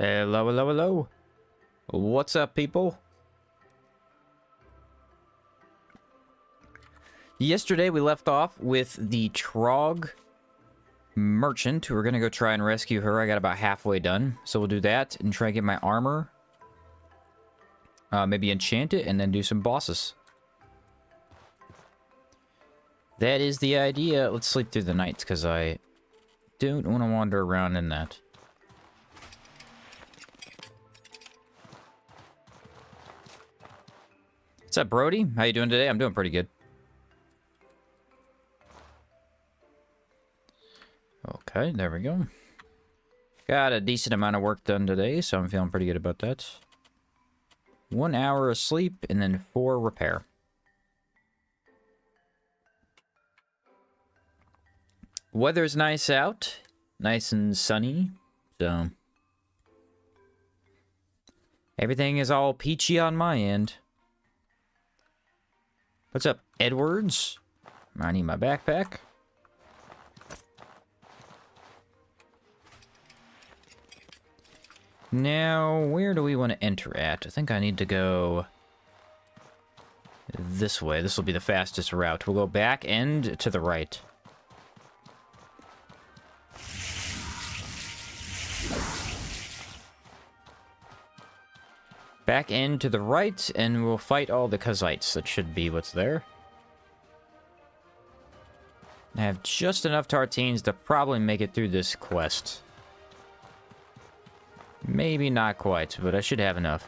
Hello, hello, hello. What's up, people? Yesterday, we left off with the Trog merchant. We're going to go try and rescue her. I got about halfway done. So we'll do that and try and get my armor. Maybe enchant it and then do some bosses. That is the idea. Let's sleep through the night because I don't want to wander around in that. What's up, Brody? How you doing today? I'm doing pretty good. Okay, there we go. Got a decent amount of work done today, so I'm feeling pretty good about that. 1 hour of sleep, and then 4 repair. Weather's nice out. Nice and sunny, so... everything is all peachy on my end. What's up, Edwards? I need my backpack. Now, where do we want to enter at? I think I need to go this way. This will be the fastest route. We'll go back and to the right. Back end to the right, and we'll fight all the kazites. That should be what's there. I have just enough tartines to probably make it through this quest. Maybe not quite, but I should have enough.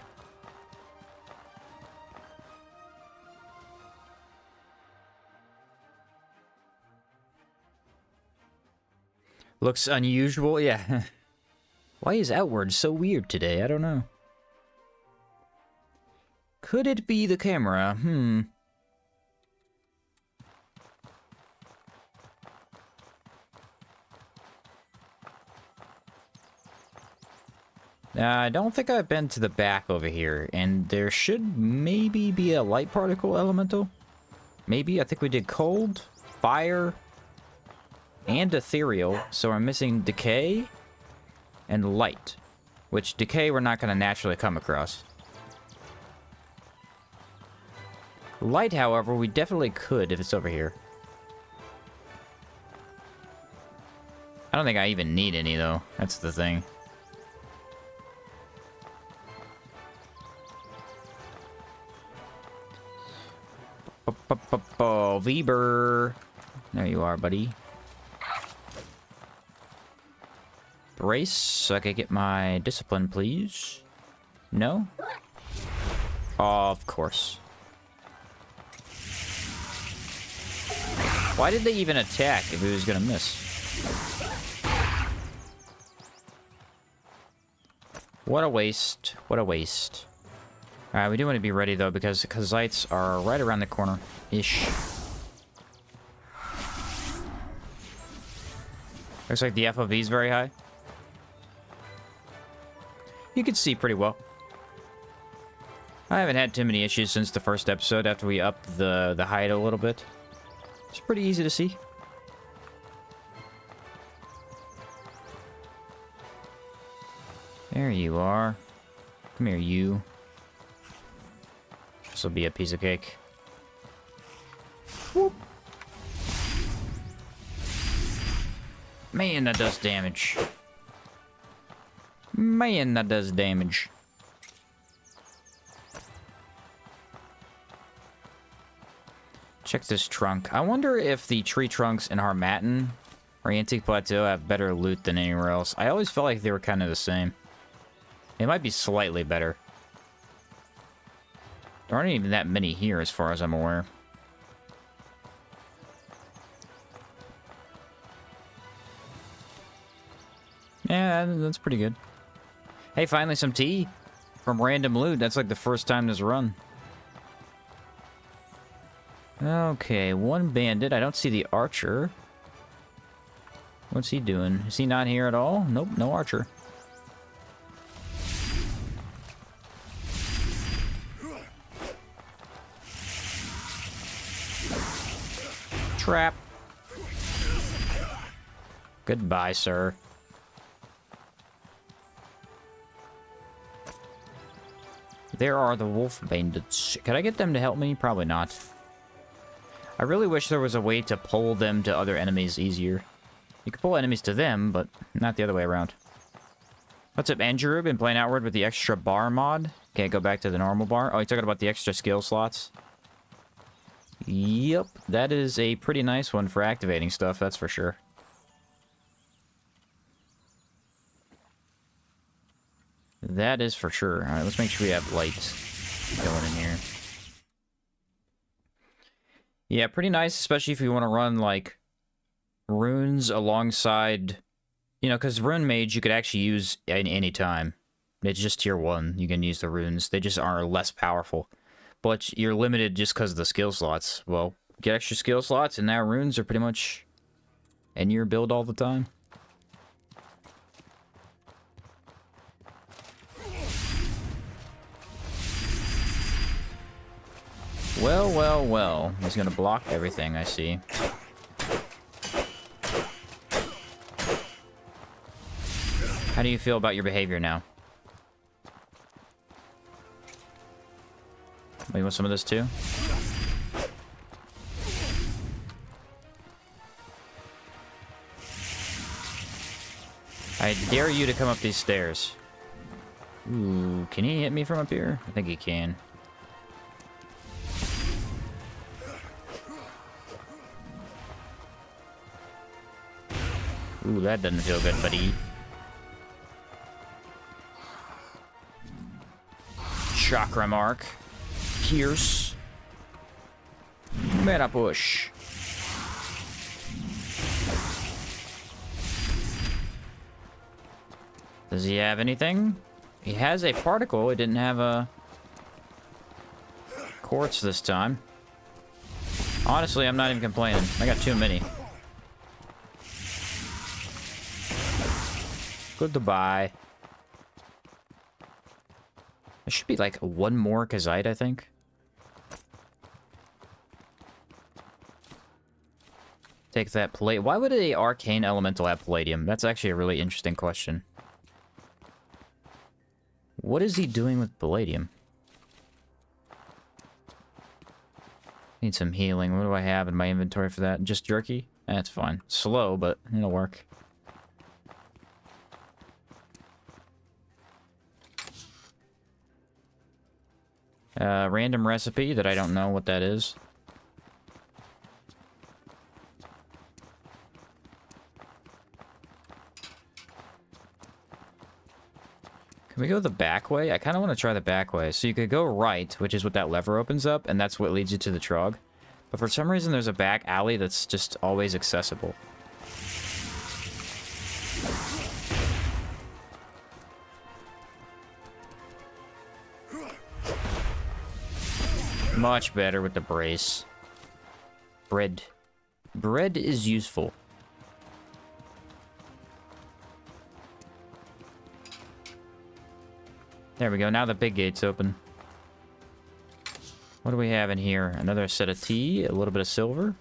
Looks unusual, yeah. Why is Outward so weird today? I don't know. Could it be the camera? I don't think I've been to the back over here, and there should maybe be a light particle elemental. Maybe. I think we did cold, fire, and ethereal, so we're missing decay and light, which decay we're not going to naturally come across. Light, however, we definitely could if it's over here. I don't think I even need any, though. That's the thing. Weber. There you are, buddy. Brace, so I can get my discipline, please. No? Of course. Why did they even attack if he was gonna miss? What a waste. What a waste. Alright, we do want to be ready, though, because the kazites are right around the corner-ish. Looks like the FOV is very high. You can see pretty well. I haven't had too many issues since the first episode after we upped the height a little bit. It's pretty easy to see. There you are. Come here, you. This will be a piece of cake. Whoop. Man, that does damage. Man, that does damage. Check this trunk. I wonder if the tree trunks in Harmattan or Antique Plateau have better loot than anywhere else. I always felt like they were kind of the same. It might be slightly better. There aren't even that many here as far as I'm aware. Yeah, that's pretty good. Hey, finally some tea from random loot. That's like the first time this run. Okay, one bandit. I don't see the archer. What's he doing? Is he not here at all? Nope, no archer. Trap. Goodbye, sir. There are the wolf bandits. Could I get them to help me? Probably not. I really wish there was a way to pull them to other enemies easier. You could pull enemies to them, but not the other way around. What's up, Andrew? Been playing Outward with the extra bar mod. Can't go back to the normal bar. Oh, you're talking about the extra skill slots? Yep, that is a pretty nice one for activating stuff, that's for sure. That is for sure. Alright, let's make sure we have lights going in here. Yeah, pretty nice, especially if you want to run, like, runes alongside... You know, because Rune Mage you could actually use at any time. It's just tier 1. You can use the runes. They just are less powerful. But you're limited just because of the skill slots. Well, get extra skill slots, and now runes are pretty much in your build all the time. Well, well, well. He's gonna block everything, I see. How do you feel about your behavior now? Oh, you want some of this too? I dare you to come up these stairs. Ooh, can he hit me from up here? I think he can. Ooh, that doesn't feel good, buddy. Chakra mark. Pierce. Meta push. Does he have anything? He has a particle. He didn't have a quartz this time. Honestly, I'm not even complaining. I got too many. Goodbye. There should be like one more kazite, I think. Take that plate. Why would a arcane elemental have palladium? That's actually a really interesting question. What is he doing with palladium? Need some healing. What do I have in my inventory for that? Just jerky? That's fine. Slow, but it'll work. Random recipe that I don't know what that is. Can we go the back way? I kind of want to try the back way. So you could go right, which is what that lever opens up, and that's what leads you to the Trog. But for some reason, there's a back alley that's just always accessible. Much better with the brace. Bread. Bread is useful. There we go. Now the big gate's open. What do we have in here? Another set of tea, a little bit of silver.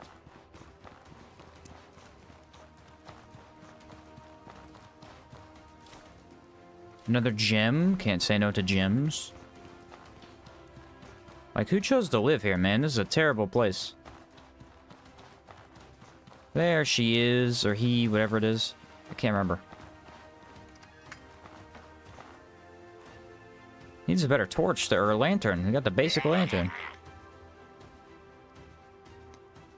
Another gem. Can't say no to gems. Like, who chose to live here, man? This is a terrible place. There she is, or he, whatever it is. I can't remember. Needs a better torch or a lantern. We got the basic lantern.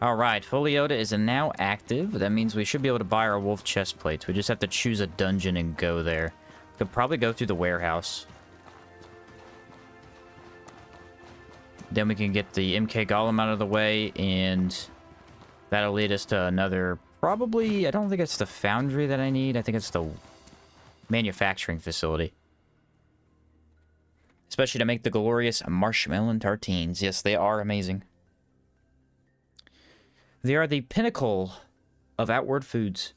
Alright, Folioda is now active. That means we should be able to buy our wolf chest plates. We just have to choose a dungeon and go there. We could probably go through the warehouse. Then we can get the MK Golem out of the way, and that'll lead us to another... Probably, I don't think it's the foundry that I need. I think it's the manufacturing facility. Especially to make the glorious marshmallow tartines. Yes, they are amazing. They are the pinnacle of Outward foods.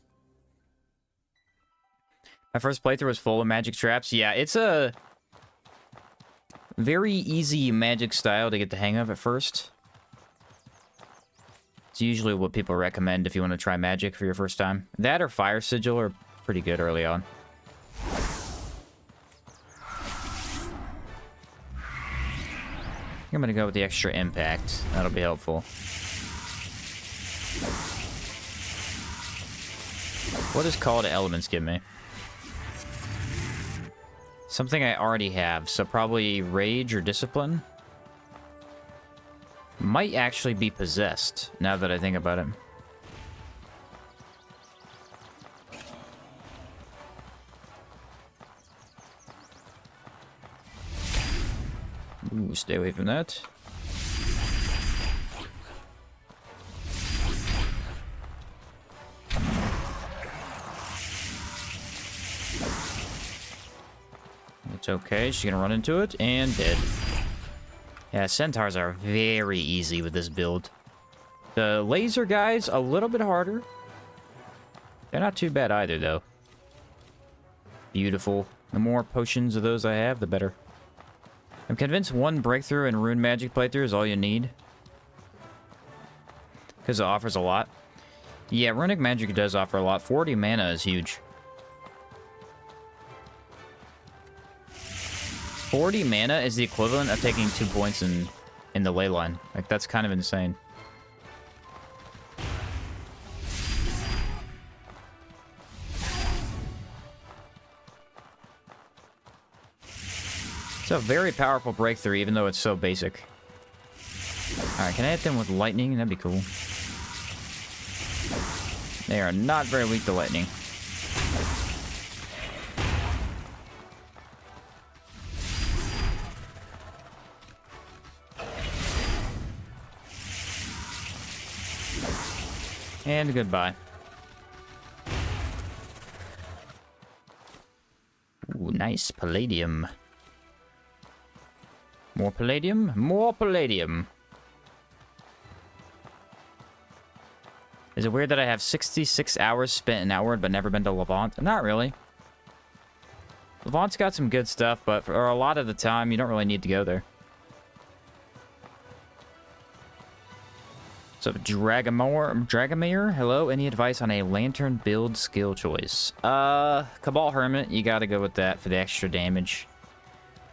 My first playthrough was full of magic traps. Yeah, it's a very easy magic style to get the hang of at first. It's usually what people recommend if you want to try magic for your first time. That or Fire Sigil are pretty good early on. I'm gonna go with the extra impact. That'll be helpful. What does Call to Elements give me? Something I already have, so probably Rage or Discipline. Might actually be Possessed, now that I think about it. Ooh, stay away from that. It's okay, she's gonna run into it, and dead. Yeah, centaurs are very easy with this build. The laser guys, a little bit harder. They're not too bad either, though. Beautiful. The more potions of those I have, the better. I'm convinced one breakthrough in Rune Magic playthrough is all you need. Because it offers a lot. Yeah, Runic Magic does offer a lot. 40 mana is huge. 40 mana is the equivalent of taking 2 points in the ley line. Like, that's kind of insane. It's a very powerful breakthrough, even though it's so basic. Alright, can I hit them with lightning? That'd be cool. They are not very weak to lightning. And goodbye. Ooh, nice palladium. More palladium? More palladium. Is it weird that I have 66 hours spent in Outward but never been to Levant? Not really. Levant's got some good stuff, but for a lot of the time, you don't really need to go there. So, Dragomir, hello. Any advice on a lantern build skill choice? Cabal Hermit, you gotta go with that for the extra damage.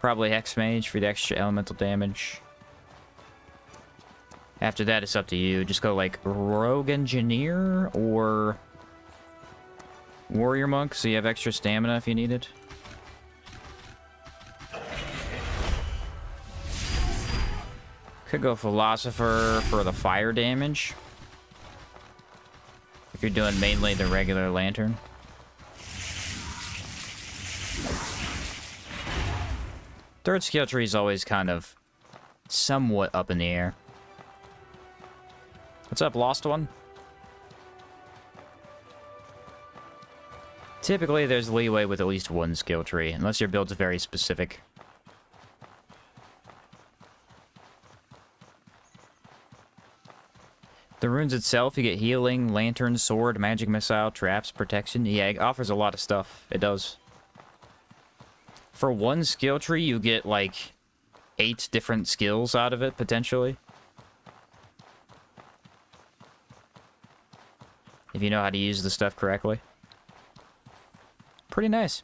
Probably Hex Mage for the extra elemental damage. After that, it's up to you. Just go like Rogue Engineer or Warrior Monk, so you have extra stamina if you need it. Could go Philosopher for the fire damage. If you're doing mainly the regular lantern. Third skill tree is always kind of somewhat up in the air. What's up, Lost One? Typically, there's leeway with at least one skill tree, unless your build's very specific. The runes itself, you get healing, lantern, sword, magic missile, traps, protection. Yeah, it offers a lot of stuff. It does. For one skill tree, you get like 8 different skills out of it, potentially. If you know how to use the stuff correctly. Pretty nice.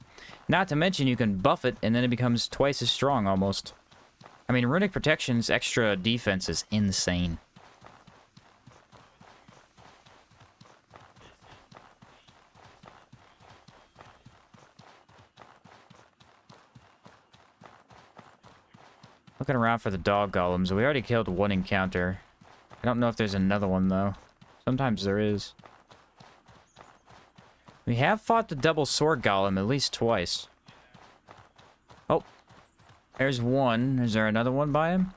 Not to mention you can buff it, and then it becomes twice as strong, almost. I mean, Runic Protection's extra defense is insane. Looking around for the dog golems. We already killed one encounter. I don't know if there's another one, though. Sometimes there is. We have fought the double sword golem at least twice. Oh. There's one. Is there another one by him?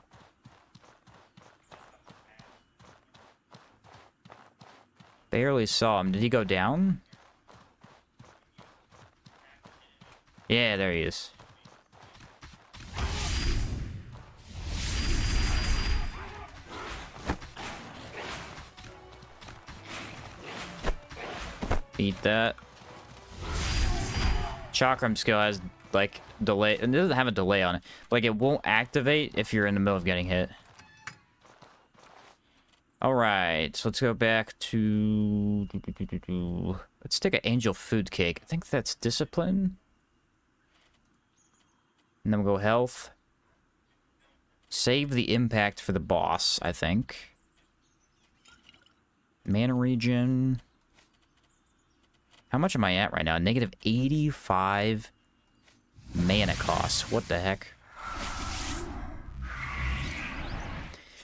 Barely saw him. Did he go down? Yeah, there he is. Beat that. Chakram skill has, like, delay. It doesn't have a delay on it. Like, it won't activate if you're in the middle of getting hit. Alright, so let's go back to... Let's take an angel food cake. I think that's discipline. And then we'll go health. Save the impact for the boss, I think. Mana regen. How much am I at right now? Negative 85 mana cost. What the heck?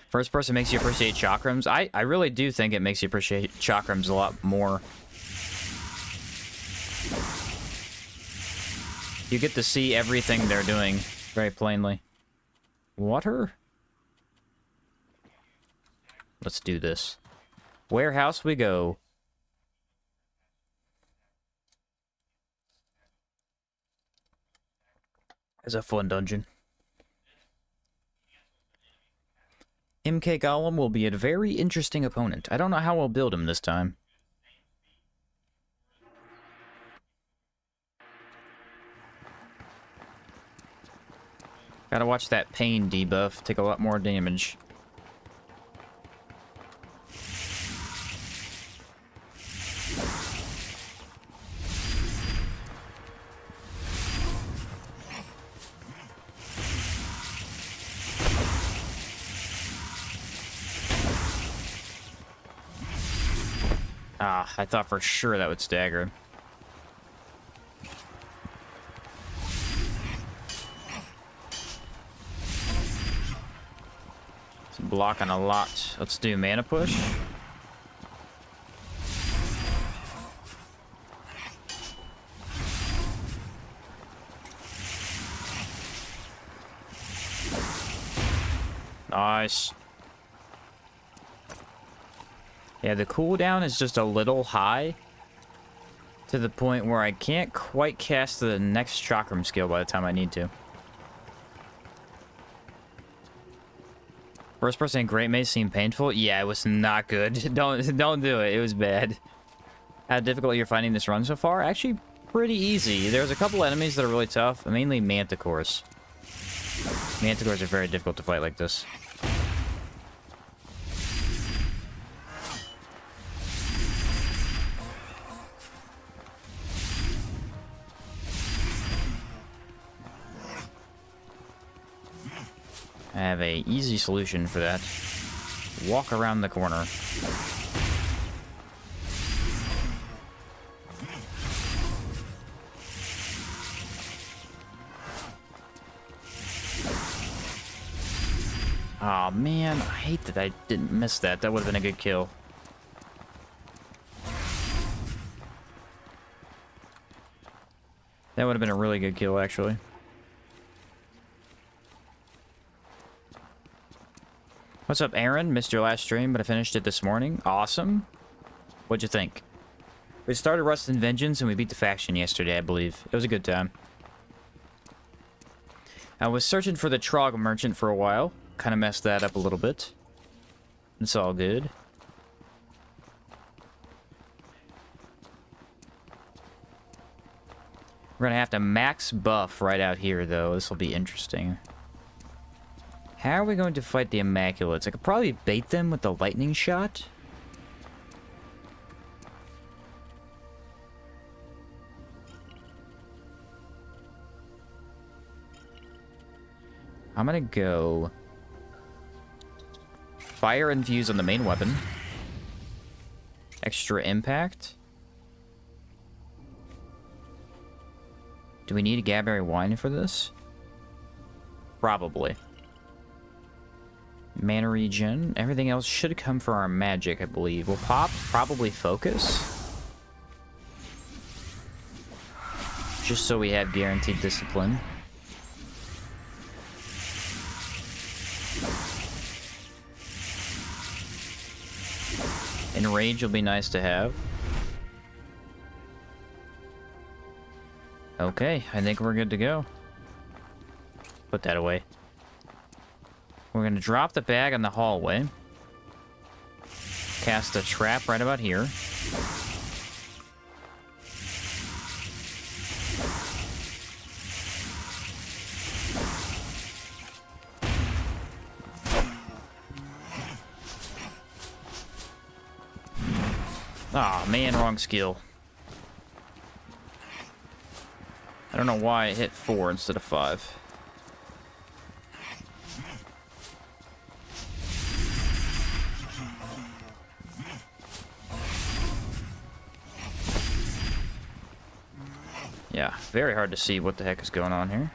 First person makes you appreciate chakrams. I really do think it makes you appreciate chakrams a lot more. You get to see everything they're doing very plainly. Water? Let's do this. Warehouse we go. It's a fun dungeon. MK Golem will be a very interesting opponent. I don't know how we'll build him this time. Gotta watch that pain debuff take a lot more damage. Ah, I thought for sure that would stagger him. It's blocking a lot. Let's do mana push. Nice. Yeah, the cooldown is just a little high. To the point where I can't quite cast the next chakram skill by the time I need to. First person Great Maze seemed painful. Yeah, it was not good. Don't do it. It was bad. How difficult you're finding this run so far? Actually, pretty easy. There's a couple enemies that are really tough. Mainly manticores. Manticores are very difficult to fight like this. I have a easy solution for that. Walk around the corner. Aw, oh, man, I hate that I didn't miss that. That would have been a good kill. That would have been a really good kill, actually. What's up, Aaron? Missed your last stream, but I finished it this morning. Awesome. What'd you think? We started Rust and Vengeance, and we beat the faction yesterday, I believe. It was a good time. I was searching for the Trog Merchant for a while. Kind of messed that up a little bit. It's all good. We're gonna have to max buff right out here, though. This will be interesting. How are we going to fight the Immaculates? I could probably bait them with the lightning shot. I'm gonna go Fire Infuse on the main weapon. Extra impact. Do we need a Gaberry Wine for this? Probably. Mana regen. Everything else should come for our magic, I believe. We'll pop, probably focus. Just so we have guaranteed discipline. Enrage will be nice to have. Okay, I think we're good to go. Put that away. We're going to drop the bag in the hallway. Cast a trap right about here. Aw, man, wrong skill. I don't know why I hit 4 instead of 5. Yeah, very hard to see what the heck is going on here.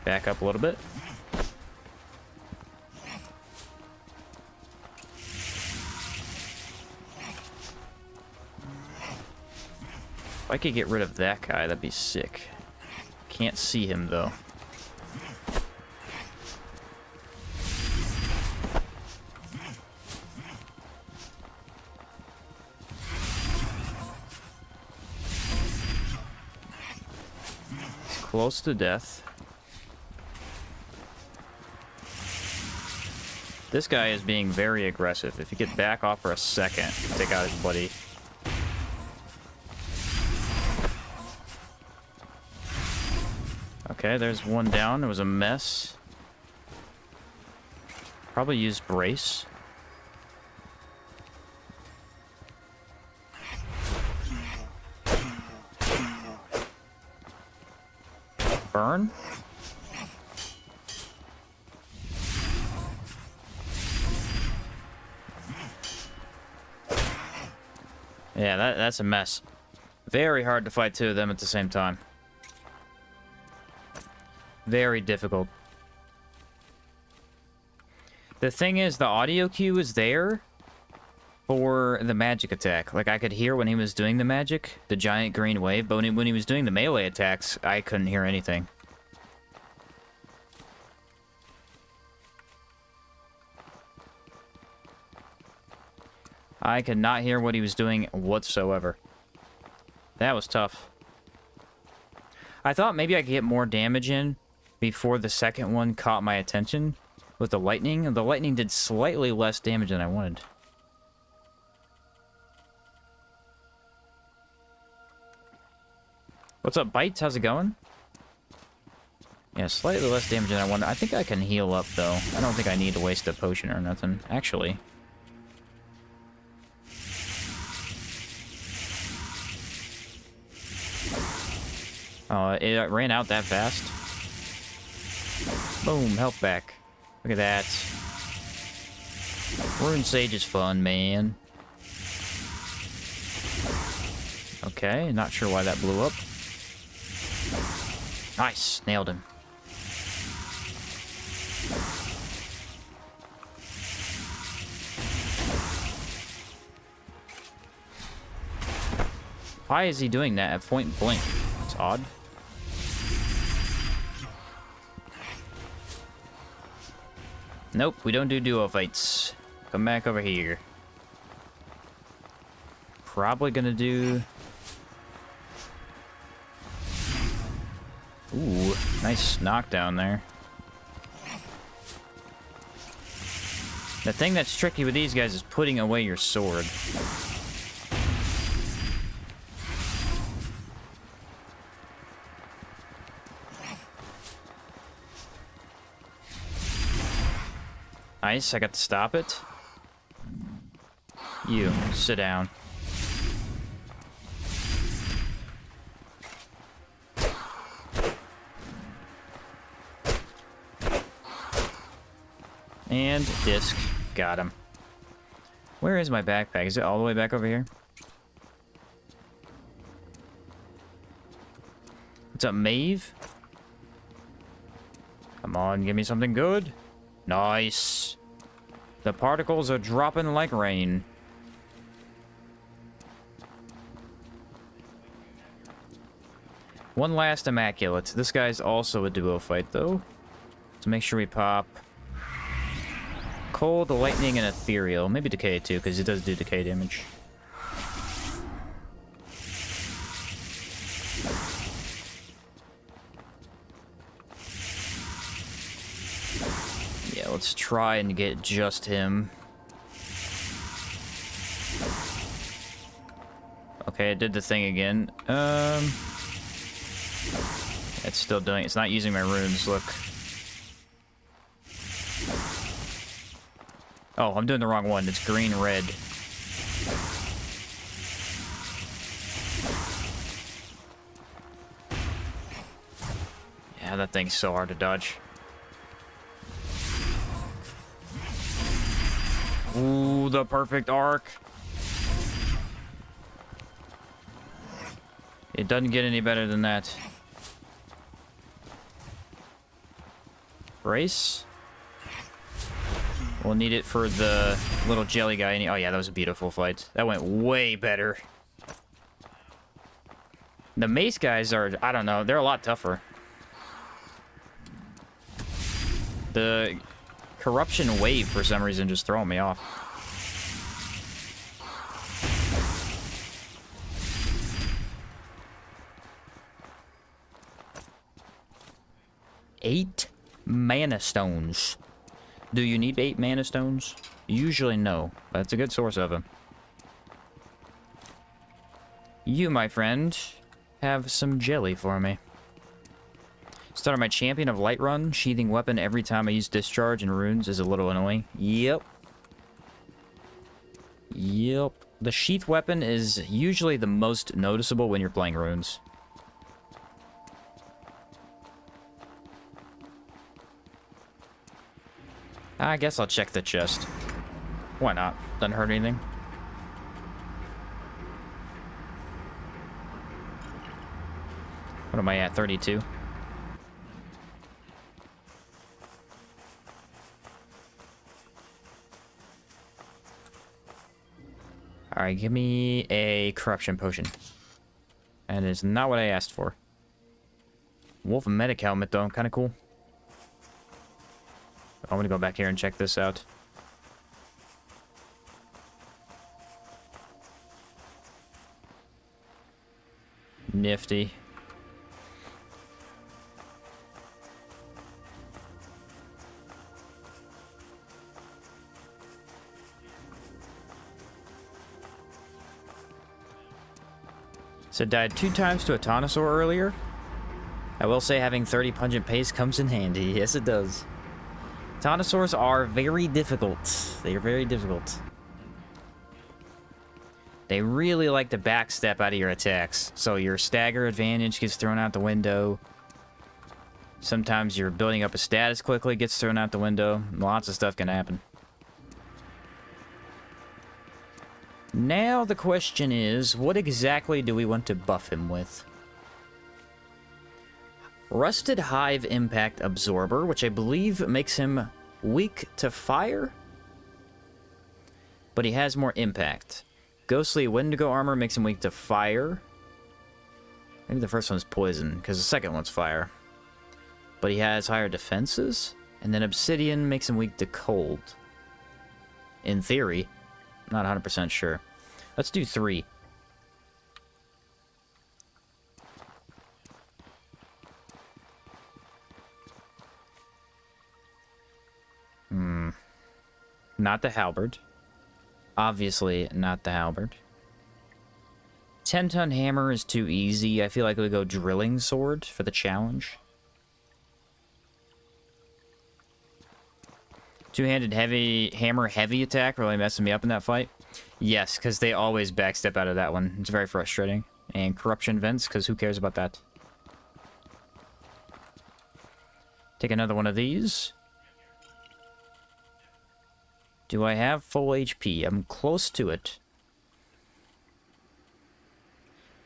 Back up a little bit. If I could get rid of that guy, that'd be sick. Can't see him, though. Close to death. This guy is being very aggressive. If you could back off for a second, take out his buddy. Okay, there's one down. It was a mess. Probably used brace. Burn. Yeah, that's a mess. Very hard to fight two of them at the same time. Very difficult. The thing is, the audio cue is there for the magic attack. Like, I could hear when he was doing the magic, the giant green wave, but when he was doing the melee attacks, I couldn't hear anything. I could not hear what he was doing whatsoever. That was tough. I thought maybe I could get more damage in before the second one caught my attention with the lightning. The lightning did slightly less damage than I wanted. What's up, Bites? How's it going? Yeah, slightly less damage than I wanted. I think I can heal up, though. I don't think I need to waste a potion or nothing. Actually. Oh, it ran out that fast. Boom, health back. Look at that. Rune Sage is fun, man. Okay, not sure why that blew up. Nice, nailed him. Why is he doing that at point blank? It's odd. Nope, we don't do duo fights. Come back over here. Probably gonna do... Ooh, nice knockdown there. The thing that's tricky with these guys is putting away your sword. Nice, I got to stop it. You, sit down. And disc. Got him. Where is my backpack? Is it all the way back over here? What's up, Maeve? Come on, give me something good. Nice. The particles are dropping like rain. One last Immaculate. This guy's also a duo fight, though. So make sure we pop Cold, Lightning, and Ethereal. Maybe Decay, too, because it does do decay damage. Yeah, let's try and get just him. Okay, it did the thing again. It's still doing... It's not using my runes, look. Oh, I'm doing the wrong one. It's green-red. Yeah, that thing's so hard to dodge. Ooh, the perfect arc. It doesn't get any better than that. Brace. We'll need it for the little jelly guy. Oh yeah, that was a beautiful fight. That went way better. The mace guys are, I don't know, they're a lot tougher. The corruption wave, for some reason, just throwing me off. Eight mana stones. Do you need 8 mana stones? Usually no, but it's a good source of them. You, my friend, have some jelly for me. Started my champion of light run. Sheathing weapon every time I use discharge and runes is a little annoying. Yep. Yep. The sheath weapon is usually the most noticeable when you're playing runes. I guess I'll check the chest. Why not? Doesn't hurt anything. What am I at? 32? Alright, give me a corruption potion. That is not what I asked for. Wolf medic helmet, though. Kind of cool. I'm gonna go back here and check this out. Nifty. So died 2 times to a Thunderstore earlier. I will say having 30 pungent paste comes in handy. Yes, it does. Thunderstores are very difficult. They are very difficult. They really like to backstep out of your attacks. So your stagger advantage gets thrown out the window. Sometimes your building up a status quickly gets thrown out the window. Lots of stuff can happen. Now the question is, what exactly do we want to buff him with? Rusted Hive Impact Absorber, which I believe makes him weak to fire. But he has more impact. Ghostly Wendigo Armor makes him weak to fire. Maybe the first one's poison, because the second one's fire. But he has higher defenses. And then Obsidian makes him weak to cold. In theory. Not 100% sure. Let's do 3. Not the halberd. Obviously, not the halberd. 10-ton hammer is too easy. I feel like we go drilling sword for the challenge. Two-handed heavy hammer heavy attack really messing me up in that fight. Yes, because they always backstep out of that one. It's very frustrating. And corruption vents, because who cares about that? Take another one of these. Do I have full HP? I'm close to it.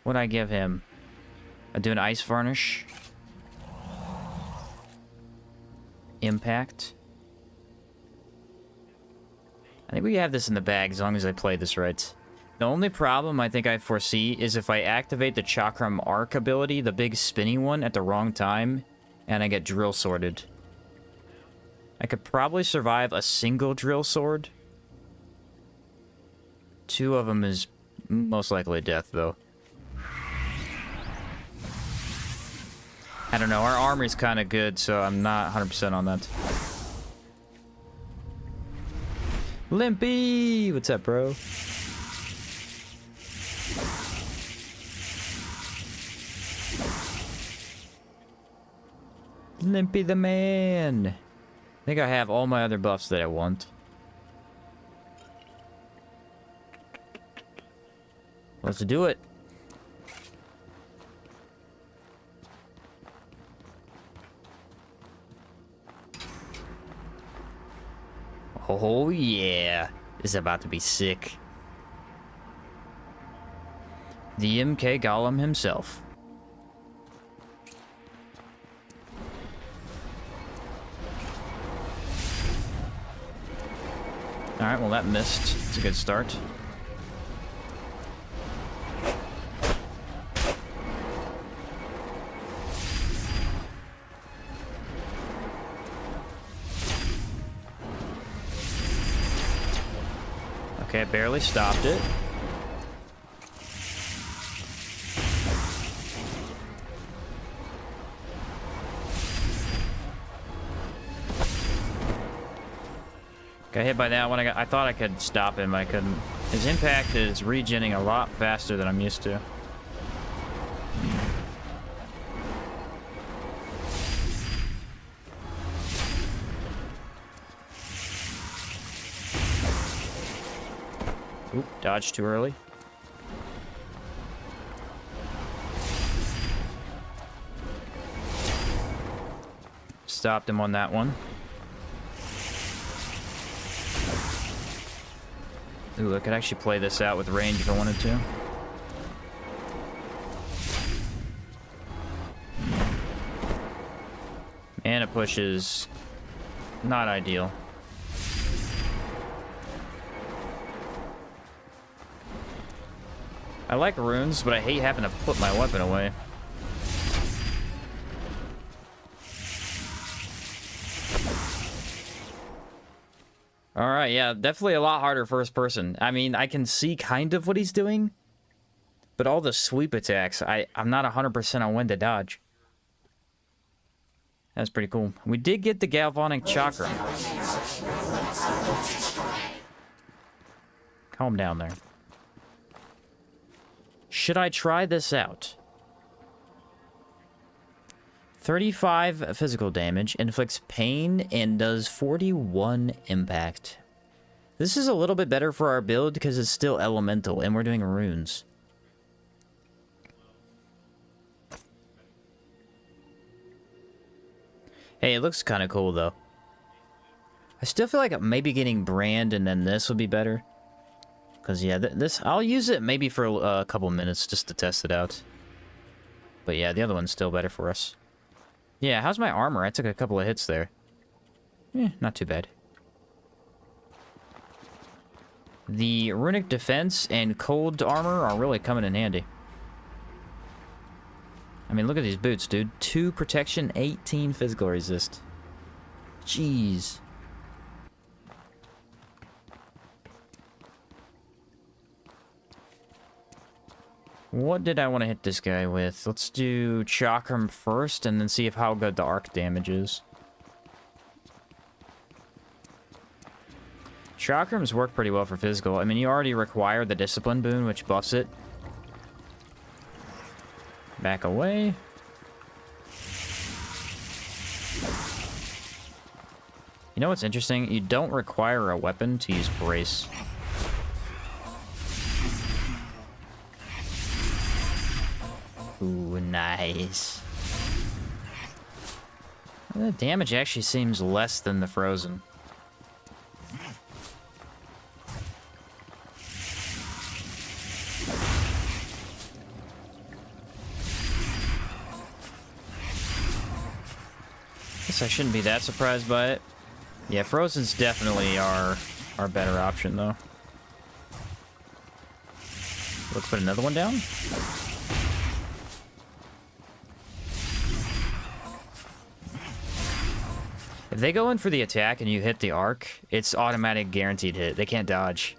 What'd I give him? I do an ice varnish. Impact. I think we have this in the bag as long as I play this right. The only problem I think I foresee is if I activate the Chakram Arc ability, the big spinny one, at the wrong time, and I get drill sworded. I could probably survive a single drill sword. 2 of them is most likely death, though. I don't know, our armor's kind of good, so I'm not 100% on that. Limpy! What's up, bro? Limpy the man! I think I have all my other buffs that I want. Let's do it. Oh yeah, this is about to be sick. The MK Golem himself. Alright, well that missed. It's a good start. Okay, I barely stopped it. Got hit by that one. I thought I could stop him. I couldn't. His impact is regenning a lot faster than I'm used to. Oop, dodged too early. Stopped him on that one. Ooh, I could actually play this out with range if I wanted to. Mana push is not ideal. I like runes, but I hate having to put my weapon away. Alright, yeah, definitely a lot harder first person. I mean, I can see kind of what he's doing, but all the sweep attacks, I'm not 100% on when to dodge. That's pretty cool. We did get the Galvanic Chakra. Calm down there. Should I try this out? 35 physical damage, inflicts pain, and does 41 impact. This is a little bit better for our build because it's still elemental, and we're doing runes. Hey, it looks kind of cool, though. I still feel like maybe getting Brand and then this would be better. Because, yeah, this... I'll use it maybe for a couple minutes just to test it out. But, yeah, the other one's still better for us. Yeah, how's my armor? I took a couple of hits there. Not too bad. The runic defense and cold armor are really coming in handy. I mean, look at these boots, dude. 2 protection, 18 physical resist. Jeez. What did I want to hit this guy with? Let's do Chakram first, and then see how good the arc damage is. Chakrams work pretty well for physical. I mean, you already require the Discipline boon, which buffs it. Back away. You know what's interesting? You don't require a weapon to use Brace. Ooh, nice. The damage actually seems less than the frozen. Guess I shouldn't be that surprised by it. Yeah, frozen's definitely our better option, though. Let's put another one down. If they go in for the attack and you hit the arc, it's automatic guaranteed hit. They can't dodge.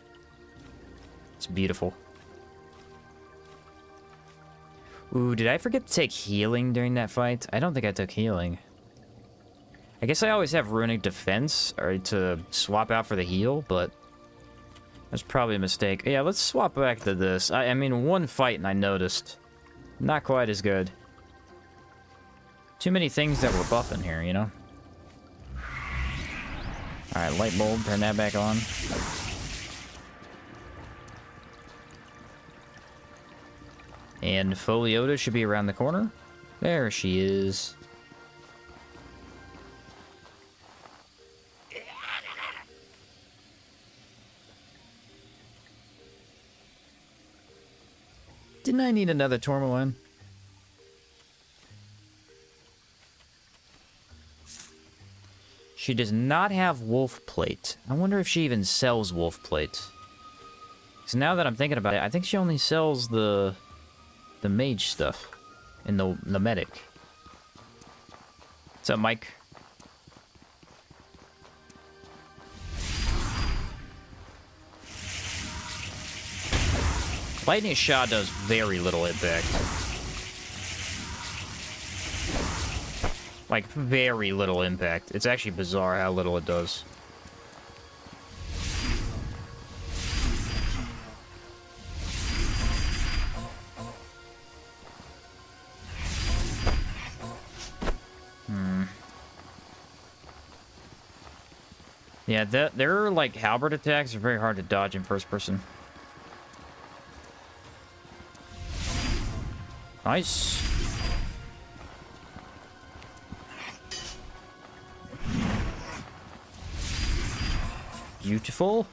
It's beautiful. Ooh, did I forget to take healing during that fight? I don't think I took healing. I guess I always have runic defense or to swap out for the heal, but that's probably a mistake. Yeah, let's swap back to this. I mean, one fight and I noticed. Not quite as good. Too many things that we're buffing here, you know? Alright, light bulb, turn that back on. And Foliota should be around the corner. There she is. Didn't I need another Tourmaline? She does not have wolf plate. I wonder if she even sells wolf plate. So now that I'm thinking about it, I think she only sells the mage stuff and the medic. What's up, Mike? Lightning shot does very little impact. Like, very little impact. It's actually bizarre how little it does. Yeah, their, like, halberd attacks are very hard to dodge in first person. Nice. Beautiful.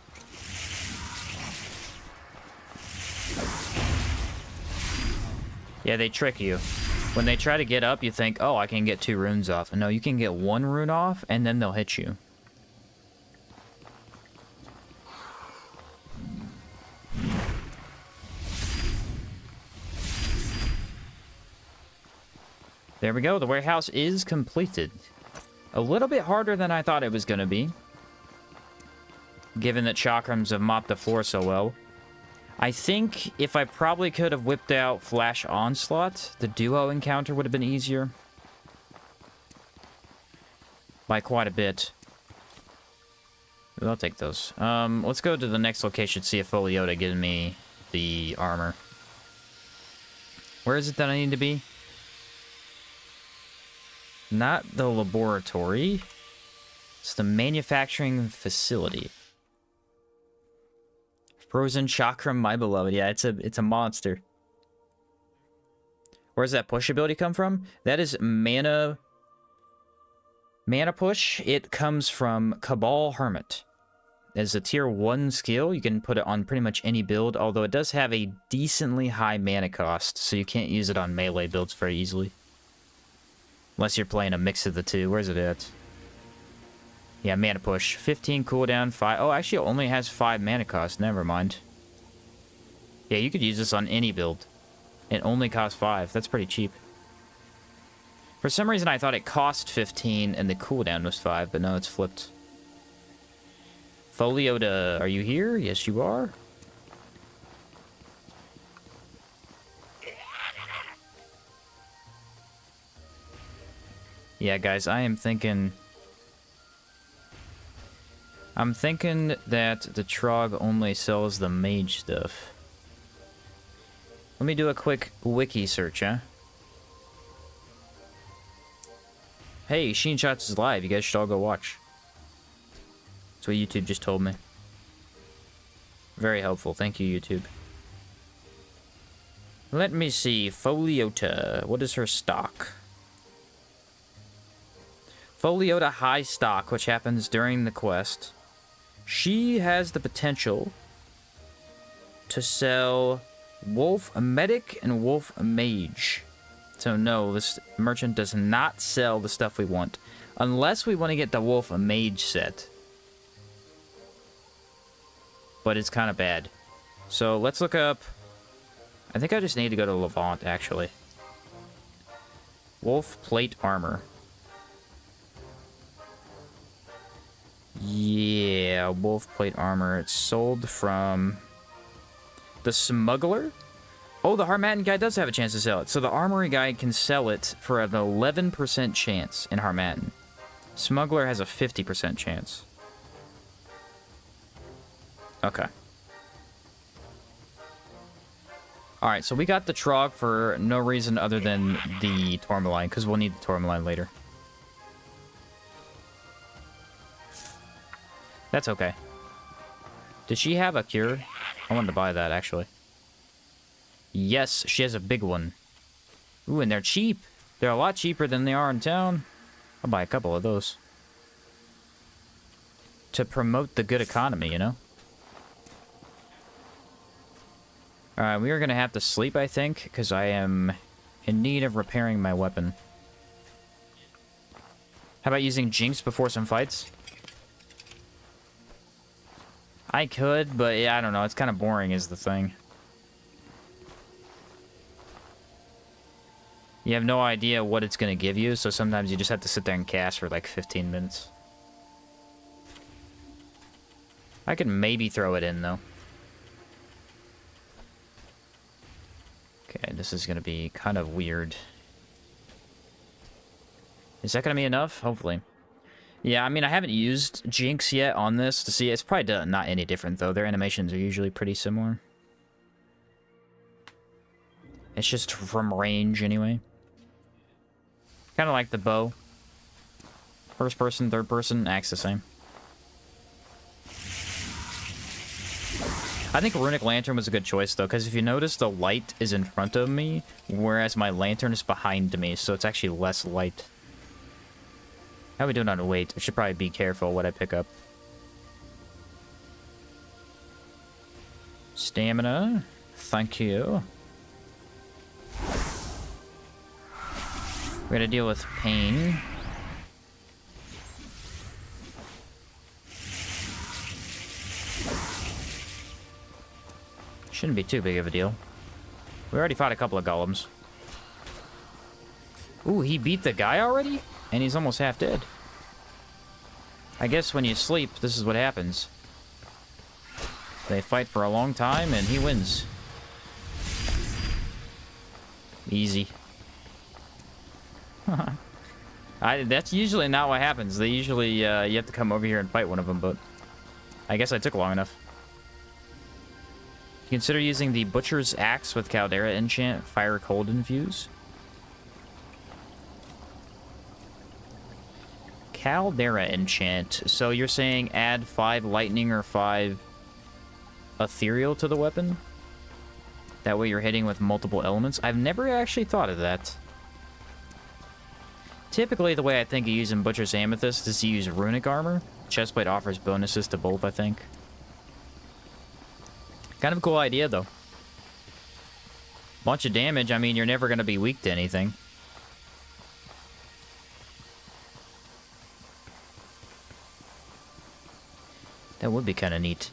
Yeah, they trick you. When they try to get up, you think, oh, I can get 2 runes off. And no, you can get 1 rune off, and then they'll hit you. There we go. The warehouse is completed. A little bit harder than I thought it was going to be, given that chakrams have mopped the floor so well. I think if I probably could have whipped out Flash Onslaught, the duo encounter would have been easier. By quite a bit. I'll take those. Let's go to the next location, see if Foliota gives me the armor. Where is it that I need to be? Not the laboratory. It's the manufacturing facility. Frozen Chakram, my beloved. Yeah, it's a monster. Where's that push ability come from? That is mana push. It comes from Cabal Hermit. As a tier 1 skill, you can put it on pretty much any build, although it does have a decently high mana cost, so you can't use it on melee builds very easily. Unless you're playing a mix of the two. Where's it at? Yeah, mana push. 15 cooldown, 5... Oh, actually it only has 5 mana cost. Never mind. Yeah, you could use this on any build. It only costs 5. That's pretty cheap. For some reason, I thought it cost 15 and the cooldown was 5, but no, it's flipped. Foliota, are you here? Yes, you are. Yeah, guys, I'm thinking that the Trog only sells the mage stuff. Let me do a quick wiki search, huh? Hey, Sheen Shots is live. You guys should all go watch. That's what YouTube just told me. Very helpful. Thank you, YouTube. Let me see. Foliota. What is her stock? Foliota High Stock, which happens during the quest. She has the potential to sell Wolf Medic and Wolf Mage. So no, this merchant does not sell the stuff we want. Unless we want to get the Wolf Mage set. But it's kind of bad. So let's look up... I think I just need to go to Levant, actually. Wolf Plate Armor. Yeah, wolf plate armor. It's sold from the smuggler. Oh, the Harmattan guy does have a chance to sell it. So the armory guy can sell it for an 11% chance in Harmattan. Smuggler has a 50% chance. Okay. Alright, so we got the Trog for no reason other than the Tourmaline, because we'll need the Tourmaline later. That's okay. Did she have a cure? I wanted to buy that, actually. Yes, she has a big one. Ooh, and they're cheap. They're a lot cheaper than they are in town. I'll buy a couple of those. To promote the good economy, you know? Alright, we are going to have to sleep, I think, because I am in need of repairing my weapon. How about using Jinx before some fights? I could, but yeah, I don't know. It's kind of boring is the thing. You have no idea what it's going to give you, so sometimes you just have to sit there and cast for like 15 minutes. I could maybe throw it in, though. Okay, this is going to be kind of weird. Is that going to be enough? Hopefully. Yeah, I mean, I haven't used Jinx yet on this to see. It's probably not any different, though. Their animations are usually pretty similar. It's just from range, anyway. Kind of like the bow. First person, third person, acts the same. I think Runic Lantern was a good choice, though, because if you notice, the light is in front of me, whereas my lantern is behind me, so it's actually less light. How are we doing on weight? I should probably be careful what I pick up. Stamina. Thank you. We're gonna deal with pain. Shouldn't be too big of a deal. We already fought a couple of golems. Ooh, he beat the guy already? And he's almost half dead. I guess when you sleep, this is what happens. They fight for a long time, and he wins. Easy. That's usually not what happens. They usually, you have to come over here and fight one of them, but I guess I took long enough. Consider using the Butcher's Axe with Caldera enchant, Fire Cold Infuse. Caldera enchant. So you're saying add 5 lightning or 5 ethereal to the weapon? That way you're hitting with multiple elements? I've never actually thought of that. Typically, the way I think of using Butcher's Amethyst is to use Runic Armor. Chestplate offers bonuses to both, I think. Kind of a cool idea, though. Bunch of damage, I mean, you're never going to be weak to anything. That would be kind of neat.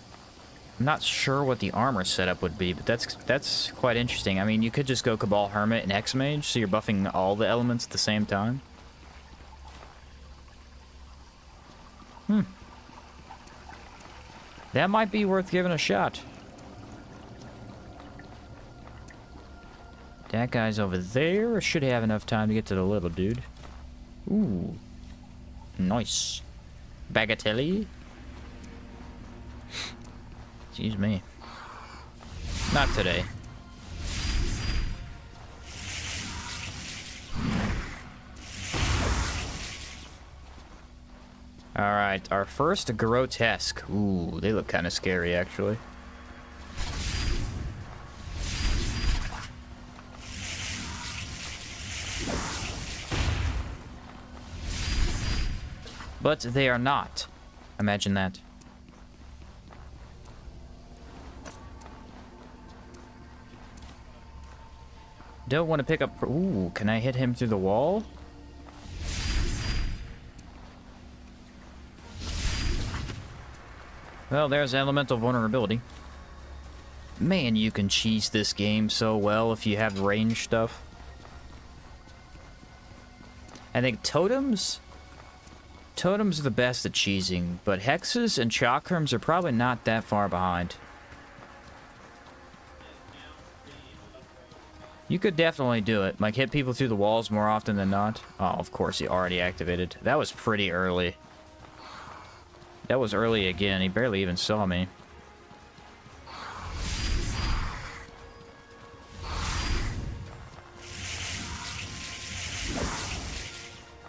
I'm not sure what the armor setup would be, but that's quite interesting. I mean, you could just go Cabal Hermit and X-Mage, so you're buffing all the elements at the same time. That might be worth giving a shot. That guy's over there. Should have enough time to get to the little dude. Ooh. Nice. Bagatelle. Excuse me. Not today. Alright, our first grotesque. Ooh, they look kind of scary, actually. But they are not. Imagine that. Don't want to pick up... Ooh, can I hit him through the wall? Well, there's elemental vulnerability. Man, you can cheese this game so well if you have range stuff. I think totems... Totems are the best at cheesing, but hexes and chakrams are probably not that far behind. You could definitely do it. Like, hit people through the walls more often than not. Oh, of course, he already activated. That was pretty early. That was early again. He barely even saw me.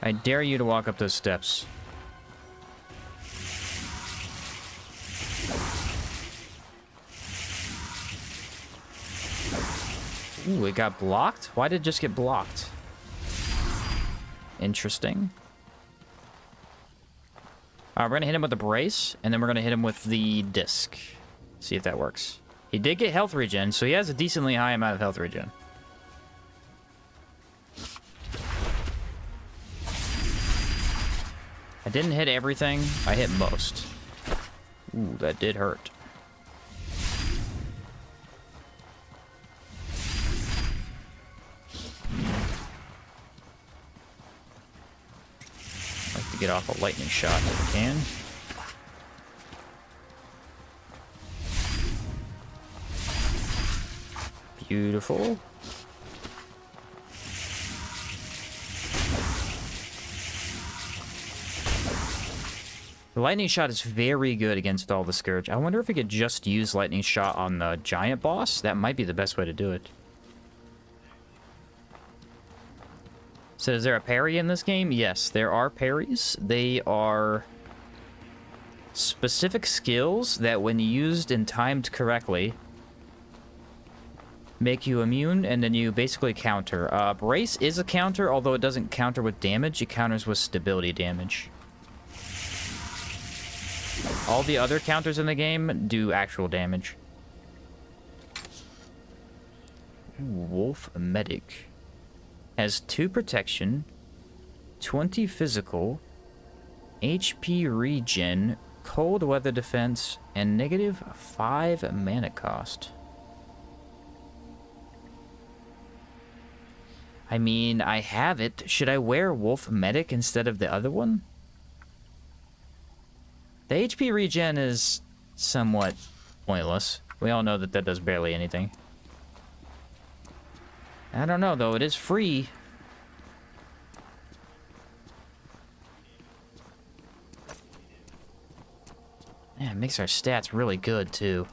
I dare you to walk up those steps. Ooh, it got blocked? Why did it just get blocked? Interesting. We're gonna hit him with a brace, and then we're gonna hit him with the disc. See if that works. He did get health regen, so he has a decently high amount of health regen. I didn't hit everything. I hit most. Ooh, that did hurt. I'd like to get off a lightning shot if I can. Beautiful. The lightning shot is very good against all the Scourge. I wonder if we could just use lightning shot on the giant boss. That might be the best way to do it. So is there a parry in this game? Yes, there are parries. They are specific skills that when used and timed correctly make you immune, and then you basically counter. Brace is a counter, although it doesn't counter with damage. It counters with stability damage. All the other counters in the game do actual damage. Ooh, Wolf Medic. Has 2 protection, 20 physical, HP regen, cold weather defense, and -5 mana cost. I mean, I have it. Should I wear Wolf Medic instead of the other one? The HP regen is somewhat pointless. We all know that that does barely anything. I don't know, though. It is free. Yeah, it makes our stats really good, too.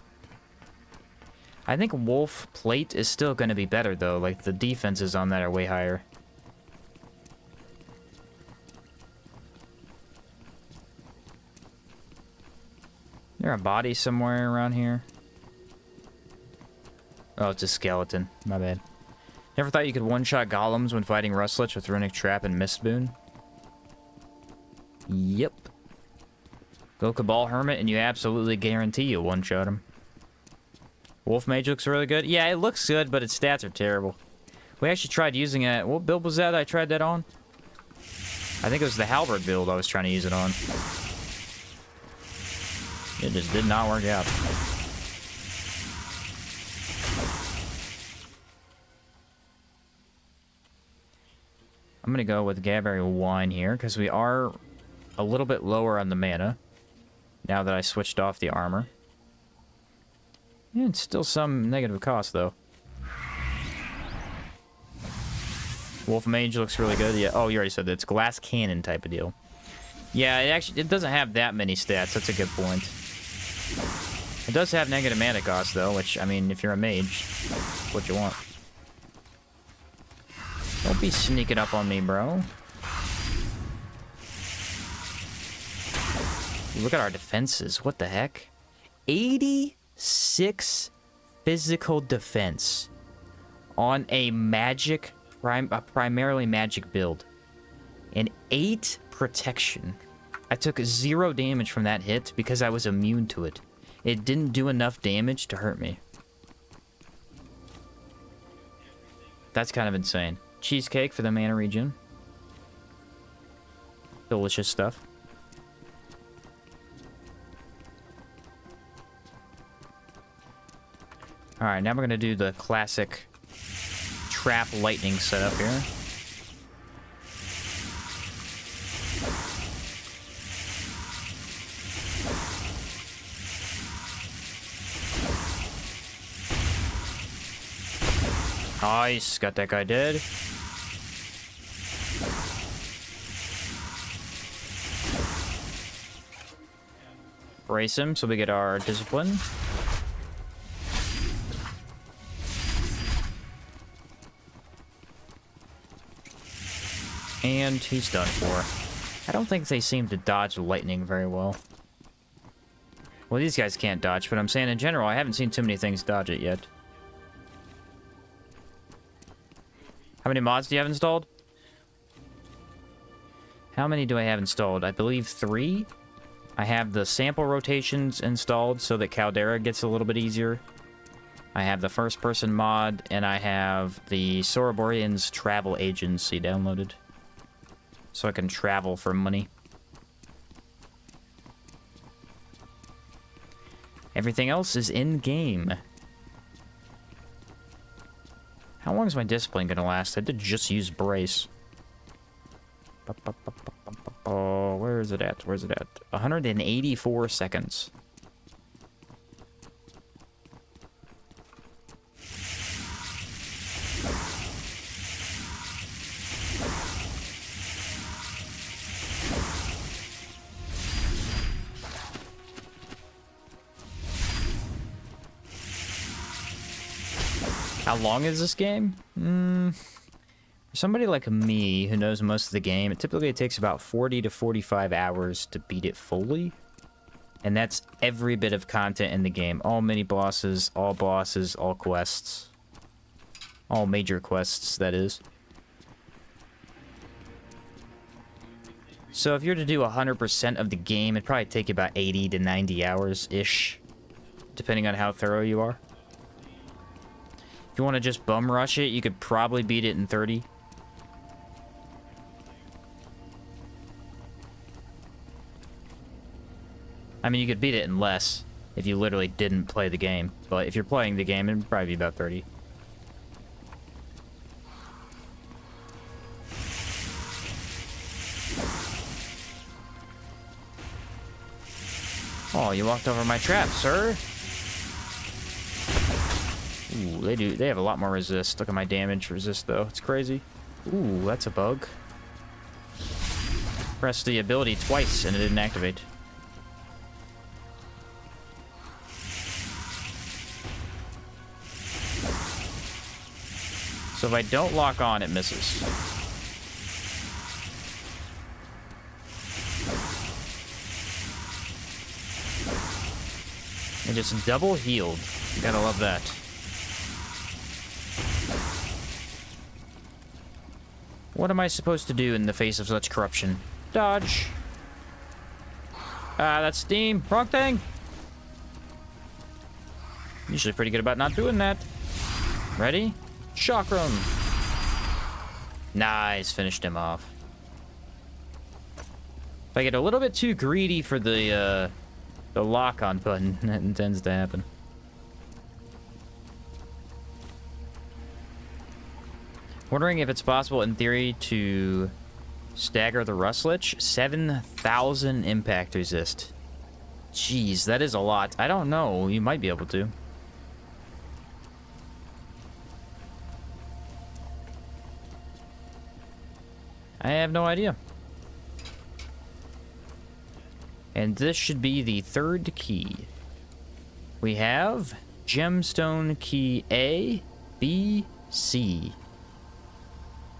I think Wolf Plate is still going to be better, though. Like, the defenses on that are way higher. Is there a body somewhere around here? Oh, it's a skeleton. My bad. Never thought you could one-shot golems when fighting Rustlich with Runic Trap and Mistboon? Yep. Go Cabal Hermit and you absolutely guarantee you'll one-shot him. Wolf Mage looks really good. Yeah, it looks good, but its stats are terrible. We actually tried using it. What build was that I tried that on? I think it was the Halberd build I was trying to use it on. It just did not work out. I'm going to go with Gaberry Wine here, because we are a little bit lower on the mana, now that I switched off the armor. Yeah, it's still some negative cost, though. Wolf Mage looks really good. Yeah. Oh, you already said that. It's glass cannon type of deal. Yeah, it doesn't have that many stats. That's a good point. It does have negative mana cost, though, which, I mean, if you're a mage, that's what you want. Don't be sneaking up on me, bro. Look at our defenses. What the heck? 86 physical defense on a magic, primarily magic build. And 8 protection. I took 0 damage from that hit because I was immune to it. It didn't do enough damage to hurt me. That's kind of insane. Cheesecake for the mana regen. Delicious stuff. Alright, now we're going to do the classic trap lightning setup here. Nice, got that guy dead. Brace him so we get our discipline. And he's done for. I don't think they seem to dodge lightning very well. Well, these guys can't dodge, but I'm saying in general, I haven't seen too many things dodge it yet. How many mods do you have installed? How many do I have installed? I believe 3. I have the sample rotations installed so that Caldera gets a little bit easier. I have the first person mod, and I have the Soroborean's travel agency downloaded. So I can travel for money. Everything else is in-game. How long is my discipline gonna last? I did just use brace. Oh, where is it at? Where's it at? 184 seconds. How long is this game? For somebody like me who knows most of the game, it typically takes about 40 to 45 hours to beat it fully. And that's every bit of content in the game. All mini-bosses, all quests. All major quests, that is. So if you're to do 100% of the game, it'd probably take you about 80 to 90 hours-ish, depending on how thorough you are. If you want to just bum rush it, you could probably beat it in 30. I mean, you could beat it in less if you literally didn't play the game. But if you're playing the game, it'd probably be about 30. Oh, you walked over my trap, sir. Ooh, they have a lot more resist. Look at my damage resist, though. It's crazy. Ooh, that's a bug. Pressed the ability twice and it didn't activate. So if I don't lock on, it misses. It just double healed. You gotta love that. What am I supposed to do in the face of such corruption? Dodge. Ah, that's steam. Wrong thing. Usually pretty good about not doing that. Ready? Chakram. Nice. Finished him off. If I get a little bit too greedy for the lock-on button, that tends to happen. Wondering if it's possible, in theory, to stagger the Rustlich. 7,000 impact resist. Jeez, that is a lot. I don't know. You might be able to. I have no idea. And this should be the third key. We have gemstone key A, B, C.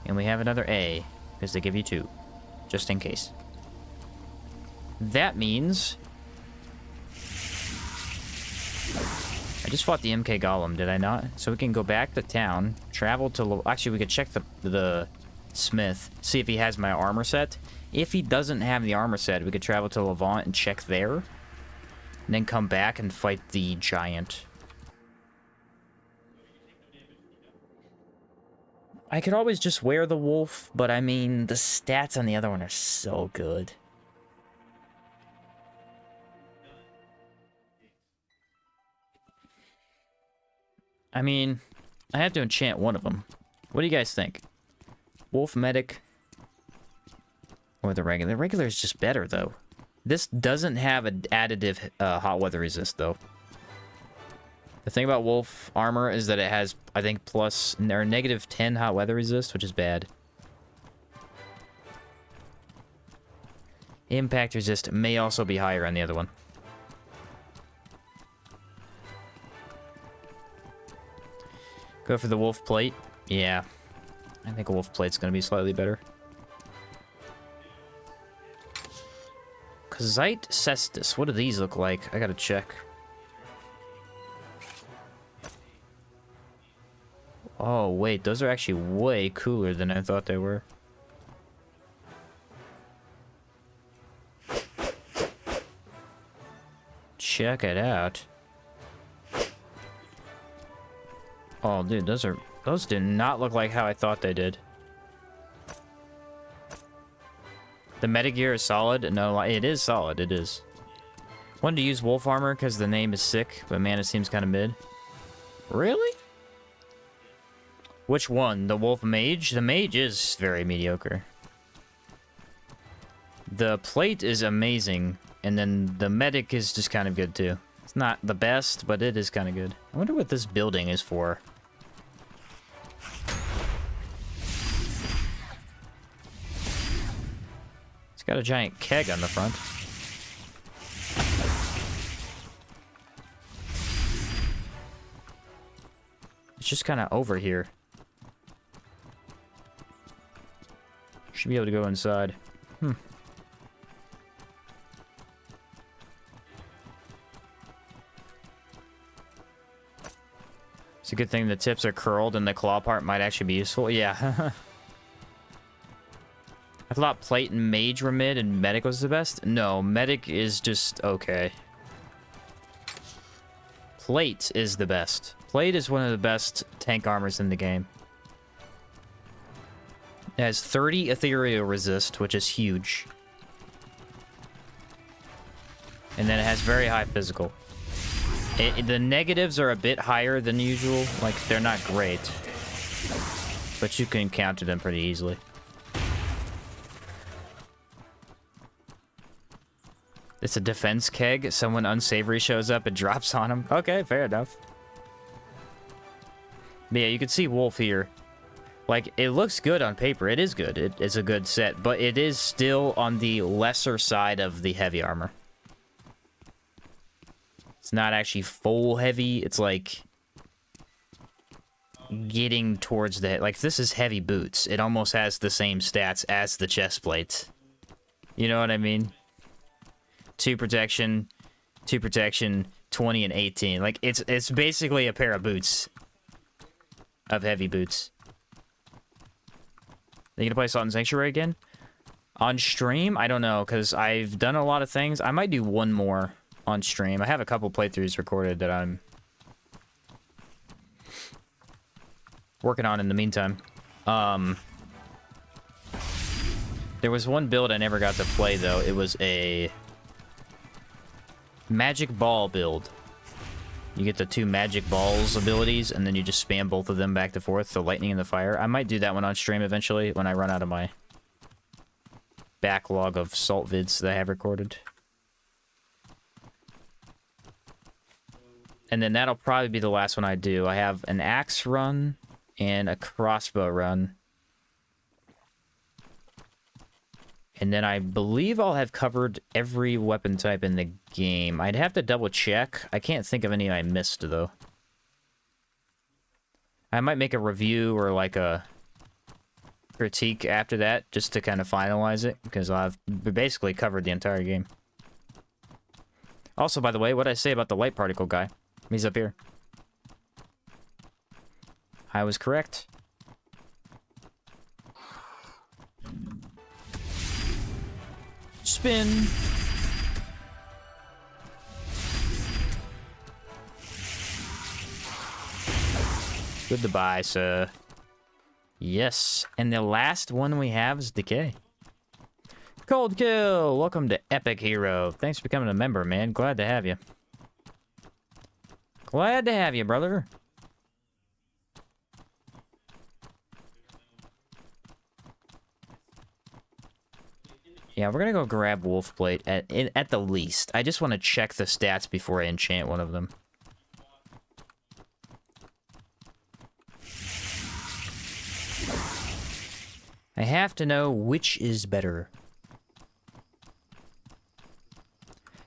And we have another A, because they give you 2, just in case. That means... I just fought the MK Golem, did I not? So we can go back to town, travel to... Actually, we could check the Smith, see if he has my armor set. If he doesn't have the armor set, we could travel to Levant and check there. And then come back and fight the giant. I could always just wear the wolf, but I mean, the stats on the other one are so good. I mean, I have to enchant one of them. What do you guys think? Wolf Medic or the regular? The regular is just better, though. This doesn't have an additive hot weather resist, though. The thing about Wolf armor is that it has, I think, plus or negative 10 hot weather resist, which is bad. Impact resist may also be higher on the other one. Go for the Wolf Plate. Yeah. I think a Wolf Plate's going to be slightly better. Kazite Cestus. What do these look like? I gotta check. Oh, wait. Those are actually way cooler than I thought they were. Check it out. Oh, dude, those do not look like how I thought they did. The metagear is solid? No, it is solid, it is. Wanted to use wolf armor because the name is sick, but man, it seems kind of mid. Really? Which one? The wolf mage? The mage is very mediocre. The plate is amazing, and then the medic is just kind of good too. It's not the best, but it is kind of good. I wonder what this building is for. It's got a giant keg on the front. It's just kind of over here. Should be able to go inside. It's a good thing the tips are curled and the claw part might actually be useful. Yeah. I thought plate and mage were mid and medic was the best. No, medic is just okay. Plate is the best. Plate is one of the best tank armors in the game. It has 30 ethereal resist, which is huge. And then it has very high physical. The negatives are a bit higher than usual. Like, they're not great. But you can counter them pretty easily. It's a defense keg. Someone unsavory shows up, it drops on them. Okay, fair enough. But yeah, you can see wolf here. Like, it looks good on paper. It is good. It is a good set. But it is still on the lesser side of the heavy armor. It's not actually full heavy. It's like getting towards the... Like, this is heavy boots. It almost has the same stats as the chest plate. You know what I mean? 2 protection, 20 and 18. Like, it's basically a pair of boots. Of heavy boots. Are you gonna play Salt and Sanctuary again? On stream? I don't know, because I've done a lot of things. I might do one more on stream. I have a couple playthroughs recorded that I'm working on in the meantime. There was one build I never got to play, though. It was a magic ball build. You get the 2 magic balls abilities, and then you just spam both of them back and forth, the lightning and the fire. I might do that one on stream eventually when I run out of my backlog of salt vids that I have recorded. And then that'll probably be the last one I do. I have an axe run and a crossbow run. And then I believe I'll have covered every weapon type in the game. I'd have to double check. I can't think of any I missed, though. I might make a review or like a critique after that, just to kind of finalize it, because I've basically covered the entire game. Also, by the way, what did I say about the light particle guy? He's up here. I was correct. Spin. Goodbye, sir. Yes, and the last one we have is Decay. Cold Kill! Welcome to Epic Hero. Thanks for becoming a member, man. Glad to have you. Glad to have you, brother. Yeah, we're gonna go grab Wolf Plate at the least. I just want to check the stats before I enchant one of them. I have to know which is better.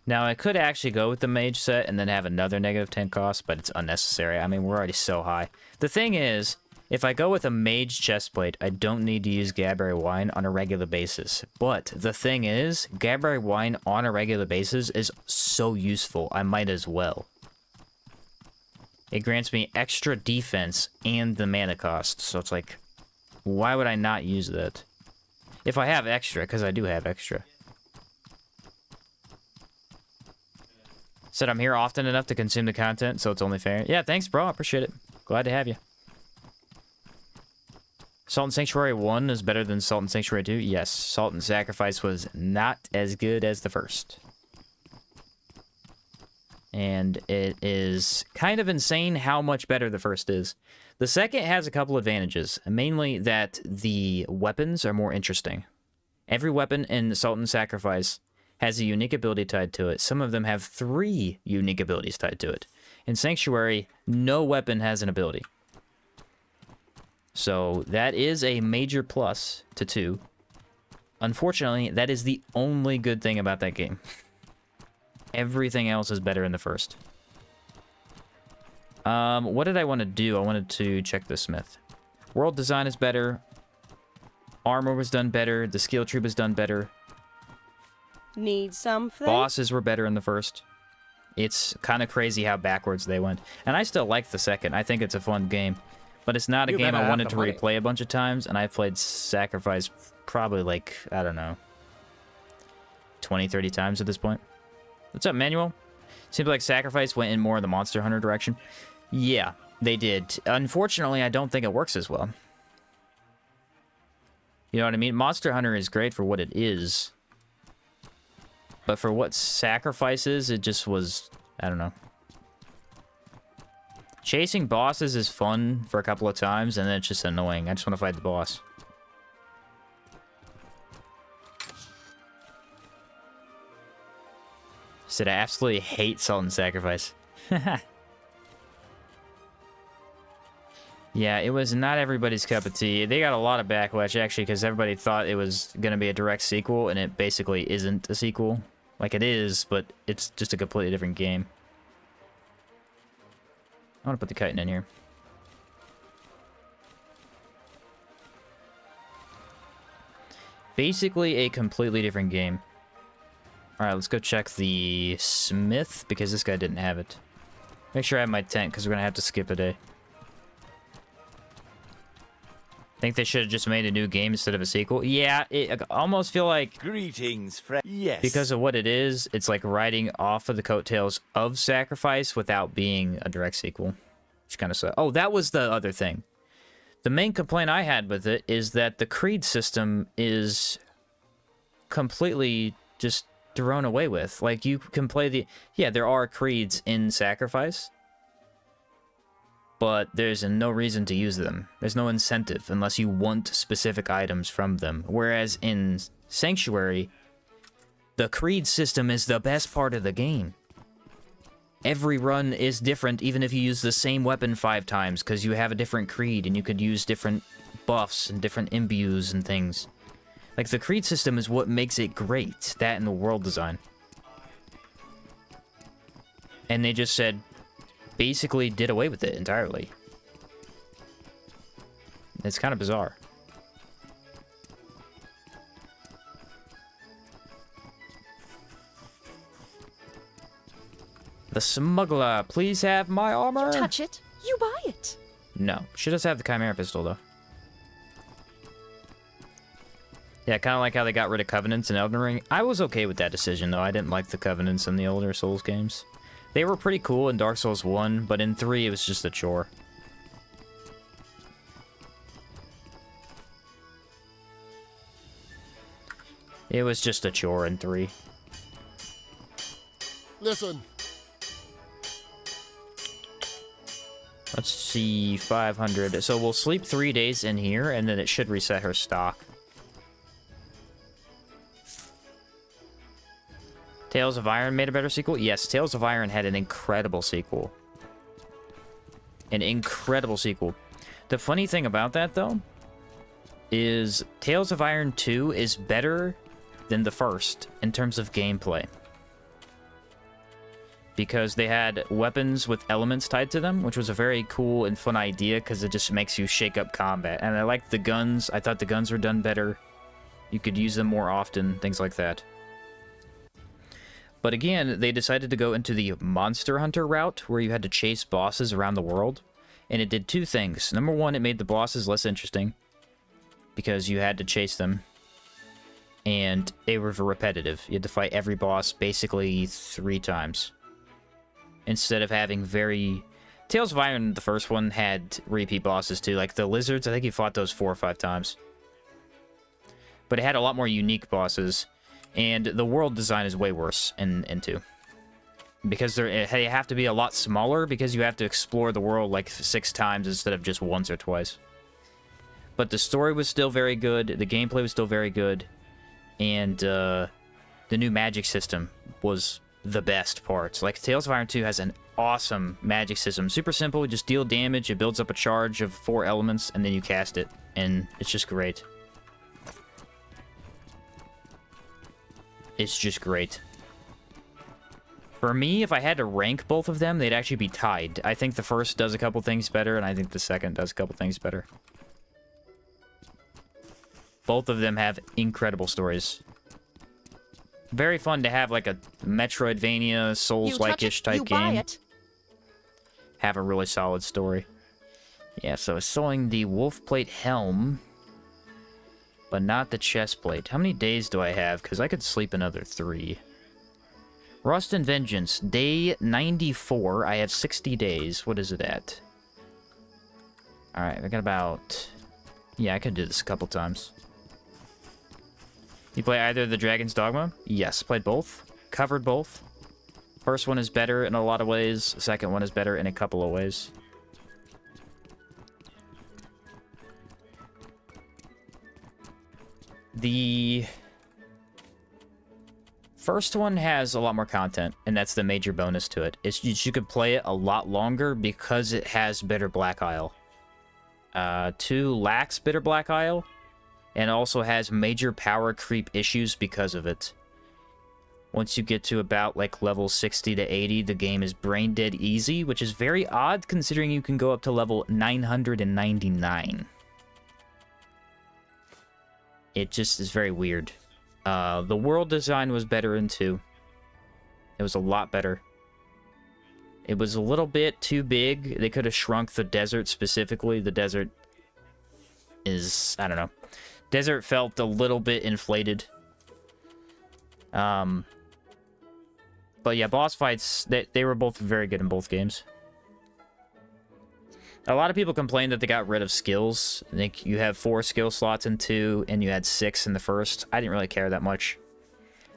Now, I could actually go with the mage set and then have another -10 cost, but it's unnecessary. I mean, we're already so high. The thing is, if I go with a mage chestplate, I don't need to use Gadberry Wine on a regular basis. But the thing is, Gadberry Wine on a regular basis is so useful, I might as well. It grants me extra defense and the mana cost, so it's like, why would I not use that? If I have extra, because I do have extra. Said I'm here often enough to consume the content, so it's only fair. Yeah, thanks, bro. I appreciate it. Glad to have you. Salt and Sanctuary 1 is better than Salt and Sanctuary 2? Yes, Salt and Sacrifice was not as good as the first. And it is kind of insane how much better the first is. The second has a couple advantages, mainly that the weapons are more interesting. Every weapon in Salt and Sacrifice has a unique ability tied to it. Some of them have 3 unique abilities tied to it. In Sanctuary, no weapon has an ability. So that is a major plus to 2. Unfortunately, that is the only good thing about that game. Everything else is better in the first. What did I want to do? I wanted to check the smith. World design is better. Armor was done better. The skill tree was done better. Need something? Bosses were better in the first. It's kind of crazy how backwards they went. And I still like the second. I think it's a fun game. But it's not a game I wanted to replay a bunch of times. And I've played Sacrifice probably like, I don't know, 20, 30 times at this point. What's up, Manuel? Seems like Sacrifice went in more in the Monster Hunter direction. Yeah, they did. Unfortunately, I don't think it works as well. You know what I mean? Monster Hunter is great for what it is. But for what Sacrifice is, it just was... I don't know. Chasing bosses is fun for a couple of times, and then it's just annoying. I just want to fight the boss. Said I absolutely hate Salt and Sacrifice. Yeah, it was not everybody's cup of tea. They got a lot of backlash, actually, because everybody thought it was going to be a direct sequel, and it basically isn't a sequel. Like, it is, but it's just a completely different game. I want to put the chitin in here. Basically a completely different game. Alright, let's go check the smith, because this guy didn't have it. Make sure I have my tent, because we're going to have to skip a day. Think they should have just made a new game instead of a sequel? Yeah, I almost feel like... Greetings, friend. Yes. Because of what it is, it's like riding off of the coattails of Sacrifice without being a direct sequel. Which kind of sucks. Oh, that was the other thing. The main complaint I had with it is that the creed system is completely just thrown away with. Like, you can play the... Yeah, there are creeds in Sacrifice, but there's no reason to use them. There's no incentive unless you want specific items from them. Whereas in Sanctuary, the creed system is the best part of the game. Every run is different, even if you use the same weapon 5 times, because you have a different creed, and you could use different buffs and different imbues and things. Like, the creed system is what makes it great. That and the world design. And they just said... basically did away with it entirely. It's kind of bizarre. The smuggler, please have my armor. You touch it, you buy it. No, she does have the Chimera pistol though. Yeah, kind of like how they got rid of Covenants in Elden Ring. I was okay with that decision though. I didn't like the Covenants in the older Souls games. They were pretty cool in Dark Souls 1, but in 3 it was just a chore. It was just a chore in 3. Listen. Let's see, 500. So we'll sleep 3 days in here, and then it should reset her stock. Tales of Iron made a better sequel? Yes, Tales of Iron had an incredible sequel. An incredible sequel. The funny thing about that, though, is Tales of Iron 2 is better than the first in terms of gameplay. Because they had weapons with elements tied to them, which was a very cool and fun idea, because it just makes you shake up combat. And I liked the guns. I thought the guns were done better. You could use them more often, things like that. But again, they decided to go into the Monster Hunter route, where you had to chase bosses around the world. And it did 2 things. Number 1, it made the bosses less interesting, because you had to chase them. And they were repetitive. You had to fight every boss basically 3 times. Instead of having very... Tales of Iron, the first one, had repeat bosses too. Like the lizards, I think you fought those 4 or 5 times. But it had a lot more unique bosses. And the world design is way worse in 2. because they have to be a lot smaller because you have to explore the world like 6 times instead of just once or twice. But the story was still very good, the gameplay was still very good, and the new magic system was the best part. Like, Tales of Iron 2 has an awesome magic system. Super simple, you just deal damage, it builds up a charge of 4 elements, and then you cast it. And it's just great. It's just great. For me, if I had to rank both of them, they'd actually be tied. I think the first does a couple things better, and I think the second does a couple things better. Both of them have incredible stories. Very fun to have like a Metroidvania, Souls-like-ish type game. Have a really solid story. Yeah, so sewing the wolf plate helm, but not the chest plate. How many days do I have? Because I could sleep another 3. Rust and Vengeance, day 94. I have 60 days. What is it at? Alright, I got about... Yeah, I could do this a couple times. You play either the Dragon's Dogma? Yes, played both. Covered both. First one is better in a lot of ways. Second one is better in a couple of ways. The first one has a lot more content, and that's the major bonus to it. You could play it a lot longer because it has Bitter Black Isle. 2 lacks Bitter Black Isle, and also has major power creep issues because of it. Once you get to about like level 60 to 80, the game is brain dead easy, which is very odd considering you can go up to level 999. It just is very weird. The world design was better in 2. It was a lot better. It was a little bit too big. They could have shrunk the desert specifically. The desert is, I don't know. Desert felt a little bit inflated. But yeah, boss fights, they were both very good in both games. A lot of people complain that they got rid of skills. I think you have 4 skill slots in 2, and you had 6 in the first. I didn't really care that much.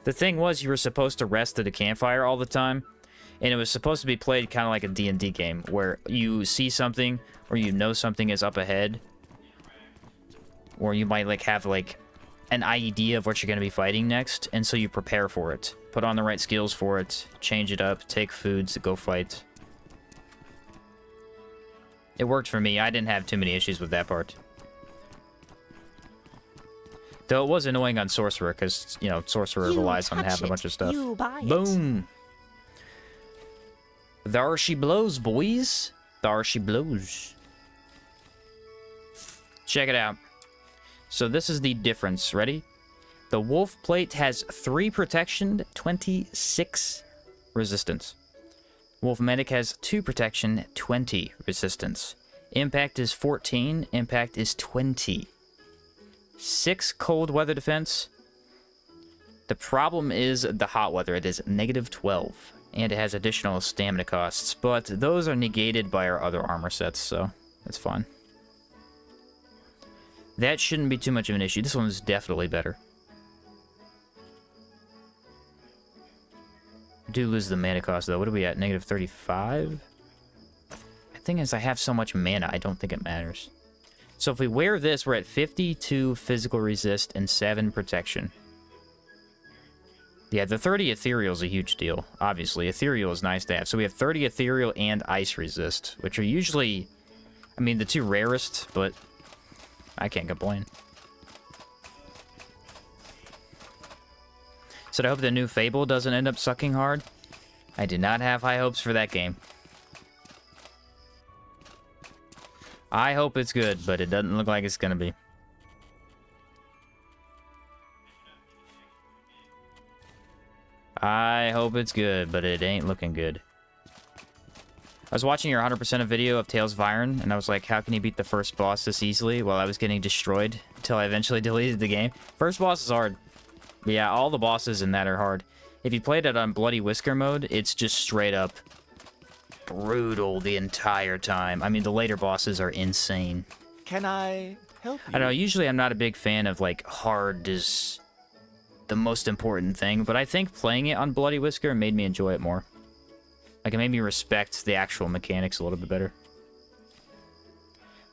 The thing was, you were supposed to rest at a campfire all the time, and it was supposed to be played kind of like a D&D game, where you see something, or you know something is up ahead, or you might like have like an idea of what you're going to be fighting next, and so you prepare for it. Put on the right skills for it, change it up, take foods to go fight. It worked for me. I didn't have too many issues with that part. Though it was annoying on Sorcerer, because, you know, Sorcerer relies on having a bunch of stuff. Boom! There she blows, boys. There she blows. Check it out. So this is the difference. Ready? The wolf plate has 3 protection, 26 resistance. Wolf medic has 2 protection, 20 resistance. Impact is 14, impact is 20. 6 cold weather defense. The problem is the hot weather. It is -12, and it has additional stamina costs, but those are negated by our other armor sets, so that's fine. That shouldn't be too much of an issue. This one is definitely better. Do lose the mana cost, though. What are we at? -35? The thing is, I have so much mana, I don't think it matters. So if we wear this, we're at 52 physical resist and 7 protection. Yeah, the 30 ethereal is a huge deal. Obviously, ethereal is nice to have. So we have 30 ethereal and ice resist, which are usually, I mean, the 2 rarest, but I can't complain. So I hope the new Fable doesn't end up sucking hard. I did not have high hopes for that game. I hope it's good, but it doesn't look like it's gonna be. I hope it's good, but it ain't looking good. I was watching your 100% video of Tales of Iron, and I was like, how can you beat the first boss this easily? While I was getting destroyed, until I eventually deleted the game. First boss is hard. Yeah, all the bosses in that are hard. If you played it on Bloody Whisker mode, it's just straight up brutal the entire time. I mean, the later bosses are insane. Can I help you? I don't know, usually I'm not a big fan of, like, hard is the most important thing, but I think playing it on Bloody Whisker made me enjoy it more. Like, it made me respect the actual mechanics a little bit better.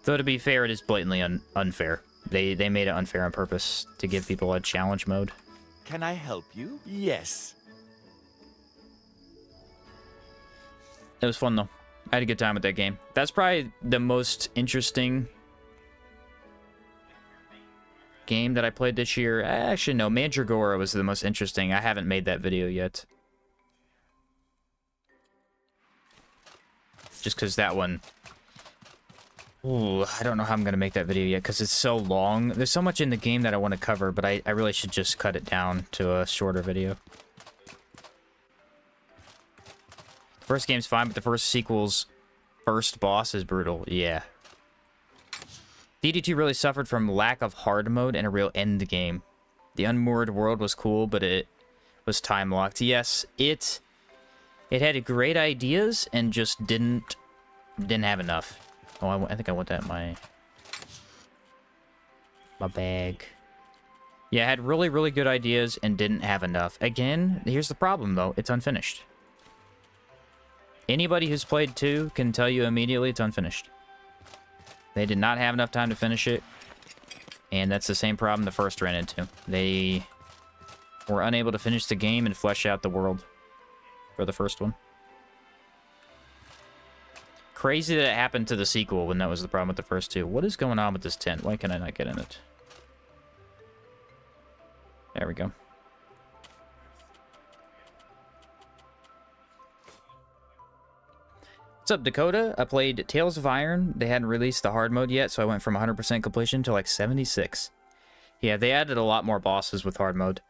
Though, to be fair, it is blatantly unfair. They made it unfair on purpose to give people a challenge mode. Can I help you? Yes. It was fun, though. I had a good time with that game. That's probably the most interesting game that I played this year. Actually, no. Mandragora was the most interesting. I haven't made that video yet. Just because that one... Ooh, I don't know how I'm going to make that video yet, because it's so long. There's so much in the game that I want to cover, but I really should just cut it down to a shorter video. First game's fine, but the first sequel's first boss is brutal. Yeah. DD2 really suffered from lack of hard mode and a real end game. The unmoored world was cool, but it was time-locked. Yes, it had great ideas and just didn't have enough. Oh, I think I want that in my bag. Yeah, it had really, really good ideas and didn't have enough. Again, here's the problem, though. It's unfinished. Anybody who's played 2 can tell you immediately it's unfinished. They did not have enough time to finish it. And that's the same problem the first ran into. They were unable to finish the game and flesh out the world for the first one. Crazy that it happened to the sequel when that was the problem with the first 2. What is going on with this tent? Why can I not get in it? There we go. What's up, Dakota? I played Tales of Iron. They hadn't released the hard mode yet, so I went from 100% completion to like 76. Yeah, they added a lot more bosses with hard mode.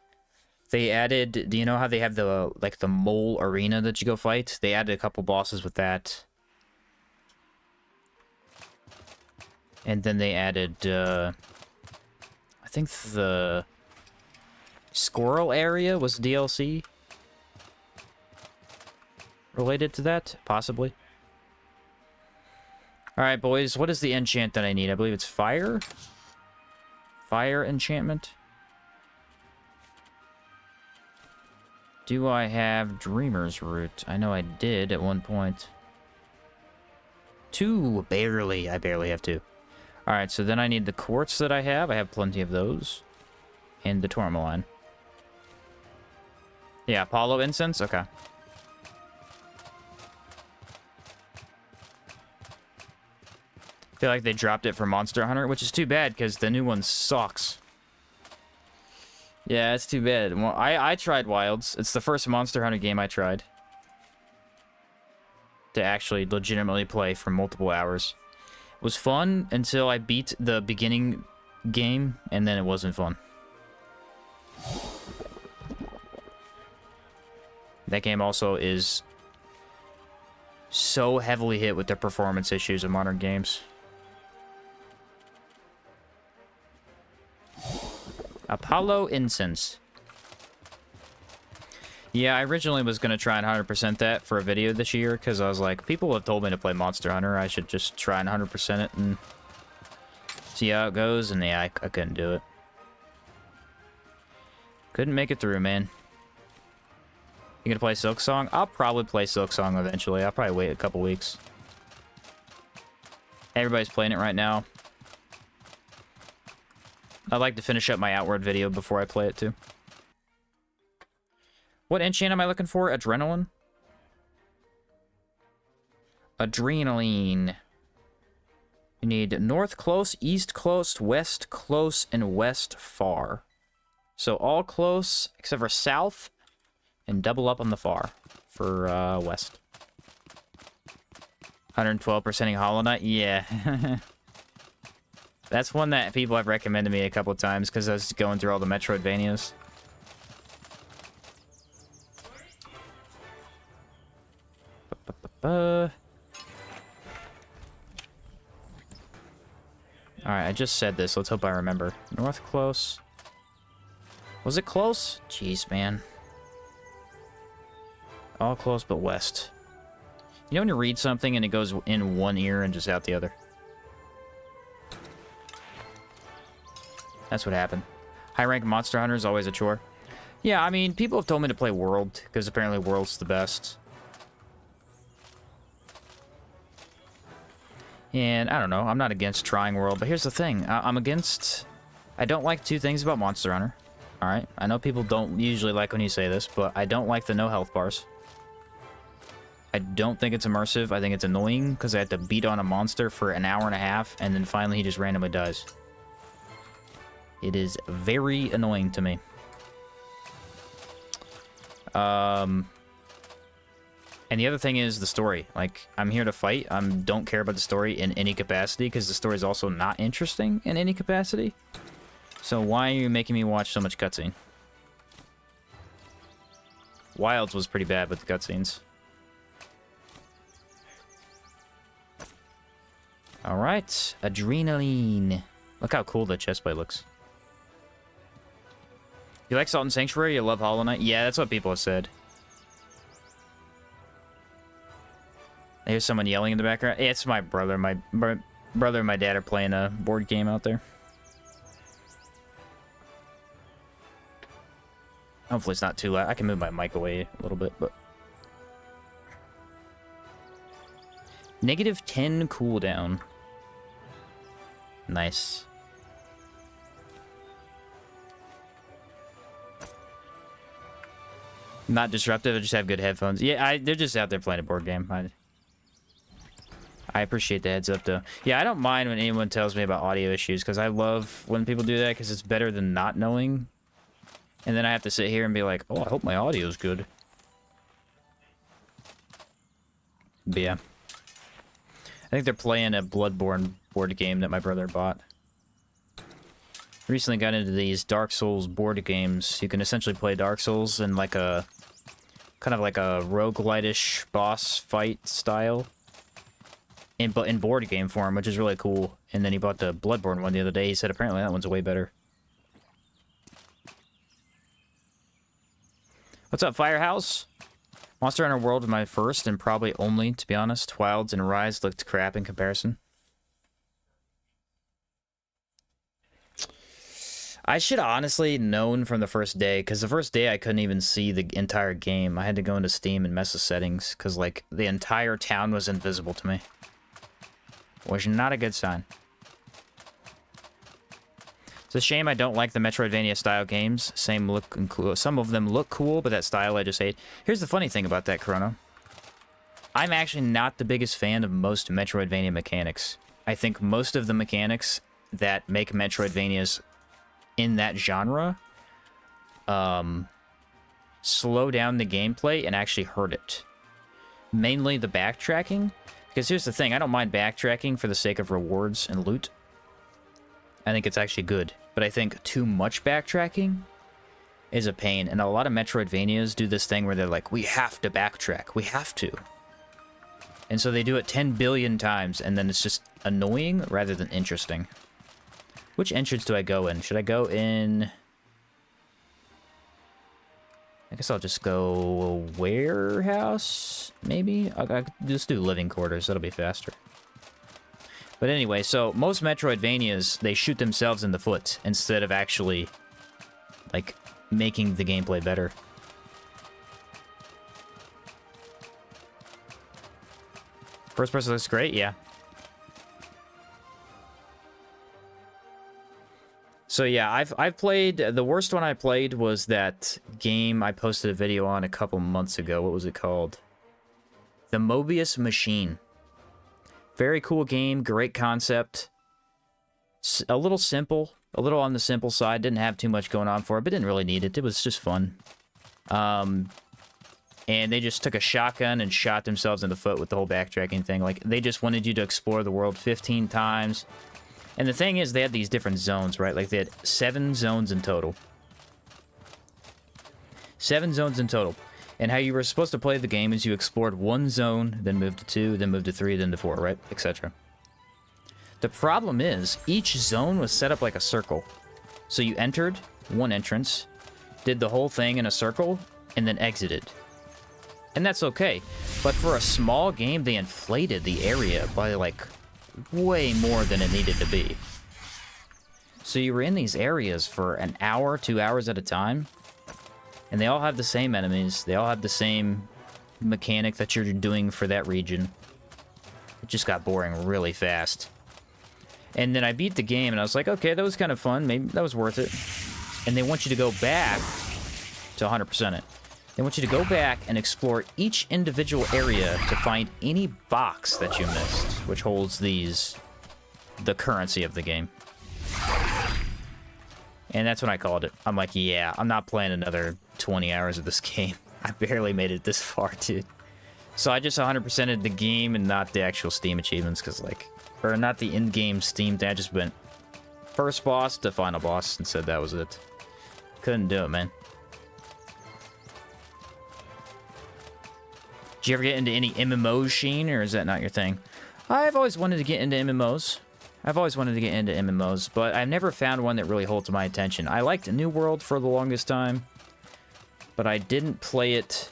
They added... Do you know how they have the mole arena that you go fight? They added a couple bosses with that. And then they added, I think the squirrel area was DLC related to that, possibly. Alright, boys, what is the enchant that I need? I believe it's fire? Fire enchantment? Do I have Dreamer's Root? I know I did at one point. 2, barely. I barely have 2. Alright, so then I need the quartz that I have. I have plenty of those. And the tourmaline. Yeah, Apollo incense? Okay. I feel like they dropped it for Monster Hunter, which is too bad, because the new one sucks. Yeah, it's too bad. Well, I tried Wilds. It's the first Monster Hunter game I tried to actually legitimately play for multiple hours. It was fun until I beat the beginning game, and then it wasn't fun. That game also is so heavily hit with the performance issues of modern games. Apollo Incense. Yeah, I originally was going to try and 100% that for a video this year, because I was like, people have told me to play Monster Hunter, I should just try and 100% it and see how it goes, and yeah, I couldn't do it. Couldn't make it through, man. You gonna play Silksong? I'll probably play Silksong eventually. I'll probably wait a couple weeks. Everybody's playing it right now. I'd like to finish up my Outward video before I play it, too. What enchant am I looking for? Adrenaline? Adrenaline. You need north close, east close, west close, and west far. So all close, except for south, and double up on the far for west. 112%ing Hollow Knight? Yeah. That's one that people have recommended me a couple of times because I was going through all the Metroidvanias. Alright, I just said this. Let's hope I remember. North close. Was it close? Jeez, man. All close but west. You know when you read something and it goes in one ear and just out the other? That's what happened. High rank Monster Hunter is always a chore. Yeah, I mean, people have told me to play World, because apparently World's the best. And I don't know, I'm not against trying world, but here's the thing. I'm against... I don't like two things about Monster Hunter. Alright? I know people don't usually like when you say this, but I don't like the no health bars. I don't think it's immersive. I think it's annoying because I have to beat on a monster for an hour and a half, and then finally he just randomly dies. It is very annoying to me. And the other thing is the story. Like, I'm here to fight. I don't care about the story in any capacity because the story is also not interesting in any capacity. So why are you making me watch so much cutscene? Wilds was pretty bad with the cutscenes. Alright, adrenaline. Look how cool that chestplate looks. You like Salt and Sanctuary? You love Hollow Knight? Yeah, that's what people have said. I hear someone yelling in the background. Yeah, it's my brother. My brother and my dad are playing a board game out there. Hopefully it's not too loud. I can move my mic away a little bit, but... -10 cooldown. Nice. Not disruptive, I just have good headphones. Yeah, they're just out there playing a board game. I appreciate the heads up, though. Yeah, I don't mind when anyone tells me about audio issues, because I love when people do that, because it's better than not knowing. And then I have to sit here and be like, oh, I hope my audio's good. But yeah. I think they're playing a Bloodborne board game that my brother bought. Recently got into these Dark Souls board games. You can essentially play Dark Souls in like a... kind of like a roguelite-ish boss fight style. In board game form, which is really cool. And then he bought the Bloodborne one the other day. He said apparently that one's way better. What's up, Firehouse? Monster Hunter World was my first and probably only, to be honest. Wilds and Rise looked crap in comparison. I should have honestly known from the first day, because the first day I couldn't even see the entire game. I had to go into Steam and mess with settings, because, like, the entire town was invisible to me. Which is not a good sign. It's a shame I don't like the Metroidvania-style games. Same look and cool. Some of them look cool, but that style I just hate. Here's the funny thing about that, Chrono. I'm actually not the biggest fan of most Metroidvania mechanics. I think most of the mechanics that make Metroidvanias in that genre slow down the gameplay and actually hurt it. Mainly the backtracking. Because here's the thing, I don't mind backtracking for the sake of rewards and loot. I think it's actually good. But I think too much backtracking is a pain. And a lot of Metroidvanias do this thing where they're like, we have to backtrack. We have to. And so they do it 10 billion times, and then it's just annoying rather than interesting. Which entrance do I go in? Should I go in... I guess I'll just go warehouse, maybe? I'll just do living quarters. That'll be faster. But anyway, so most Metroidvanias, they shoot themselves in the foot instead of actually, like, making the gameplay better. First person looks great, yeah. So yeah, I've played, the worst one I played was that game I posted a video on a couple months ago. What was it called? The Mobius Machine. Very cool game, great concept. A little simple, a little on the simple side. Didn't have too much going on for it, but didn't really need it. It was just fun. And they just took a shotgun and shot themselves in the foot with the whole backtracking thing. Like, they just wanted you to explore the world 15 times. And the thing is, they had these different zones, right? Like, they had 7 zones in total. 7 zones in total. And how you were supposed to play the game is you explored one zone, then moved to 2, then moved to 3, then to 4, right? Etc. The problem is, each zone was set up like a circle. So you entered one entrance, did the whole thing in a circle, and then exited. And that's okay. But for a small game, they inflated the area by, like, way more than it needed to be. So you were in these areas for an hour, 2 hours at a time. And they all have the same enemies. They all have the same mechanic that you're doing for that region. just got boring really fast. And then I beat the game, and I was like, okay, that was kind of fun. Maybe that was worth it. And they want you to go back to 100% it. They want you to go back and explore each individual area to find any box that you missed, which holds the currency of the game. And that's when I called it. I'm like, yeah, I'm not playing another 20 hours of this game. I barely made it this far, dude. So I just 100%ed the game and not the actual Steam achievements, because, like, or not the in-game Steam thing. I just went first boss to final boss and said that was it. Couldn't do it, man. Did you ever get into any MMOs, Sheen, or is that not your thing? I've always wanted to get into MMOs. But I've never found one that really holds my attention. I liked New World for the longest time, but I didn't play it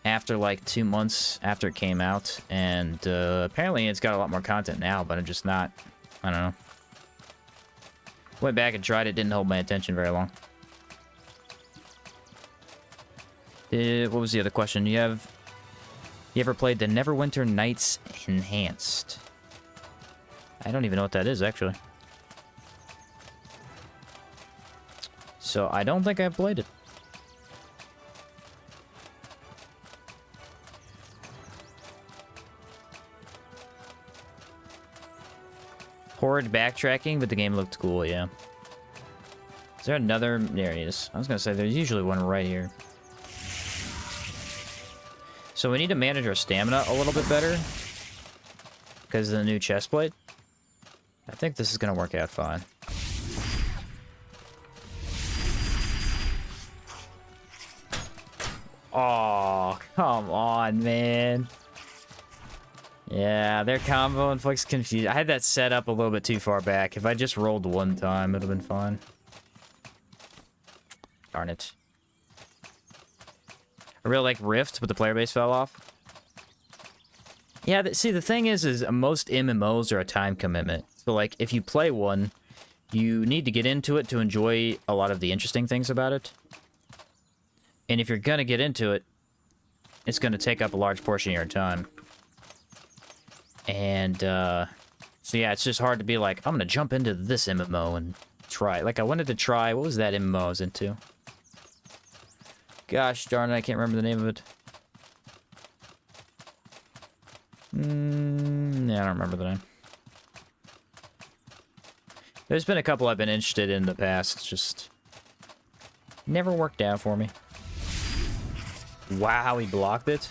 after like 2 months after it came out, and apparently it's got a lot more content now, but I'm just not, I don't know. Went back and tried it, didn't hold my attention very long. What was the other question? You ever played the Neverwinter Nights Enhanced? I don't even know what that is, actually. So I don't think I've played it. Horrid backtracking, but the game looked cool, yeah. Is there another? There it is. I was gonna say, there's usually one right here. So we need to manage our stamina a little bit better because of the new chest plate. I think this is gonna work out fine. Oh, come on, man. Yeah, their combo inflicts confusion. I had that set up a little bit too far back. If I just rolled one time, it would have been fine. Darn it. I really like Rift, but the player base fell off. Yeah, see, the thing is most MMOs are a time commitment. So, like, if you play one, you need to get into it to enjoy a lot of the interesting things about it. And if you're gonna get into it, it's gonna take up a large portion of your time. And, so yeah, it's just hard to be like, I'm gonna jump into this MMO and try. Like, I wanted to try, what was that MMO I was into? Gosh darn it, I can't remember the name of it. Yeah, I don't remember the name. There's been a couple I've been interested in the past, just never worked out for me. Wow, he blocked it.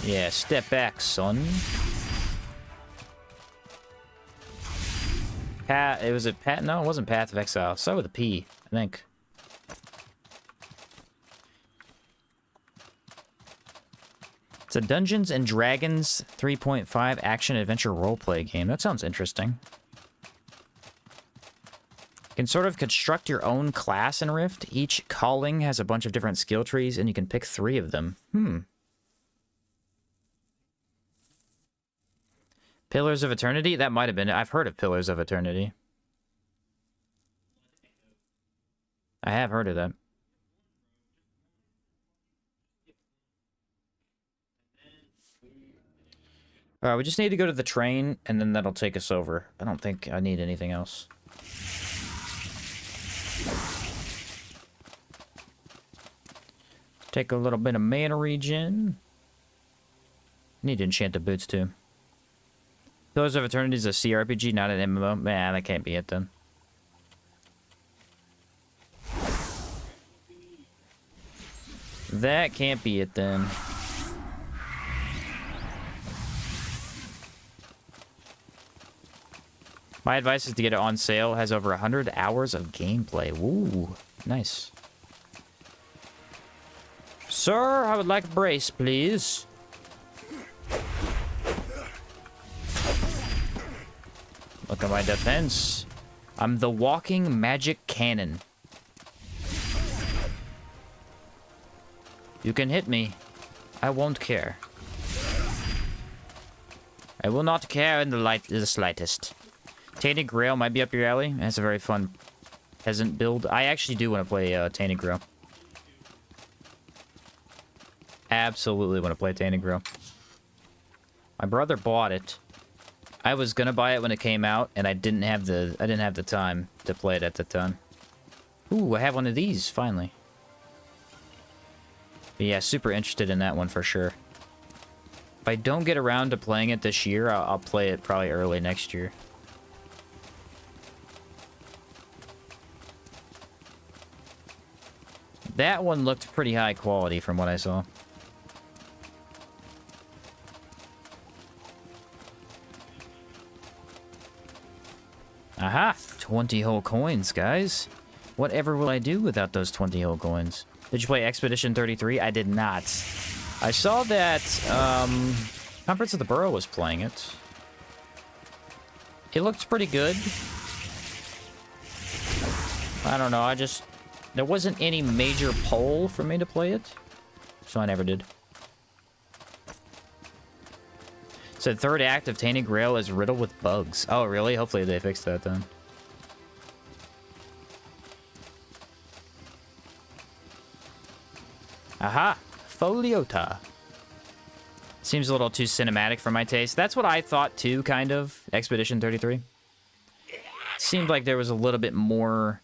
Yeah, step back, son. It was a Pat? No, it wasn't Path of Exile. Start with a P, I think. It's a Dungeons and Dragons 3.5 action-adventure roleplay game. That sounds interesting. You can sort of construct your own class in Rift. Each calling has a bunch of different skill trees, and you can pick 3 of them. Pillars of Eternity? That might have been it. I've heard of Pillars of Eternity. I have heard of that. Alright, we just need to go to the train, and then that'll take us over. I don't think I need anything else. Take a little bit of mana regen. Need to enchant the boots, too. Pillars of Eternity is a CRPG, not an MMO. Man, that can't be it, then. That can't be it, then. My advice is to get it on sale. It has over 100 hours of gameplay. Ooh, nice. Sir, I would like a brace, please. Look at my defense. I'm the walking magic cannon. You can hit me. I won't care. I will not care in the slightest. Tainted Grail might be up your alley. That's a very fun peasant build. I actually do want to play Tainted Grail. absolutely want to play Tainted Grail. My brother bought it. I was gonna buy it when it came out, and I didn't have the time to play it at the time. Ooh, I have one of these finally. But yeah, super interested in that one for sure. If I don't get around to playing it this year, I'll play it probably early next year. That one looked pretty high quality from what I saw. Aha! 20 whole coins, guys. Whatever will I do without those 20 whole coins? Did you play Expedition 33? I did not. I saw that Conference of the Burrow was playing it. It looked pretty good. I don't know, there wasn't any major pull for me to play it, so I never did. So the third act of Tainted Grail is riddled with bugs. Oh, really? Hopefully they fixed that then. Aha! Foliota. Seems a little too cinematic for my taste. That's what I thought too, kind of. Expedition 33. Seemed like there was a little bit more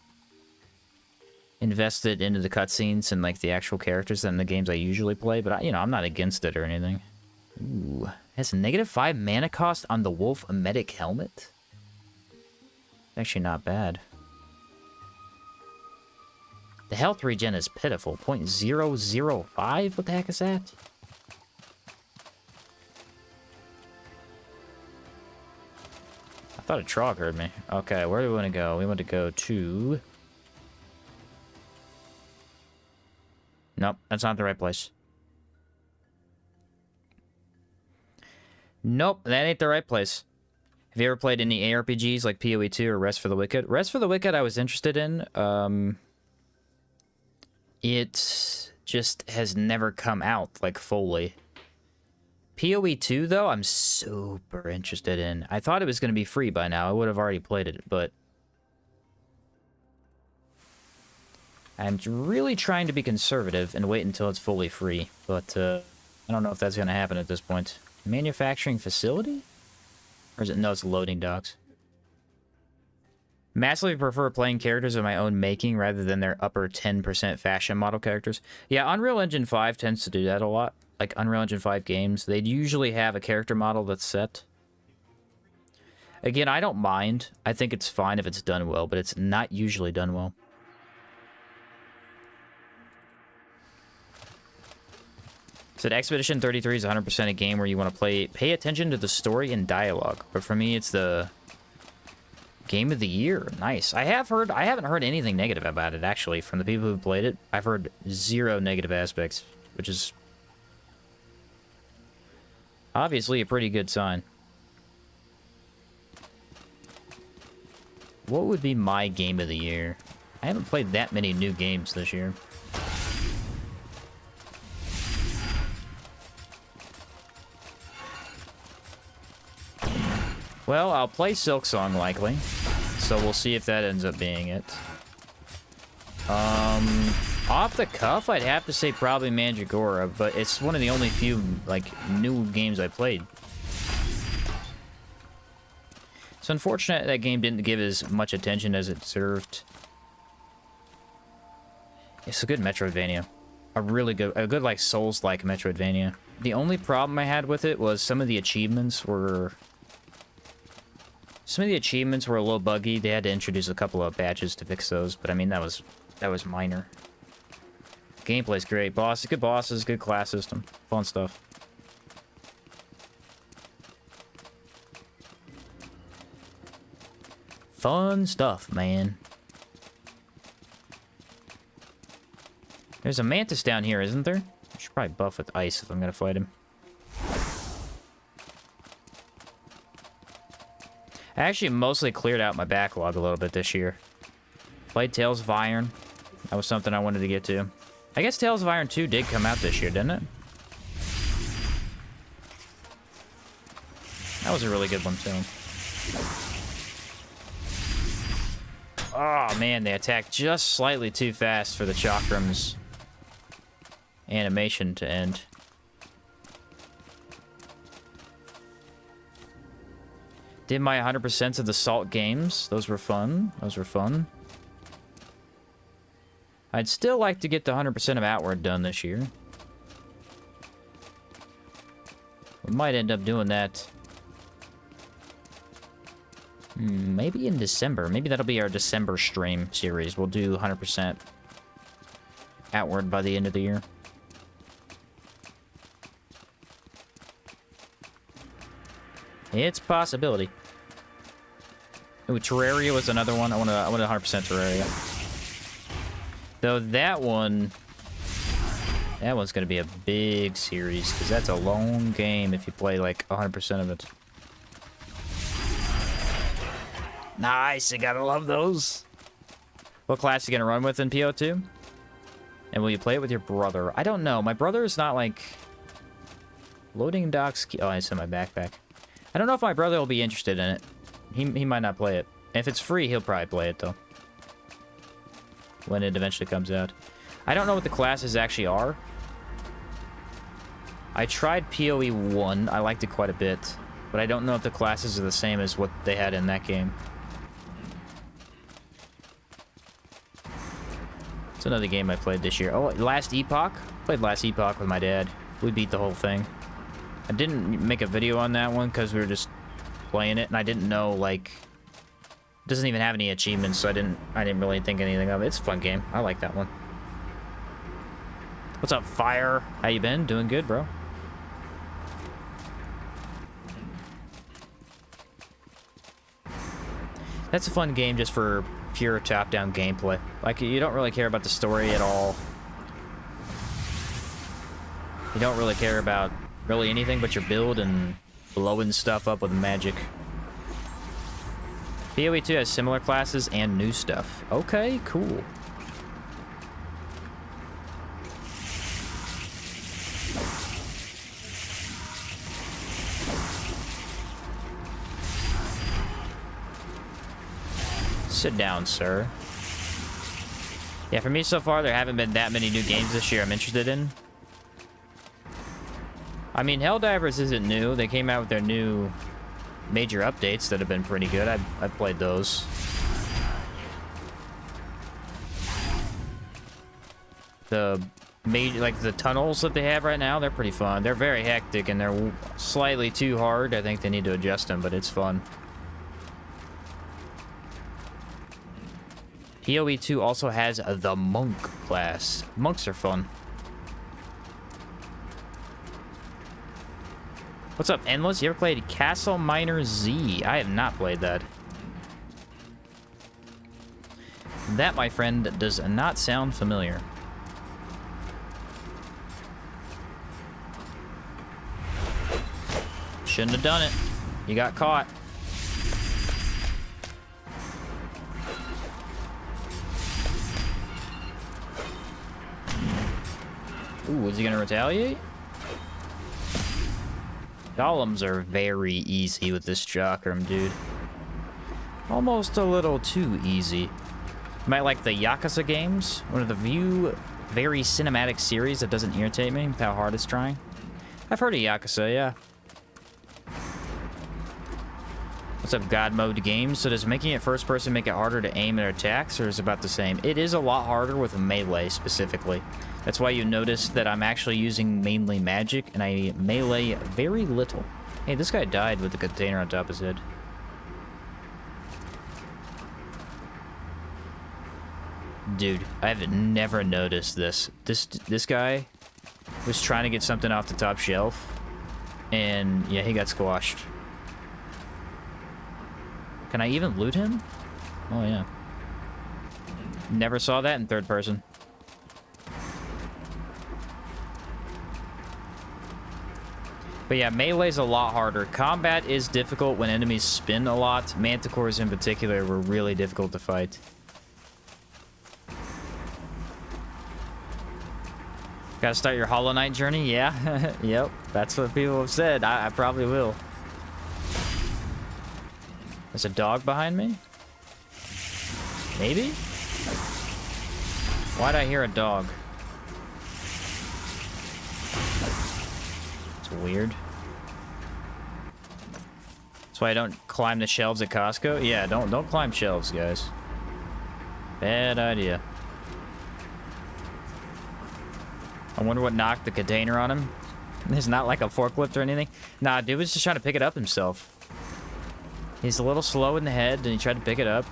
invested into the cutscenes and like the actual characters than the games I usually play, but I'm not against it or anything. Ooh, has a -5 mana cost on the Wolf Medic helmet. Actually, not bad. The health regen is pitiful. 0.005? What the heck is that? I thought a Trog heard me. Okay, where do we want to go? We want to go to... Nope, that's not the right place. Nope, that ain't the right place. Have you ever played any ARPGs like PoE 2 or Rest for the Wicked? Rest for the Wicked I was interested in. It just has never come out, like, fully. PoE 2, though, I'm super interested in. I thought it was going to be free by now. I would have already played it, but... I'm really trying to be conservative and wait until it's fully free. But, I don't know if that's going to happen at this point. Manufacturing facility? Or is it... No, it's loading docks. Massively prefer playing characters of my own making rather than their upper 10% fashion model characters. Yeah, Unreal Engine 5 tends to do that a lot. Like Unreal Engine 5 games, they'd usually have a character model that's set. Again, I don't mind. I think it's fine if it's done well, but it's not usually done well. So Expedition 33 is 100% a game where you want to pay attention to the story and dialogue. But for me, it's the game of the year. Nice. I haven't heard anything negative about it, actually, from the people who've played it. I've heard 0 negative aspects, which is obviously a pretty good sign. What would be my game of the year? I haven't played that many new games this year. Well, I'll play Silksong likely, so we'll see if that ends up being it. Off the cuff, I'd have to say probably Mandragora, but it's one of the only few, like, new games I played. It's unfortunate that game didn't give as much attention as it deserved. It's a good Metroidvania. A good, like, Souls-like Metroidvania. The only problem I had with it was some of the achievements were... Some of the achievements were a little buggy. They had to introduce a couple of patches to fix those, but I mean, that was minor. Gameplay's great. Good bosses, good class system. Fun stuff. Fun stuff, man. There's a mantis down here, isn't there? I should probably buff with ice if I'm gonna fight him. I actually mostly cleared out my backlog a little bit this year. Played Tales of Iron. That was something I wanted to get to. I guess Tales of Iron 2 did come out this year, didn't it? That was a really good one, too. Oh, man, they attacked just slightly too fast for the Chakram's animation to end. Did my 100% of the Salt games. Those were fun. Those were fun. I'd still like to get the 100% of Outward done this year. We might end up doing that. Maybe in December. Maybe that'll be our December stream series. We'll do 100% Outward by the end of the year. It's a possibility. Ooh, Terraria was another one. I want 100% Terraria. Though that one's gonna be a big series because that's a long game if you play like 100% of it. Nice, you gotta love those. What class you gonna run with in PO2? And will you play it with your brother? I don't know. My brother is not like loading docks. Oh, it's in my backpack. I don't know if my brother will be interested in it. He might not play it. If it's free, he'll probably play it, though. When it eventually comes out. I don't know what the classes actually are. I tried PoE 1. I liked it quite a bit. But I don't know if the classes are the same as what they had in that game. It's another game I played this year. Oh, Last Epoch? Played Last Epoch with my dad. We beat the whole thing. I didn't make a video on that one because we were just playing it, and I didn't know, like, it doesn't even have any achievements, so I didn't really think anything of it. It's a fun game. I like that one. What's up, Fire? How you been? Doing good, bro. That's a fun game just for pure top-down gameplay. Like, you don't really care about the story at all. You don't really care about really anything but your build and blowing stuff up with magic. PoE 2 has similar classes and new stuff. Okay, cool. Sit down, sir. Yeah, for me so far, there haven't been that many new games this year I'm interested in. I mean, Helldivers isn't new. They came out with their new major updates that have been pretty good. I've played those. The major, like the tunnels that they have right now, they're pretty fun. They're very hectic and they're slightly too hard. I think they need to adjust them, but it's fun. PoE 2 also has the Monk class. Monks are fun. What's up, Endless? You ever played Castle Miner Z? I have not played that. That, my friend, does not sound familiar. Shouldn't have done it. You got caught. Ooh, is he gonna retaliate? Golems are very easy with this chakram, dude. Almost a little too easy. You might like the Yakuza games. One of the few very cinematic series that doesn't irritate me with how hard it's trying. I've heard of Yakuza, yeah. What's up, God Mode games? So does making it first person make it harder to aim at attacks, or is it about the same? It is a lot harder with melee specifically. That's why you notice that I'm actually using mainly magic, and I melee very little. Hey, this guy died with the container on top of his head. Dude, I've never noticed this. This guy was trying to get something off the top shelf, and yeah, he got squashed. Can I even loot him? Oh, yeah. Never saw that in third person. But yeah, melee's a lot harder. Combat is difficult when enemies spin a lot. Manticores in particular were really difficult to fight. Gotta start your Hollow Knight journey? Yeah. Yep. That's what people have said. I probably will. There's a dog behind me? Maybe? Why'd I hear a dog? It's weird. It's That's why I don't climb the shelves at Costco. Yeah, don't climb shelves, guys. Bad idea. I wonder what knocked the container on him. It's not like a forklift or anything. Nah, dude was just trying to pick it up himself. He's a little slow in the head, and he tried to pick it up.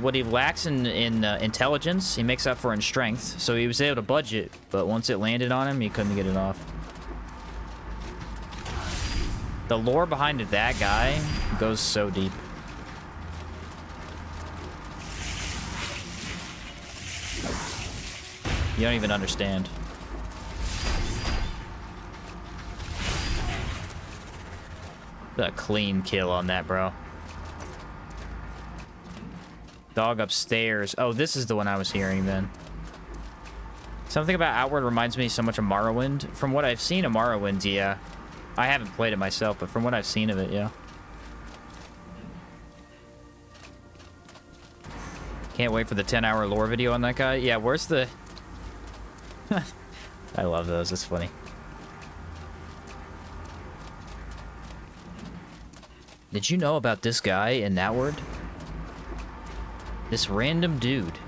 What he lacks in intelligence, he makes up for in strength. So he was able to budget, but once it landed on him, he couldn't get it off. The lore behind that guy goes so deep. You don't even understand. A clean kill on that, bro. Dog upstairs. Oh, this is the one I was hearing then. Something about Outward reminds me so much of Morrowind. From what I've seen of Morrowind, yeah. I haven't played it myself, but from what I've seen of it, yeah. Can't wait for the 10-hour lore video on that guy. Yeah, where's the... I love those. It's funny. Did you know about this guy in Outward? This random dude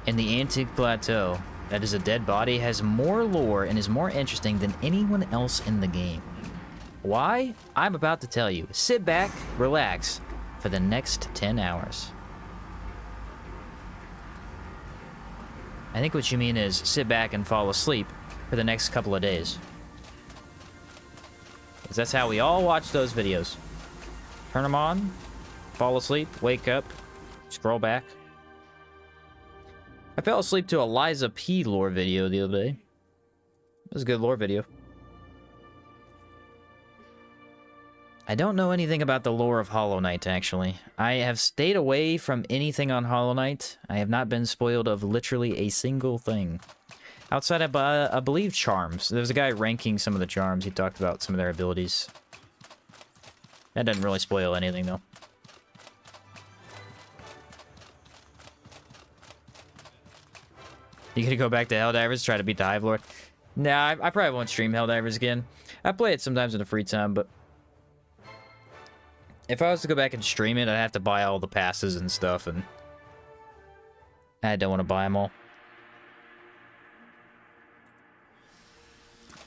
in the Antique Plateau that is a dead body has more lore and is more interesting than anyone else in the game. Why? I'm about to tell you. Sit back, relax, for the next 10 hours. I think what you mean is sit back and fall asleep for the next couple of days. Because that's how we all watch those videos. Turn them on, fall asleep, wake up, scroll back. I fell asleep to a Liza P lore video the other day. It was a good lore video. I don't know anything about the lore of Hollow Knight, actually. I have stayed away from anything on Hollow Knight. I have not been spoiled of literally a single thing. Outside of, I believe, charms. There was a guy ranking some of the charms. He talked about some of their abilities. That doesn't really spoil anything, though. You gonna go back to Helldivers, try to beat the Hive Lord? Nah, I probably won't stream Helldivers again. I play it sometimes in the free time, but... if I was to go back and stream it, I'd have to buy all the passes and stuff, and... I don't want to buy them all.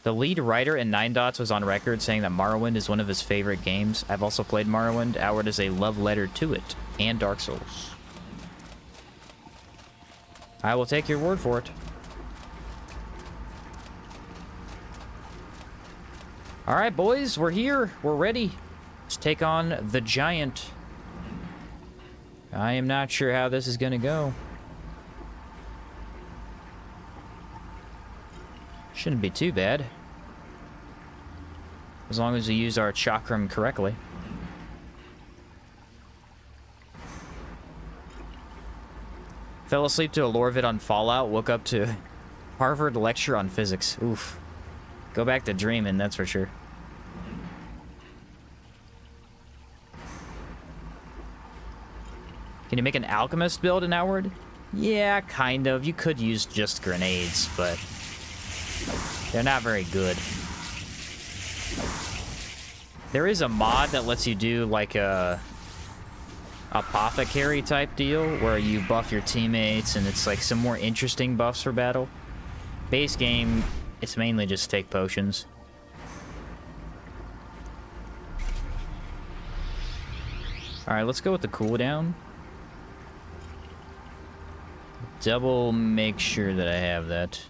The lead writer in 9 Dots was on record saying that Morrowind is one of his favorite games. I've also played Morrowind. Outward is a love letter to it, and Dark Souls. I will take your word for it. Alright, boys, we're here. We're ready. Let's take on the giant. I am not sure how this is gonna go. Shouldn't be too bad. As long as we use our chakram correctly. Fell asleep to a lore vid on Fallout, woke up to Harvard lecture on physics. Oof. Go back to dreaming, that's for sure. Can you make an alchemist build in Outward? Yeah, kind of. You could use just grenades, but they're not very good. There is a mod that lets you do like a apothecary type deal where you buff your teammates and it's like some more interesting buffs for battle. Base game, it's mainly just take potions. Alright, let's go with the cooldown. Double make sure that I have that.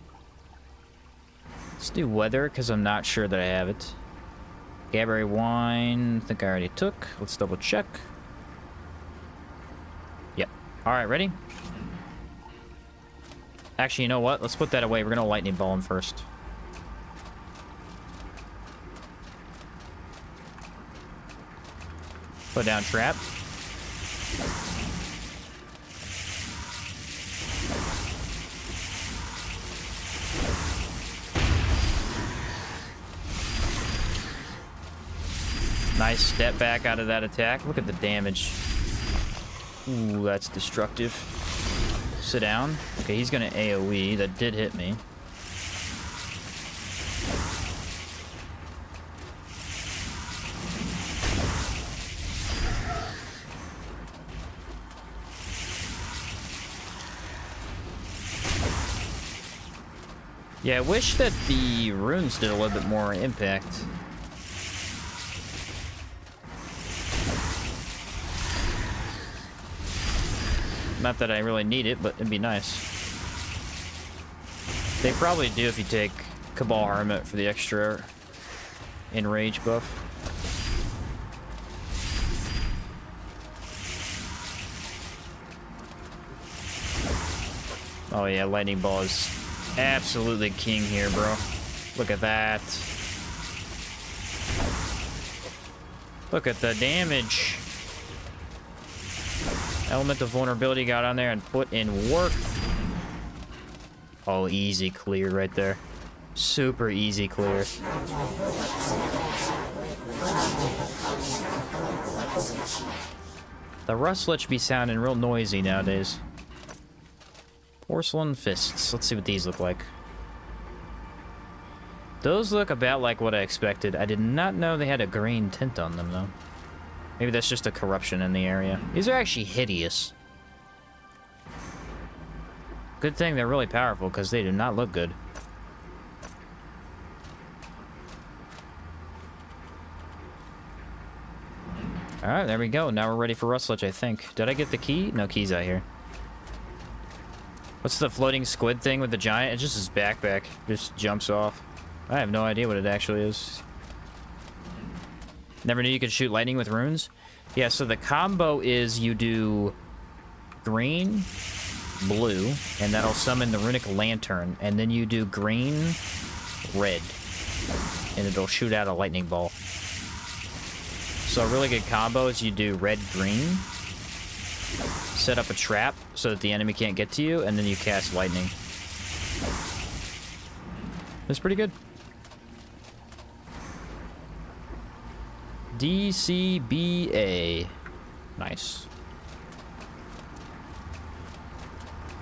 Let's do weather, because I'm not sure that I have it. Gaberry wine, I think I already took. Let's double check. Yep. Alright, ready? Actually, you know what? Let's put that away. We're going to lightning ball him first. Put down trap. Nice step back out of that attack. Look at the damage. Ooh, that's destructive. Sit down. Okay, he's gonna AoE. That did hit me. Yeah, I wish that the runes did a little bit more impact. Not that I really need it, but it'd be nice. They probably do if you take Cabal Hermit for the extra enrage buff. Oh yeah, Lightning Ball is absolutely king here, bro. Look at that. Look at the damage. Element of Vulnerability got on there and put in work. Oh, easy clear right there. Super easy clear. The Rustlich be sounding real noisy nowadays. Porcelain Fists. Let's see what these look like. Those look about like what I expected. I did not know they had a green tint on them, though. Maybe that's just a corruption in the area. These are actually hideous. Good thing they're really powerful, because they do not look good. Alright, there we go. Now we're ready for Rustlich, I think. Did I get the key? No keys out here. What's the floating squid thing with the giant? It's just his backpack. Just jumps off. I have no idea what it actually is. Never knew you could shoot lightning with runes? Yeah, so the combo is you do green, blue, and that'll summon the runic lantern, and then you do green, red, and it'll shoot out a lightning ball. So a really good combo is you do red, green, set up a trap so that the enemy can't get to you, and then you cast lightning. That's pretty good. DCBA. Nice.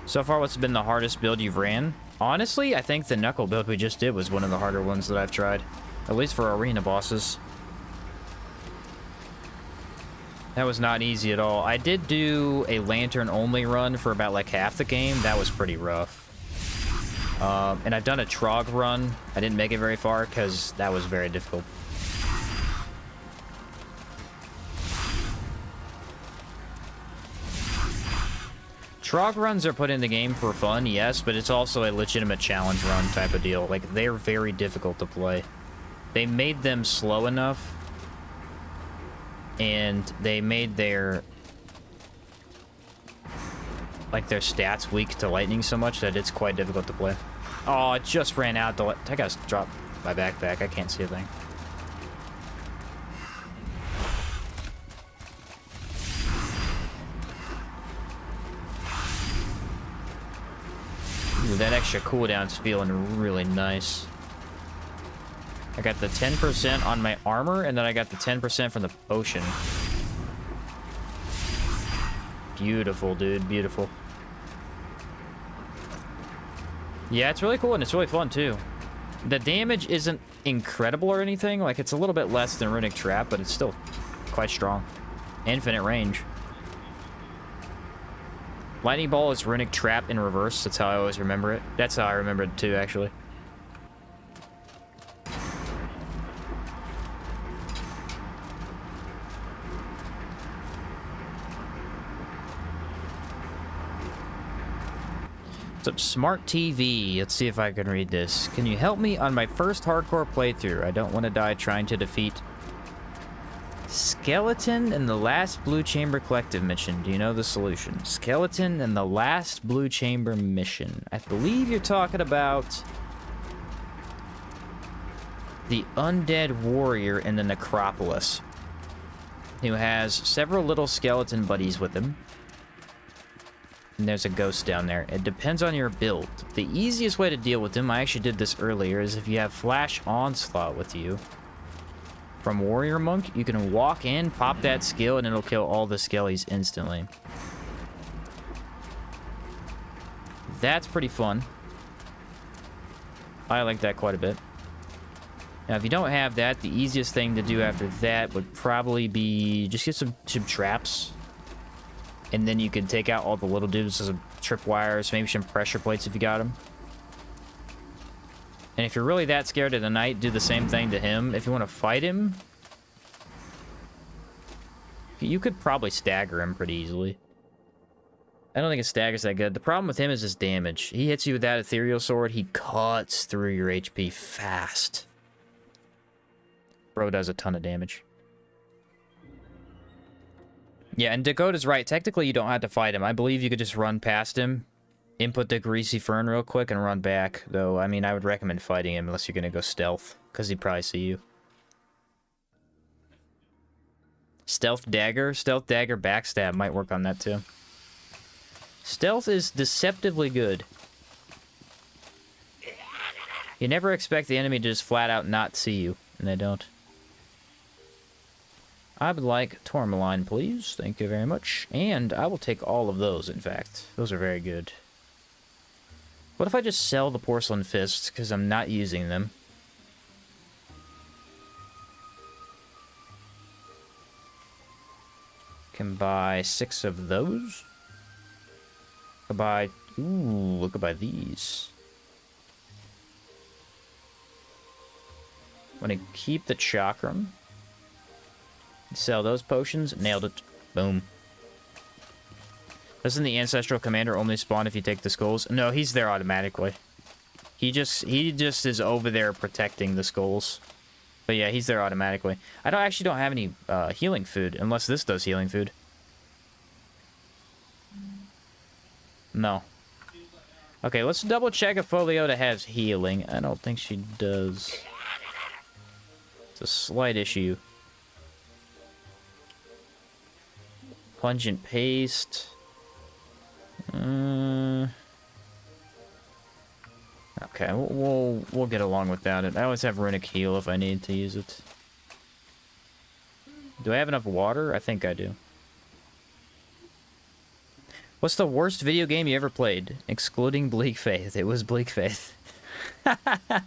So far, what's been the hardest build you've ran? Honestly, I think the Knuckle build we just did was one of the harder ones that I've tried. At least for arena bosses. That was not easy at all. I did do a lantern-only run for about like half the game. That was pretty rough. And I've done a Trog run. I didn't make it very far because that was very difficult. Trog runs are put in the game for fun, yes, but it's also a legitimate challenge run type of deal. Like, they're very difficult to play. They made them slow enough, and they made their stats weak to lightning so much that it's quite difficult to play. Oh, it just ran out. I gotta drop my backpack. I can't see a thing. Ooh, that extra cooldown's feeling really nice. I got the 10% on my armor, and then I got the 10% from the potion. Beautiful, dude. Beautiful. Yeah, it's really cool, and it's really fun, too. The damage isn't incredible or anything. Like, it's a little bit less than Runic Trap, but it's still quite strong. Infinite range. Lightning Ball is Runic Trap in reverse. That's how I always remember it. That's how I remember it, too, actually. What's up, Smart TV? Let's see if I can read this. Can you help me on my first hardcore playthrough? I don't want to die trying to defeat Skeleton in the last Blue Chamber Collective mission. Do you know the solution? Skeleton in the last Blue Chamber mission. I believe you're talking about the undead warrior in the necropolis who has several little skeleton buddies with him. And there's a ghost down there. It depends on your build. The easiest way to deal with him, I actually did this earlier, is if you have Flash Onslaught with you from Warrior Monk, you can walk in, pop that skill, and it'll kill all the skellies instantly. That's pretty fun. I like that quite a bit. Now, if you don't have that, the easiest thing to do after that would probably be just get some traps. And then you can take out all the little dudes, some tripwires, maybe some pressure plates if you got them. And if you're really that scared of the knight, do the same thing to him. If you want to fight him, you could probably stagger him pretty easily. I don't think a stagger's that good. The problem with him is his damage. He hits you with that ethereal sword, he cuts through your HP fast. Bro does a ton of damage. Yeah, and Dakota's right. Technically, you don't have to fight him. I believe you could just run past him, input the Greasy Fern real quick, and run back. Though, I mean, I would recommend fighting him unless you're going to go stealth, because he'd probably see you. Stealth dagger backstab might work on that too. Stealth is deceptively good. You never expect the enemy to just flat out not see you, and they don't. I would like tourmaline, please. Thank you very much. And I will take all of those, in fact. Those are very good. What if I just sell the porcelain fists, because I'm not using them? Can buy 6 of those. Could buy... Ooh, look at buy these. I'm gonna keep the chakram. Sell those potions. Nailed it. Boom. Doesn't the Ancestral Commander only spawn if you take the skulls? No, he's there automatically. He just is over there protecting the skulls. But yeah, he's there automatically. I actually don't have any healing food, unless this does healing food. No. Okay, let's double check if Foliota has healing. I don't think she does. It's a slight issue. Pungent paste. Okay, we'll get along without it. I always have runic heal if I need to use it. Do I have enough water? I think I do. What's the worst video game you ever played? Excluding Bleak Faith. It was Bleak Faith. That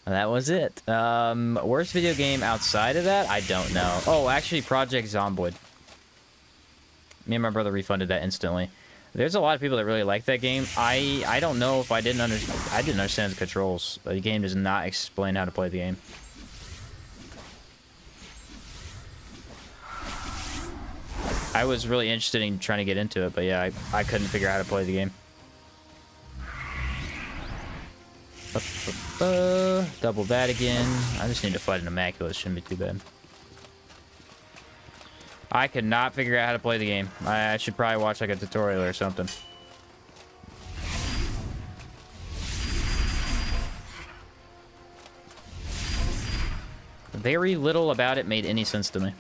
was it. Worst video game outside of that? I don't know. Oh, actually, Project Zomboid. Me and my brother refunded that instantly. There's a lot of people that really like that game. I don't know if I didn't understand the controls. The game does not explain how to play the game. I was really interested in trying to get into it, but yeah, I couldn't figure out how to play the game. Double that again. I just need to fight an Immaculate. Shouldn't be too bad. I could not figure out how to play the game. I should probably watch like a tutorial or something. Very little about it made any sense to me.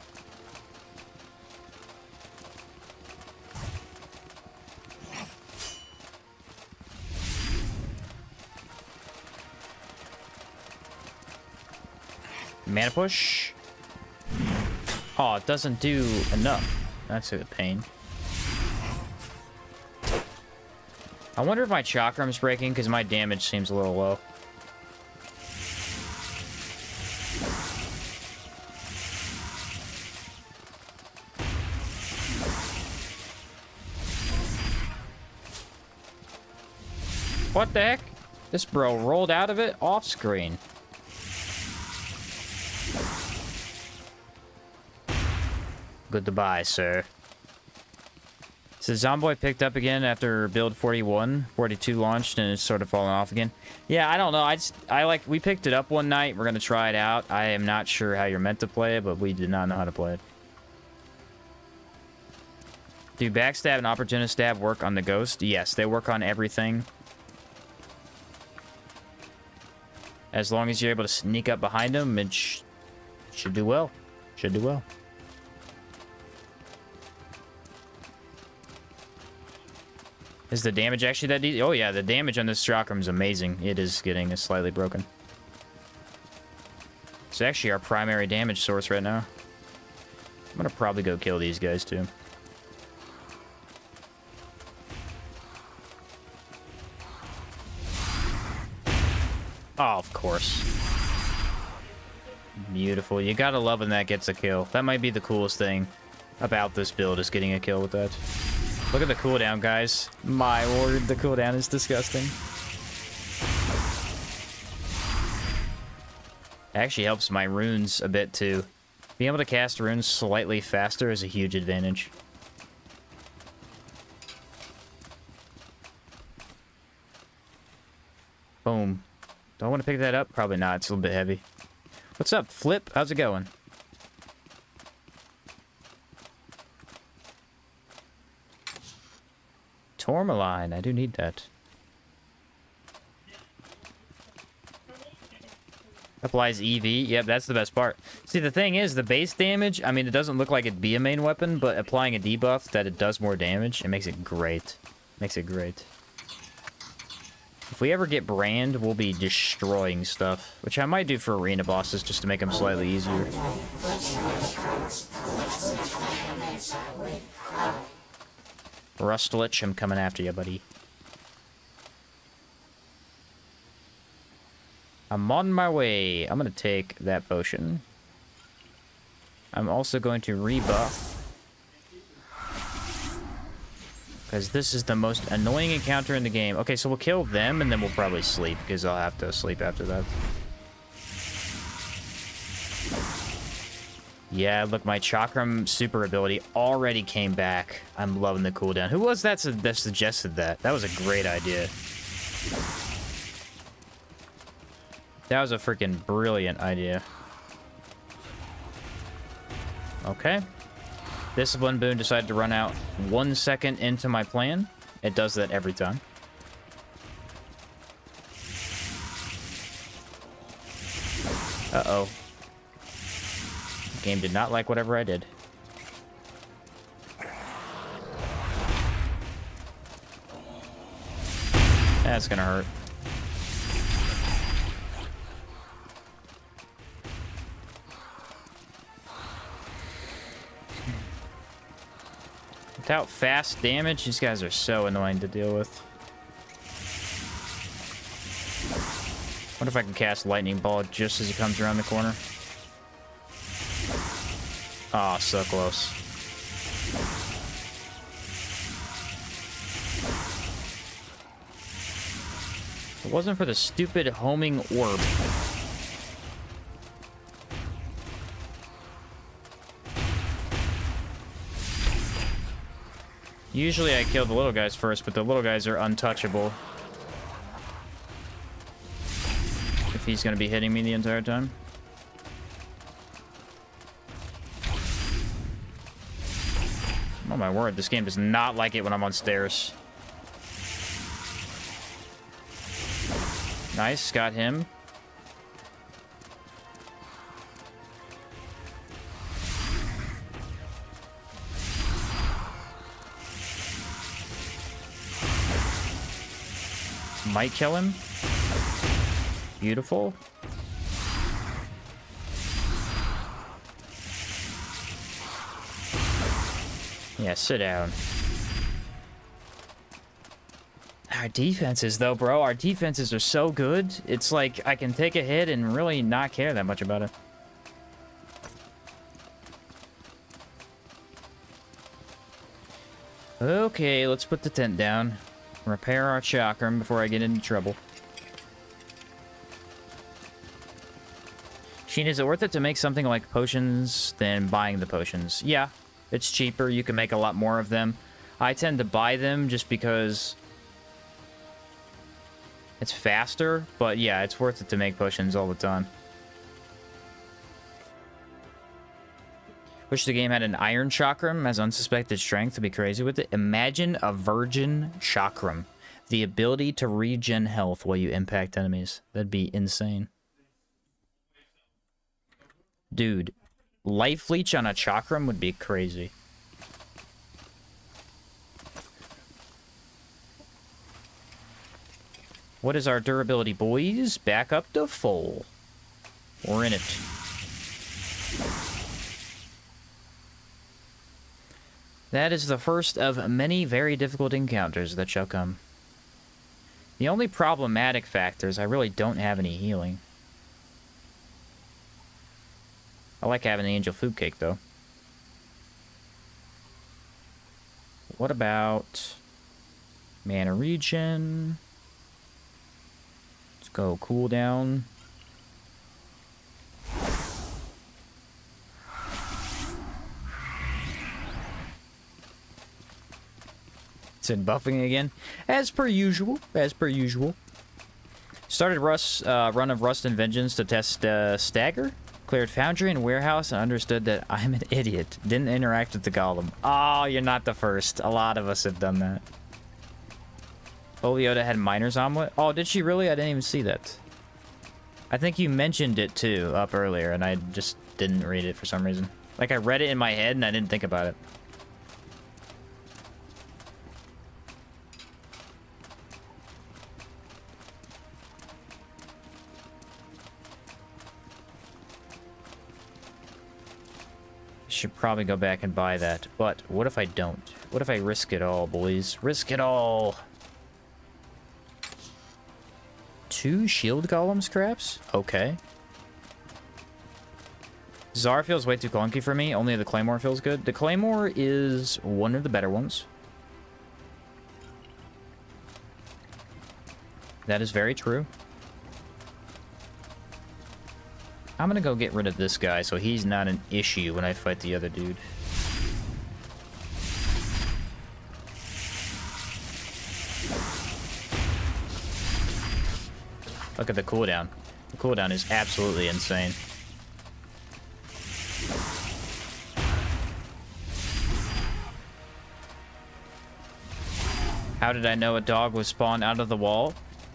Mana push. Oh, it doesn't do enough. That's a pain. I wonder if my chakram's breaking, because my damage seems a little low. What the heck? This bro rolled out of it off screen. Goodbye, sir. So Zomboid picked up again after build 41, 42 launched, and it's sort of fallen off again. Yeah, I don't know. We picked it up one night. We're gonna try it out. I am not sure how you're meant to play it, but we did not know how to play it. Do backstab and opportunist stab work on the ghost? Yes, they work on everything. As long as you're able to sneak up behind them, it should do well. Should do well. Is the damage actually that easy? Oh yeah, the damage on this chakram is amazing. It is getting slightly broken. It's actually our primary damage source right now. I'm gonna probably go kill these guys too. Oh, of course. Beautiful. You gotta love when that gets a kill. That might be the coolest thing about this build, is getting a kill with that. Look at the cooldown, guys. My word, the cooldown is disgusting. Actually helps my runes a bit too. Being able to cast runes slightly faster is a huge advantage. Boom. Do I want to pick that up? Probably not. It's a little bit heavy. What's up, Flip? How's it going? Tourmaline. I do need that. Applies EV. Yep, that's the best part. See, the thing is, the base damage, I mean, it doesn't look like it'd be a main weapon, but applying a debuff that it does more damage, it makes it great. Makes it great. If we ever get Brand, we'll be destroying stuff, which I might do for arena bosses just to make them slightly easier. Rustlich, I'm coming after you, buddy. I'm on my way. I'm going to take that potion. I'm also going to rebuff. Because this is the most annoying encounter in the game. Okay, so we'll kill them, and then we'll probably sleep, because I'll have to sleep after that. Yeah, look, my Chakram super ability already came back. I'm loving the cooldown. Who was that that suggested that? That was a great idea. That was a freaking brilliant idea. Okay. Discipline boon decided to run out 1 second into my plan. It does that every time. Uh-oh. Game did not like whatever I did. That's gonna hurt. Without fast damage, these guys are so annoying to deal with. What if I can cast Lightning Ball just as he comes around the corner? Aw, oh, so close. If it wasn't for the stupid homing orb. Usually I kill the little guys first, but the little guys are untouchable. If he's gonna be hitting me the entire time. Oh my word, this game does not like it when I'm on stairs. Nice, got him. Might kill him. Beautiful. Yeah, sit down. Our defenses, though, bro. Our defenses are so good. It's like I can take a hit and really not care that much about it. Okay, let's put the tent down. Repair our chakram before I get into trouble. Sheen, is it worth it to make something like potions than buying the potions? Yeah, it's cheaper. You can make a lot more of them. I tend to buy them just because it's faster, but yeah, it's worth it to make potions all the time. Wish the game had an iron chakram as unsuspected strength to be crazy with it. Imagine a virgin chakram. The ability to regen health while you impact enemies. That'd be insane. Dude, life leech on a chakram would be crazy. What is our durability, boys? Back up to full. We're in it. That is the first of many very difficult encounters that shall come. The only problematic factor is I really don't have any healing. I like having the angel food cake, though. What about mana regen? Let's go cooldown. Said buffing again. As per usual. As per usual. Started run of Rust and Vengeance to test Stagger. Cleared Foundry and Warehouse and understood that I'm an idiot. Didn't interact with the golem. Oh, you're not the first. A lot of us have done that. Oleota had Miner's Omelet. Oh, did she really? I didn't even see that. I think you mentioned it too up earlier and I just didn't read it for some reason. Like I read it in my head and I didn't think about it. Should probably go back and buy that, but what if I don't? What if I risk it all, boys? Risk it all! 2 shield golem scraps? Okay. Czar feels way too clunky for me. Only the Claymore feels good. The Claymore is one of the better ones. That is very true. I'm gonna go get rid of this guy so he's not an issue when I fight the other dude. Look at the cooldown. The cooldown is absolutely insane. How did I know a dog was spawned out of the wall?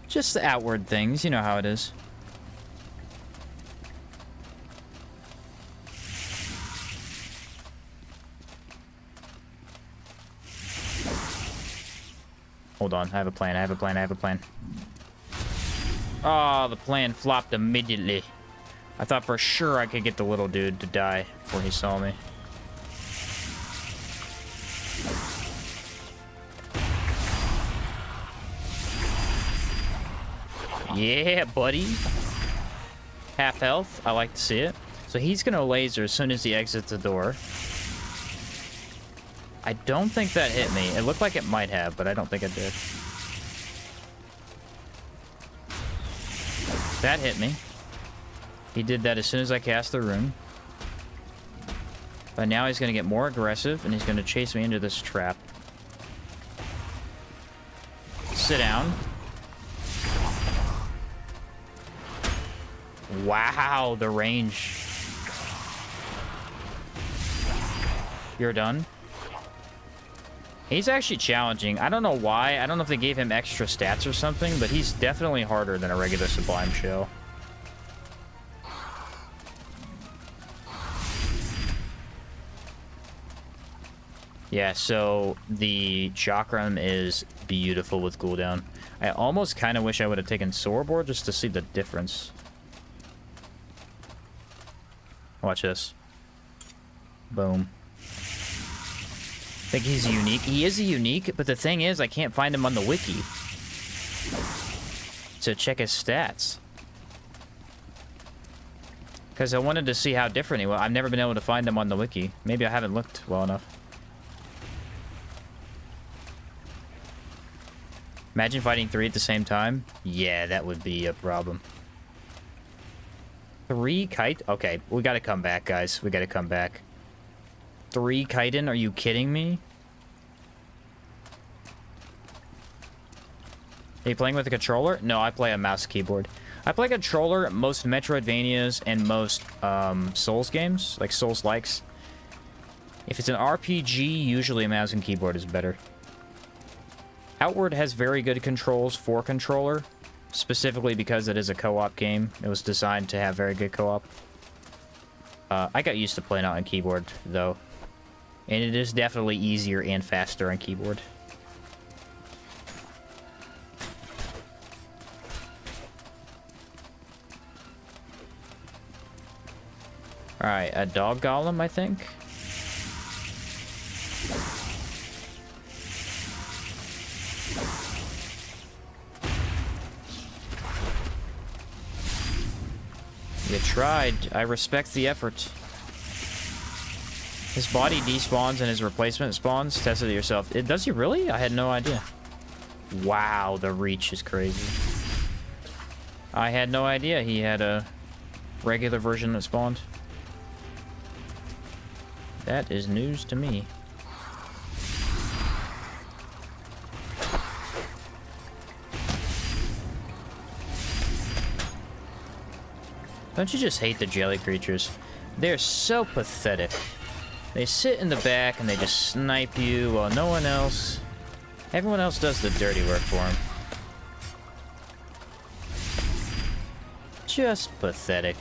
Just the outward things, you know how it is. Hold on, I have a plan, I have a plan, I have a plan. Oh, the plan flopped immediately. I thought for sure I could get the little dude to die before he saw me. Yeah, buddy. Half health, I like to see it. So he's gonna laser as soon as he exits the door. I don't think that hit me. It looked like it might have, but I don't think it did. That hit me. He did that as soon as I cast the rune. But now he's going to get more aggressive, and he's going to chase me into this trap. Sit down. Wow, the range. You're done? He's actually challenging. I don't know why. I don't know if they gave him extra stats or something, but he's definitely harder than a regular Sublime Shell. Yeah, so the Chakram is beautiful with cooldown. I almost kind of wish I would have taken Soroborean just to see the difference. Watch this. Boom. I think he's unique. He is a unique, but the thing is, I can't find him on the wiki to check his stats. Because I wanted to see how different he was. I've never been able to find him on the wiki. Maybe I haven't looked well enough. Imagine fighting 3 at the same time. Yeah, that would be a problem. 3 kite? Okay, we gotta come back, guys. We gotta come back. 3 chitin? Are you kidding me? Are you playing with a controller? No, I play a mouse keyboard. I play controller most Metroidvanias and most Souls games, like Souls-likes. If it's an RPG, usually a mouse and keyboard is better. Outward has very good controls for controller, specifically because it is a co-op game. It was designed to have very good co-op. I got used to playing out on keyboard, though. And it is definitely easier and faster on keyboard. Alright, a dog golem, I think. You tried. I respect the effort. His body despawns and his replacement spawns. Test it yourself. Does he really? I had no idea. Wow, the reach is crazy. I had no idea he had a regular version that spawned. That is news to me. Don't you just hate the jelly creatures? They're so pathetic. They sit in the back and they just snipe you while no one else... Everyone else does the dirty work for them. Just pathetic.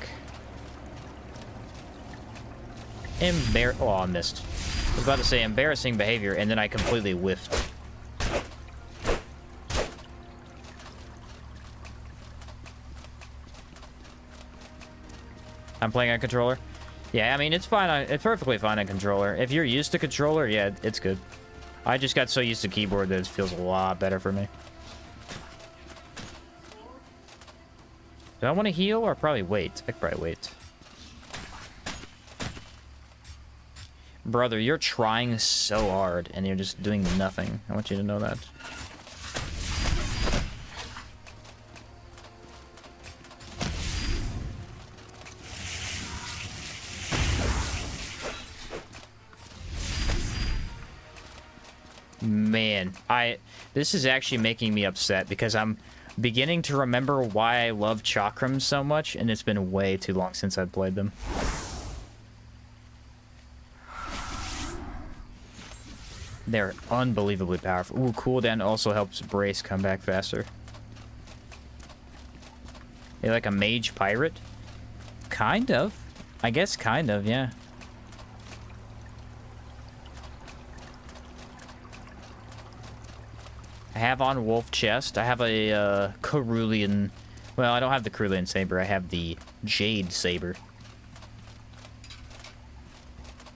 Oh, I missed. I was about to say embarrassing behavior, and then I completely whiffed. I'm playing on controller. Yeah, I mean, it's fine. It's perfectly fine on controller. If you're used to controller, yeah, it's good. I just got so used to keyboard that it feels a lot better for me. Do I want to heal or probably wait? I could probably wait. Brother, you're trying so hard and you're just doing nothing. I want you to know that. Man, this is actually making me upset because I'm beginning to remember why I love chakrams so much, and it's been way too long since I've played them. They're unbelievably powerful. Ooh, cooldown also helps Brace come back faster. They like a mage pirate? Kind of. I guess kind of, yeah. I have on Wolf Chest. I have a Cerulean... Well, I don't have the Cerulean Saber. I have the Jade Saber.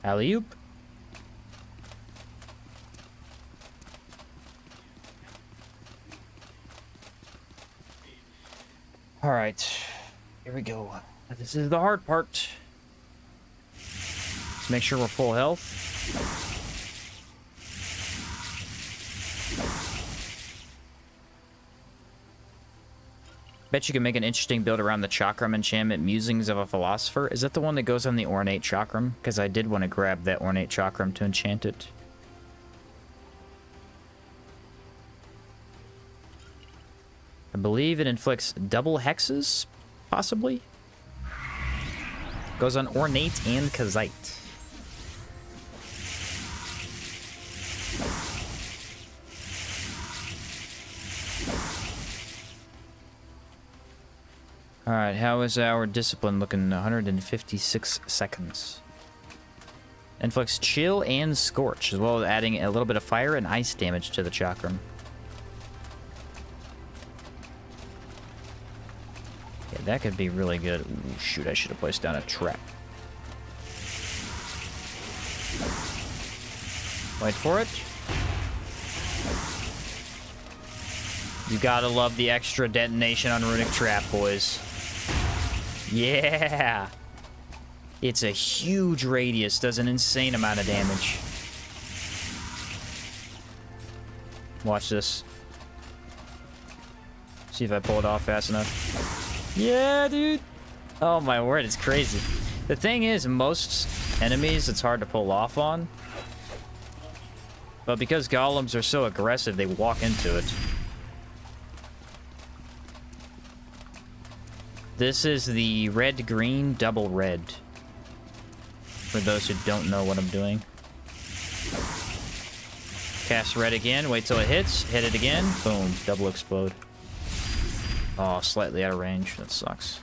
Alley-oop. Alright. Here we go. This is the hard part. Let's make sure we're full health. Bet you can make an interesting build around the Chakram enchantment, Musings of a Philosopher. Is that the one that goes on the Ornate Chakram? Because I did want to grab that Ornate Chakram to enchant it. I believe it inflicts double hexes, possibly? Goes on Ornate and Kazite. Alright, how is our discipline looking? 156 seconds. Inflicts chill and scorch, as well as adding a little bit of fire and ice damage to the chakram. Yeah, that could be really good. Ooh, shoot, I should have placed down a trap. Wait for it. You gotta love the extra detonation on Runic Trap, boys. Yeah! It's a huge radius, does an insane amount of damage. Watch this. See if I pull it off fast enough. Yeah, dude! Oh my word, it's crazy. The thing is, most enemies it's hard to pull off on. But because golems are so aggressive, they walk into it. This is the red-green double red. For those who don't know what I'm doing. Cast red again, wait till it hits, hit it again, boom, double explode. Oh, slightly out of range, that sucks.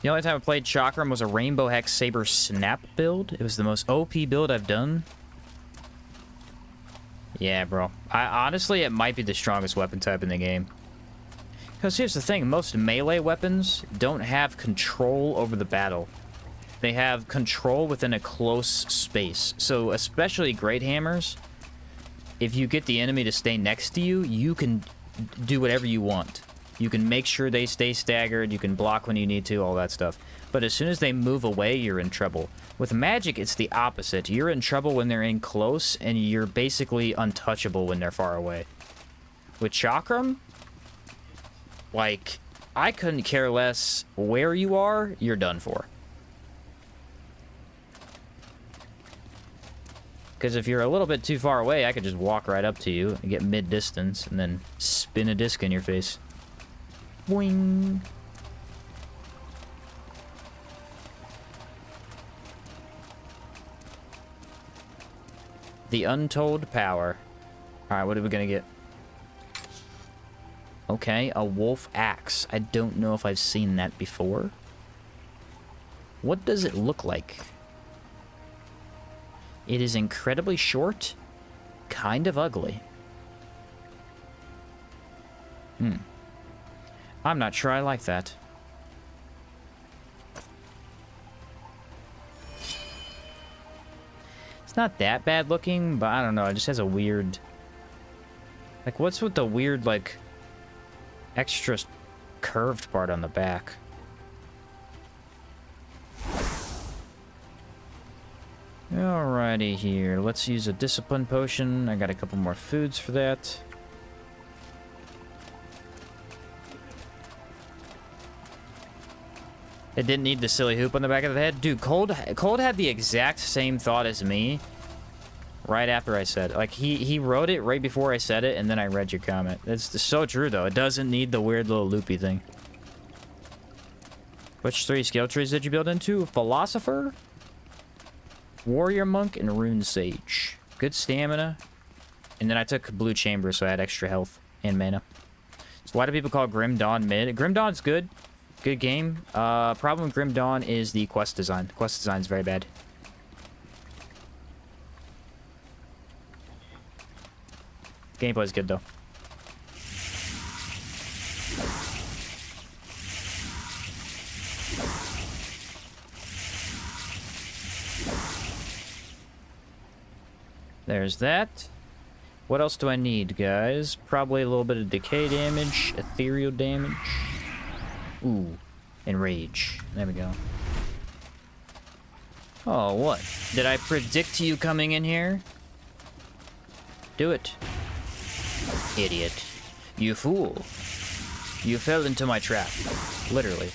The only time I played Chakram was a Rainbow Hex Saber Snap build. It was the most OP build I've done. Yeah, bro. Honestly, it might be the strongest weapon type in the game. Because here's the thing, most melee weapons don't have control over the battle. They have control within a close space. So, especially Great Hammers, if you get the enemy to stay next to you, you can do whatever you want. You can make sure they stay staggered, you can block when you need to, all that stuff. But as soon as they move away, you're in trouble. With magic, it's the opposite. You're in trouble when they're in close, and you're basically untouchable when they're far away. With Chakram, like, I couldn't care less where you are, you're done for. Because if you're a little bit too far away, I could just walk right up to you and get mid-distance and then spin a disc in your face. Boing! The Untold Power. Alright, what are we gonna get? Okay, a wolf axe. I don't know if I've seen that before. What does it look like? It is incredibly short, kind of ugly. I'm not sure I like that. It's not that bad looking, but I don't know, it just has a weird... Like, what's with the weird, like, extra curved part on the back? Alrighty here, let's use a discipline potion. I got a couple more foods for that. It didn't need the silly hoop on the back of the head. Dude, Cold had the exact same thought as me right after I said it. Like, he wrote it right before I said it, and then I read your comment. It's so true, though. It doesn't need the weird little loopy thing. Which 3 skill trees did you build into? Philosopher, Warrior Monk, and Rune Sage. Good stamina. And then I took Blue Chamber, so I had extra health and mana. So why do people call Grim Dawn mid? Grim Dawn's good. Good game. Problem with Grim Dawn is the quest design. The quest design is very bad. Gameplay's good, though. There's that. What else do I need, guys? Probably a little bit of decay damage, ethereal damage. Ooh, and rage. There we go. Oh, what? Did I predict you coming in here? Do it. Idiot. You fool. You fell into my trap. Literally.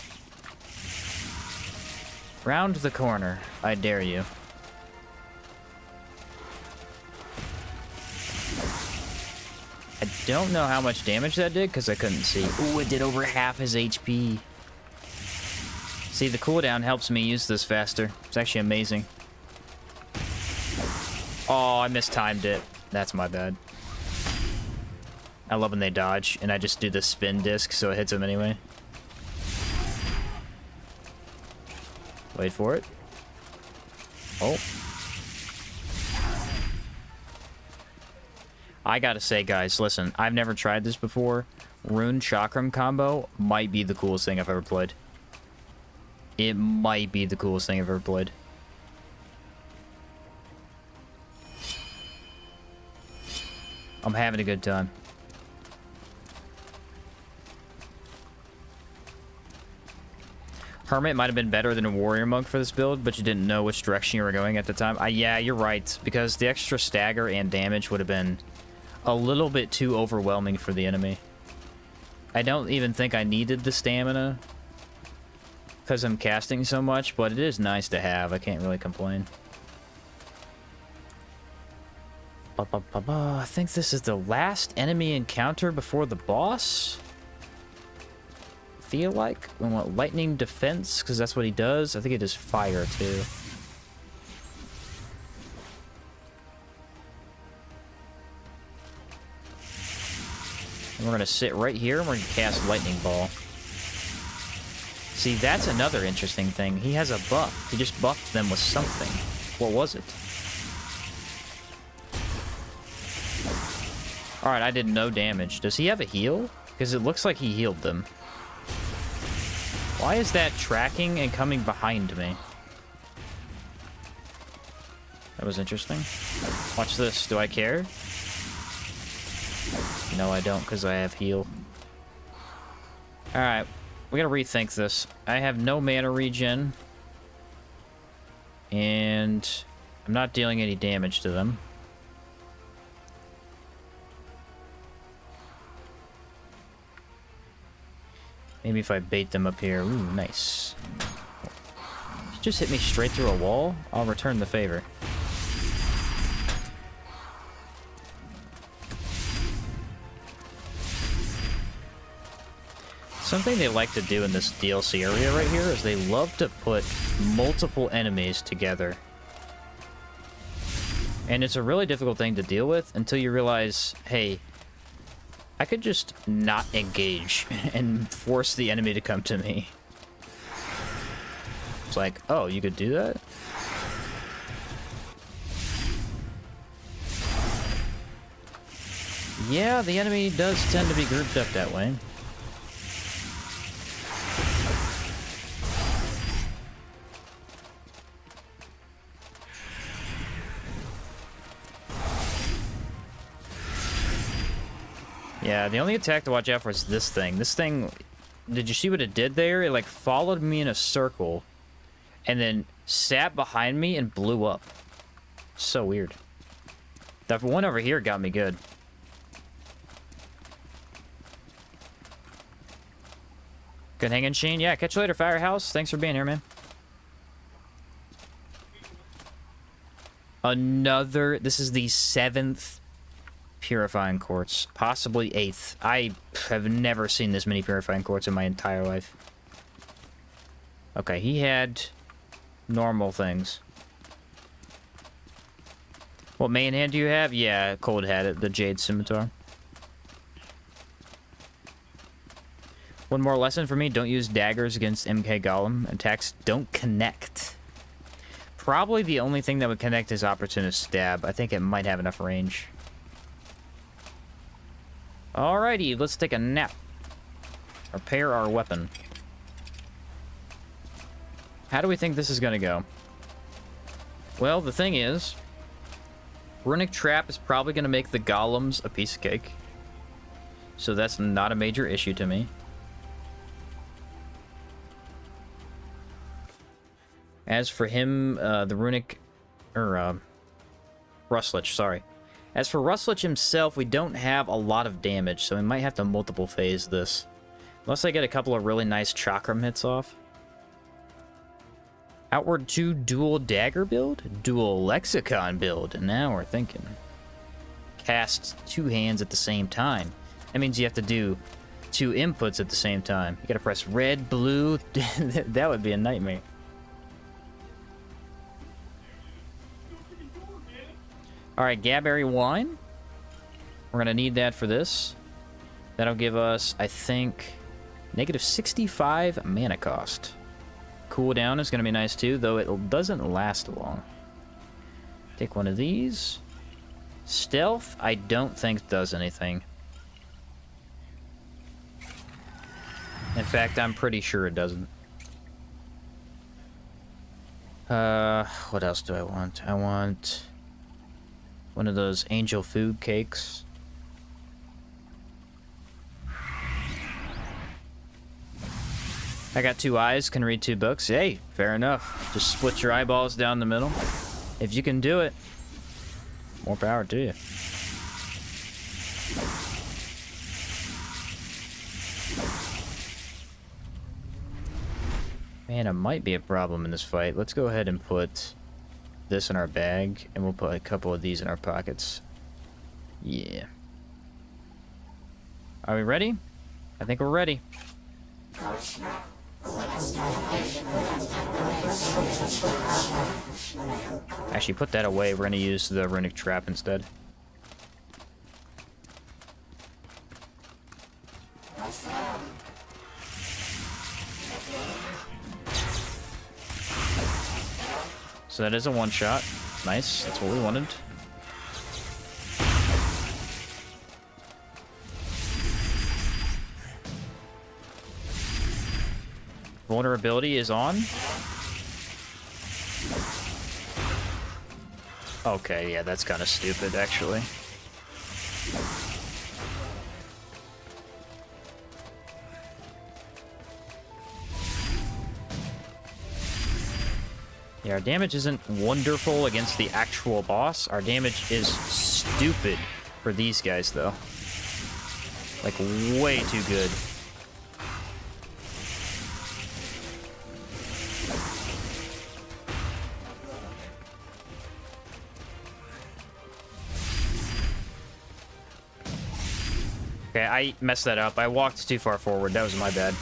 Round the corner. I dare you. I don't know how much damage that did because I couldn't see. Ooh, it did over half his HP. See, the cooldown helps me use this faster. It's actually amazing. Oh, I mistimed it. That's my bad. I love when they dodge, and I just do the spin disc so it hits them anyway. Wait for it. Oh. I gotta say, guys, listen, I've never tried this before. Rune Chakram combo might be the coolest thing I've ever played. It might be the coolest thing I've ever played. I'm having a good time. Hermit might have been better than a Warrior Monk for this build, but you didn't know which direction you were going at the time. Yeah, you're right, because the extra stagger and damage would have been a little bit too overwhelming for the enemy. I don't even think I needed the stamina because I'm casting so much, but it is nice to have. I can't really complain. I think this is the last enemy encounter before the boss. Feel like we want lightning defense because that's what he does. I think he does fire too. And we're gonna sit right here and we're gonna cast lightning ball. See, that's another interesting thing. He has a buff. He just buffed them with something. What was it? Alright, I did no damage. Does he have a heal? Because it looks like he healed them. Why is that tracking and coming behind me? That was interesting. Watch this. Do I care? No, I don't, because I have heal. Alright, we gotta rethink this. I have no mana regen. And I'm not dealing any damage to them. Maybe if I bait them up here. Ooh, nice. Just hit me straight through a wall. I'll return the favor. Something they like to do in this DLC area right here is they love to put multiple enemies together. And it's a really difficult thing to deal with until you realize, hey, I could just not engage and force the enemy to come to me. It's like, oh, you could do that? Yeah, the enemy does tend to be grouped up that way. Yeah, the only attack to watch out for is this thing. This thing, did you see what it did there? It like followed me in a circle and then sat behind me and blew up. So weird. That one over here got me good. Good hanging, Sheen. Yeah, catch you later, Firehouse. Thanks for being here, man. Another, this is the 7th purifying quartz, possibly 8th. I have never seen this many purifying quartz in my entire life. Okay, he had normal things. What main hand do you have? Yeah, Cold had it, the Jade Scimitar. One more lesson for me, don't use daggers against MK Golem. Attacks don't connect. Probably the only thing that would connect is Opportunist Stab. I think it might have enough range. Alrighty, let's take a nap. Repair our weapon. How do we think this is gonna go? Well, the thing is, Runic Trap is probably gonna make the golems a piece of cake. So that's not a major issue to me. As for him, the Runic... Rustlich, sorry. As for Rustlich himself, we don't have a lot of damage, so we might have to multiple phase this. Unless I get a couple of really nice chakram hits off. Outward 2 dual dagger build? Dual lexicon build. Now we're thinking. Cast 2 hands at the same time. That means you have to do 2 inputs at the same time. You gotta press red, blue. That would be a nightmare. Alright, Gabberry Wine. We're gonna need that for this. That'll give us, I think, negative 65 mana cost. Cooldown is gonna be nice too, though it doesn't last long. Take one of these. Stealth, I don't think does anything. In fact, I'm pretty sure it doesn't. What else do I want? I want one of those angel food cakes. I got 2 eyes, can read 2 books. Hey, fair enough. Just split your eyeballs down the middle. If you can do it, more power to you. Man, it might be a problem in this fight. Let's go ahead and put this in our bag, and we'll put a couple of these in our pockets. Yeah. Are we ready? I think we're ready. Actually, put that away. We're gonna use the Runic Trap instead. So that is a one-shot. Nice, that's what we wanted. Vulnerability is on. Okay, yeah, that's kind of stupid, actually. Yeah, our damage isn't wonderful against the actual boss. Our damage is stupid for these guys, though. Like, way too good. Okay, I messed that up. I walked too far forward. That was my bad.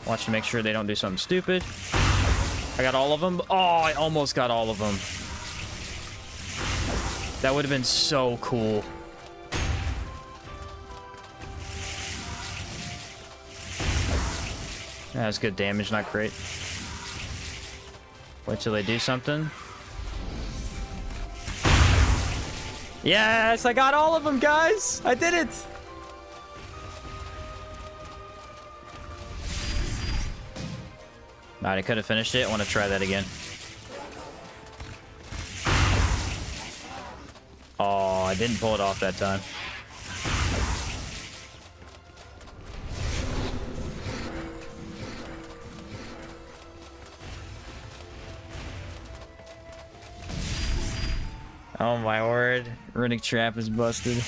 Watch to make sure they don't do something stupid. I got all of them. Oh, I almost got all of them. That would have been so cool. Yeah, that's good damage, not great. Wait till they do something. Yes, I got all of them, guys! I did it! Alright, I could have finished it. I want to try that again. Oh, I didn't pull it off that time. Oh my word. Runic trap is busted.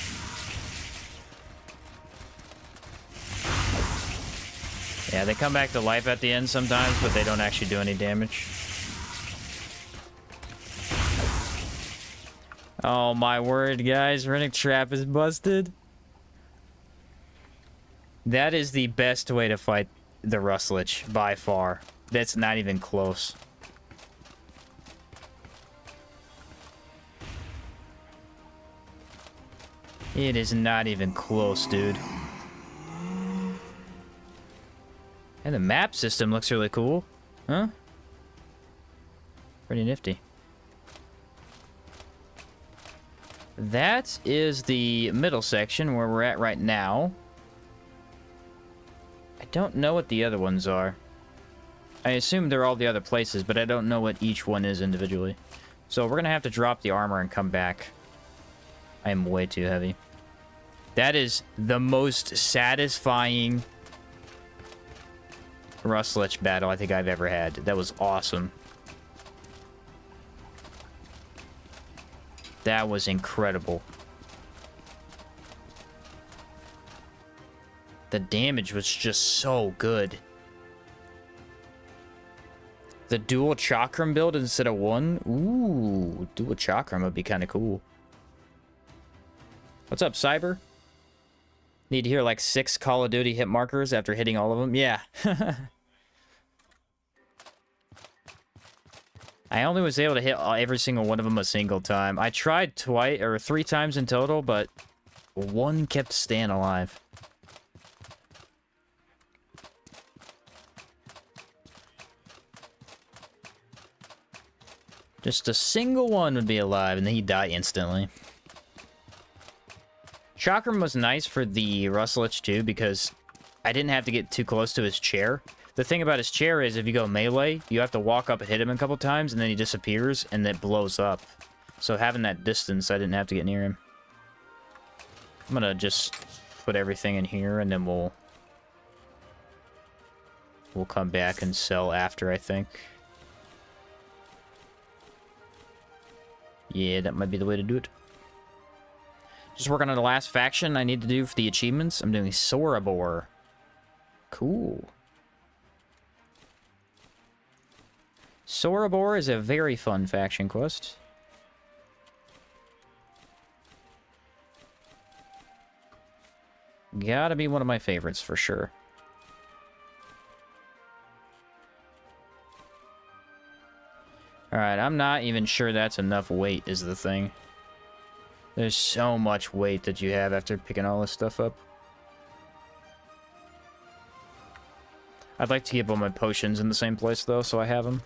Yeah, they come back to life at the end sometimes, but they don't actually do any damage. Oh my word, guys. Runic trap is busted. That is the best way to fight the Rustlich, by far. That's not even close. It is not even close, dude. And the map system looks really cool. Huh? Pretty nifty. That is the middle section where we're at right now. I don't know what the other ones are. I assume they're all the other places, but I don't know what each one is individually. So we're gonna have to drop the armor and come back. I am way too heavy. That is the most satisfying Rustlich battle I think I've ever had. That was awesome. That was incredible. The damage was just so good. The dual chakram build instead of one? Ooh, dual chakram would be kind of cool. What's up, Cyber? Need to hear like 6 Call of Duty hit markers after hitting all of them? Yeah. I only was able to hit every single one of them a single time. I tried twice or 3 times in total, but one kept staying alive. Just a single one would be alive, and then he'd die instantly. Chakram was nice for the Rustlich too, because I didn't have to get too close to his chair. The thing about his chair is if you go melee, you have to walk up and hit him a couple times, and then he disappears, and it blows up. So having that distance, I didn't have to get near him. I'm gonna just put everything in here, and then we'll come back and sell after, I think. Yeah, that might be the way to do it. Just working on the last faction I need to do for the achievements. I'm doing Sorobore. Cool. Sorobore is a very fun faction quest. Gotta be one of my favorites for sure. Alright, I'm not even sure that's enough weight is the thing. There's so much weight that you have after picking all this stuff up. I'd like to keep all my potions in the same place, though, so I have them.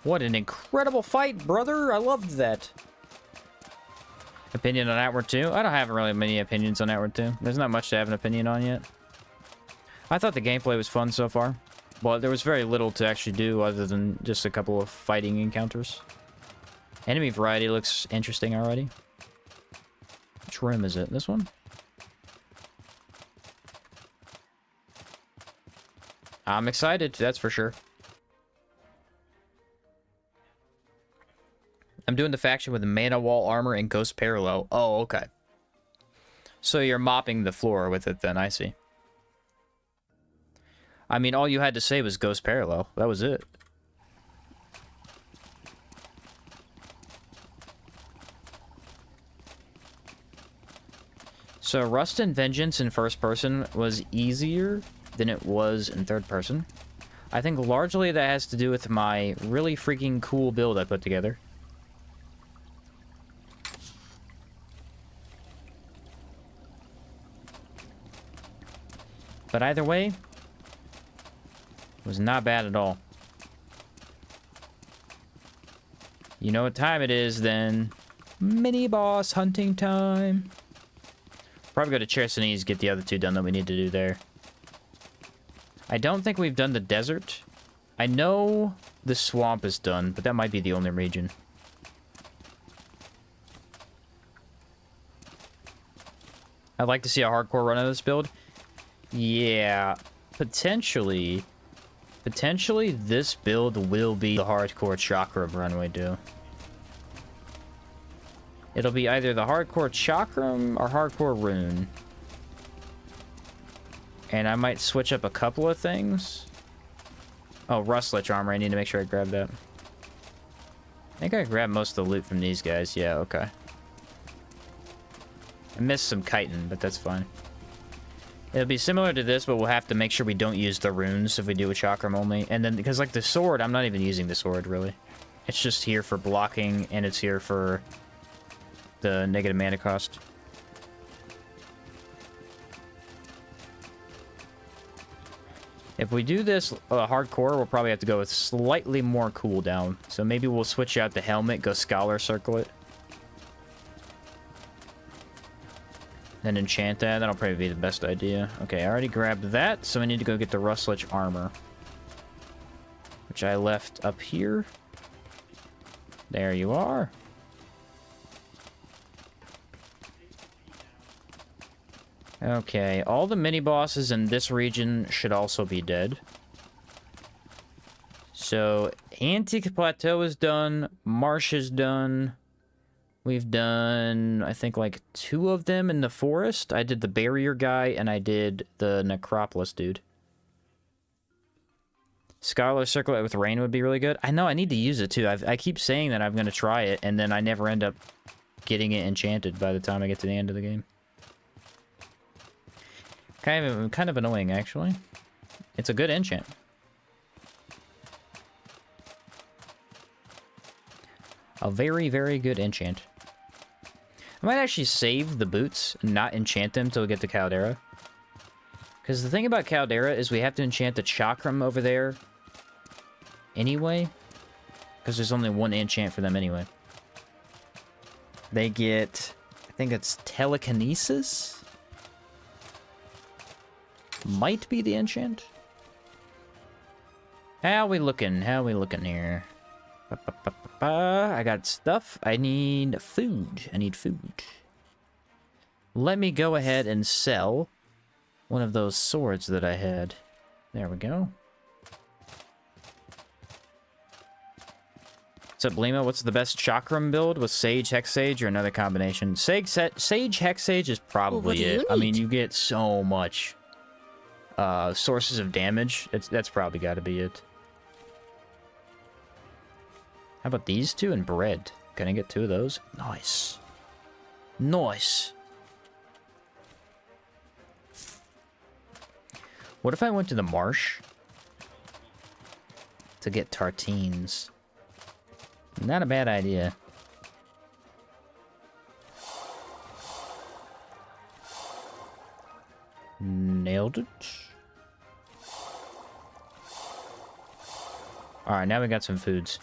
What an incredible fight, brother! I loved that. Opinion on Outward 2? I don't have really many opinions on Outward 2. There's not much to have an opinion on yet. I thought the gameplay was fun so far. But there was very little to actually do other than just a couple of fighting encounters. Enemy variety looks interesting already. Which room is it? This one? I'm excited, that's for sure. I'm doing the faction with Mana Wall Armor and Ghost Parallel. Oh, okay. So you're mopping the floor with it then, I see. I mean, all you had to say was Ghost Parallel. That was it. So Rust and Vengeance in first person was easier than it was in third person. I think largely that has to do with my really freaking cool build I put together. But either way, it was not bad at all. You know what time it is then. Mini boss hunting time. Probably go to Chersonese, get the other two done that we need to do there. I don't think we've done the desert. I know the swamp is done, but that might be the only region. I'd like to see a hardcore run of this build. Yeah, potentially. Potentially, this build will be the hardcore chakra run we do. It'll be either the hardcore chakram or hardcore rune. And I might switch up a couple of things. Oh, Rustlich armor. I need to make sure I grab that. I think I grabbed most of the loot from these guys. Yeah, okay. I missed some chitin, but that's fine. It'll be similar to this, but we'll have to make sure we don't use the runes if we do a chakram only. And then, because like the sword, I'm not even using the sword, really. It's just here for blocking, and it's here for the negative mana cost. If we do this hardcore, we'll probably have to go with slightly more cooldown. So maybe we'll switch out the helmet, go Scholar Circle it. Then enchant that. That'll probably be the best idea. Okay, I already grabbed that, so I need to go get the Rustlich armor. Which I left up here. There you are. Okay, all the mini-bosses in this region should also be dead. So, Antique Plateau is done. Marsh is done. We've done, I think, like 2 of them in the forest. I did the barrier guy, and I did the necropolis dude. Scholar Circle it with rain would be really good. I know, I need to use it, too. I keep saying that I'm going to try it, and then I never end up getting it enchanted by the time I get to the end of the game. Kind of annoying, actually. It's a good enchant. A very, very good enchant. I might actually save the boots and not enchant them till we get to Caldera. Because the thing about Caldera is we have to enchant the chakram over there anyway. Because there's only one enchant for them anyway. They get, I think it's telekinesis? Might be the enchant. How we looking? How we looking here? I got stuff. I need food. I need food. Let me go ahead and sell one of those swords that I had. There we go. What's up, Lima? What's the best chakram build? With Sage, Hex Sage, or another combination? Sage, Hex Sage is probably it. I mean, you get so much sources of damage. That's probably got to be it. How about these two and bread? Can I get 2 of those? Nice. Nice. What if I went to the marsh to get tartines? Not a bad idea. Nailed it. Alright, now we got some foods.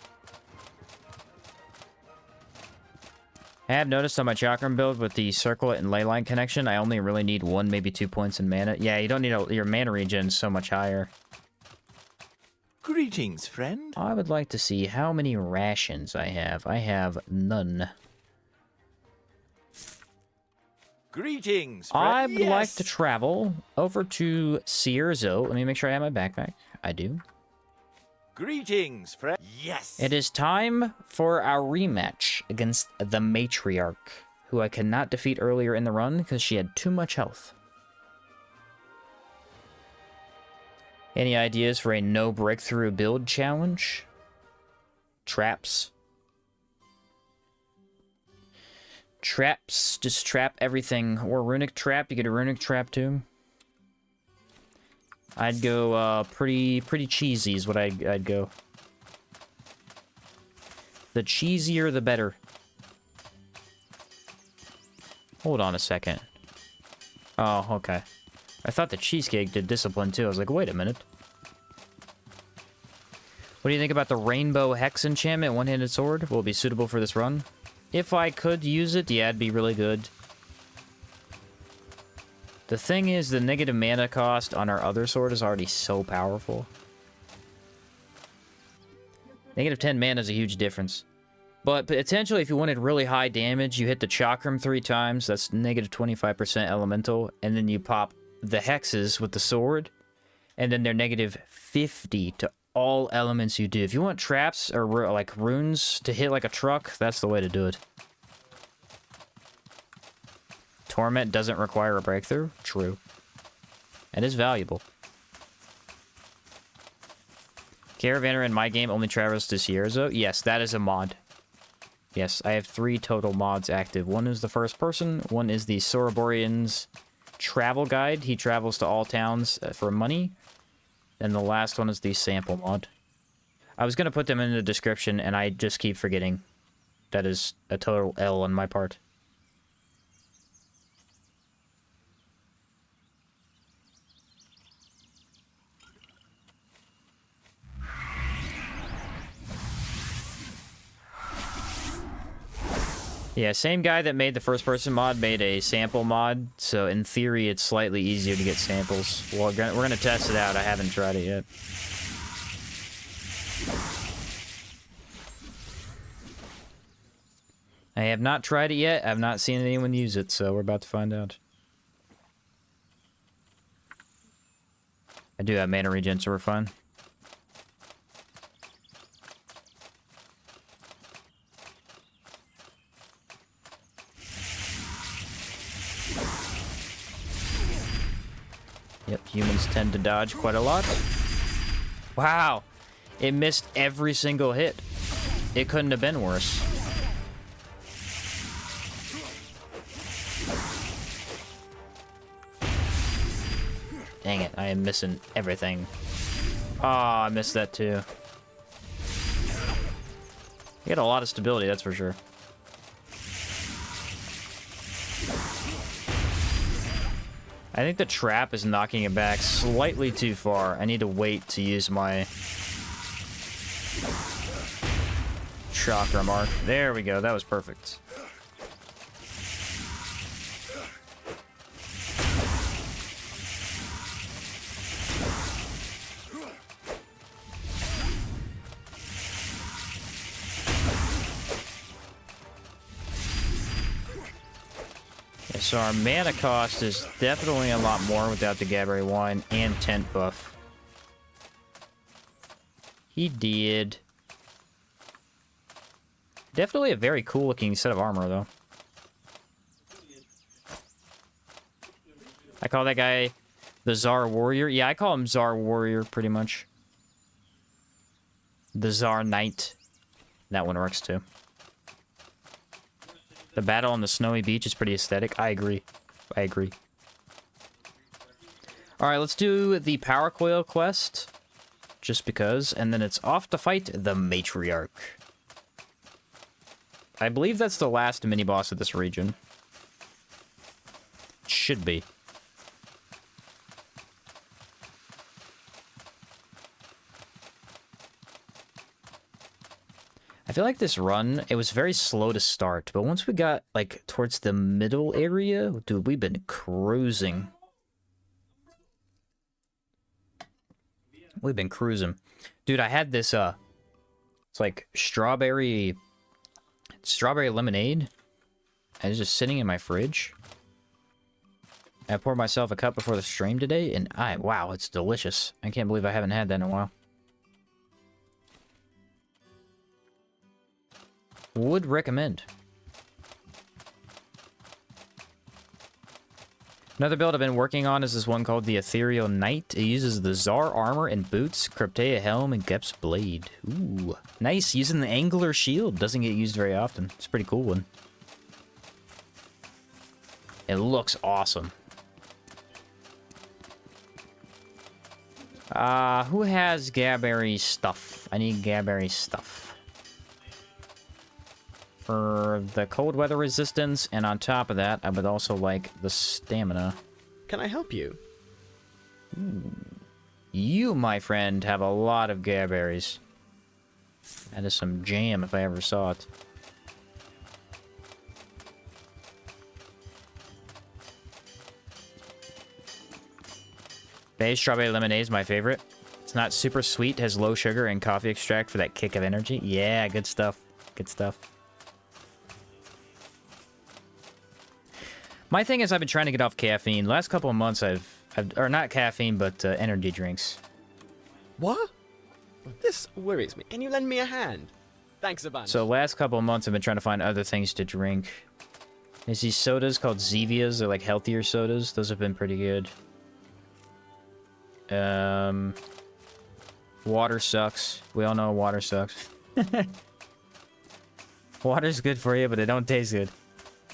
I have noticed on my chakram build with the circlet and ley line connection, I only really need 1, maybe 2 points in mana. Yeah, you don't need your mana regen so much higher. Greetings, friend. I would like to see how many rations I have. I have none. Greetings, friend. I would like to travel over to Cierzo. Let me make sure I have my backpack. I do. Greetings, friend. Yes. It is time for our rematch against the Matriarch, who I could not defeat earlier in the run because she had too much health. Any ideas for a no breakthrough build challenge? Traps. Traps, just trap everything. Or runic trap, you get a runic trap too. I'd go pretty cheesy is what I'd go. The cheesier the better. Hold on a second. Oh, okay. I thought the cheesecake did discipline too. I was like, wait a minute. What do you think about the rainbow hex enchantment? One-handed sword will be suitable for this run. If I could use it, yeah, it'd be really good. The thing is, the negative mana cost on our other sword is already so powerful. Negative 10 mana is a huge difference. But potentially, if you wanted really high damage, you hit the chakram 3 times. That's negative 25% elemental. And then you pop the hexes with the sword. And then they're negative 50 to all elements you do. If you want traps or like runes to hit like a truck, that's the way to do it. Torment doesn't require a breakthrough. True. And is valuable. Caravaner in my game only travels to Sierzo. Yes, that is a mod. Yes, I have 3 total mods active. One is the first person. One is the Soroborean's travel guide. He travels to all towns for money. And the last one is the sample mod. I was going to put them in the description, and I just keep forgetting. That is a total L on my part. Yeah, same guy that made the first-person mod made a sample mod, so in theory it's slightly easier to get samples. Well, we're gonna test it out. I haven't tried it yet. I have not tried it yet. I've not seen anyone use it, so we're about to find out. I do have mana regen, so we're fine. Yep, humans tend to dodge quite a lot. Wow! It missed every single hit. It couldn't have been worse. Dang it, I am missing everything. Oh, I missed that too. You got a lot of stability, that's for sure. I think the trap is knocking it back slightly too far. I need to wait to use my chakra mark. There we go. That was perfect. So our mana cost is definitely a lot more without the Gabbray wine and tent buff. He did. Definitely a very cool looking set of armor though. I call that guy the Tsar Warrior. Yeah, I call him Tsar Warrior pretty much. The Tsar Knight. That one works too. The battle on the snowy beach is pretty aesthetic. I agree. I agree. Alright, let's do the Power Coil quest. Just because. And then it's off to fight the Matriarch. I believe that's the last mini-boss of this region. Should be. I feel like this run, it was very slow to start, but once we got, like, towards the middle area, dude, we've been cruising. We've been cruising. Dude, I had this, it's like strawberry lemonade, and it's just sitting in my fridge. I poured myself a cup before the stream today, and wow, it's delicious. I can't believe I haven't had that in a while. Would recommend. Another build I've been working on is this one called the Ethereal Knight. It uses the Tsar armor and boots, Cryptea helm, and Gep's blade. Ooh, nice. Using the Angler shield. Doesn't get used very often. It's a pretty cool one. It looks awesome. Who has Gaberry stuff? I need Gaberry stuff. For the cold weather resistance, and on top of that, I would also like the stamina. Can I help you? You, my friend, have a lot of Gaberries. That is some jam if I ever saw it. Bay strawberry lemonade is my favorite. It's not super sweet, has low sugar and coffee extract for that kick of energy. Yeah, good stuff. Good stuff. My thing is I've been trying to get off caffeine. Last couple of months or not caffeine, but energy drinks. What? This worries me. Can you lend me a hand? Thanks a bunch. So last couple of months I've been trying to find other things to drink. There's these sodas called Zevias. They're like healthier sodas. Those have been pretty good. Water sucks. We all know water sucks. Water's good for you, but it don't taste good.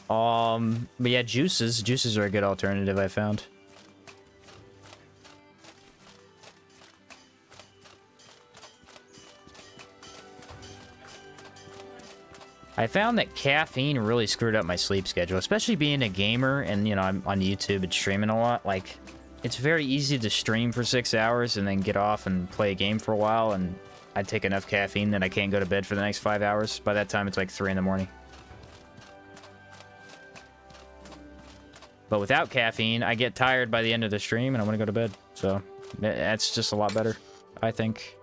But yeah, juices. Juices are a good alternative, I found. I found that caffeine really screwed up my sleep schedule, especially being a gamer and, you know, I'm on YouTube and streaming a lot. Like, it's very easy to stream for 6 hours and then get off and play a game for a while, and I take enough caffeine that I can't go to bed for the next 5 hours. By that time, it's like 3 in the morning. But without caffeine, I get tired by the end of the stream and I want to go to bed. So, that's just a lot better, I think.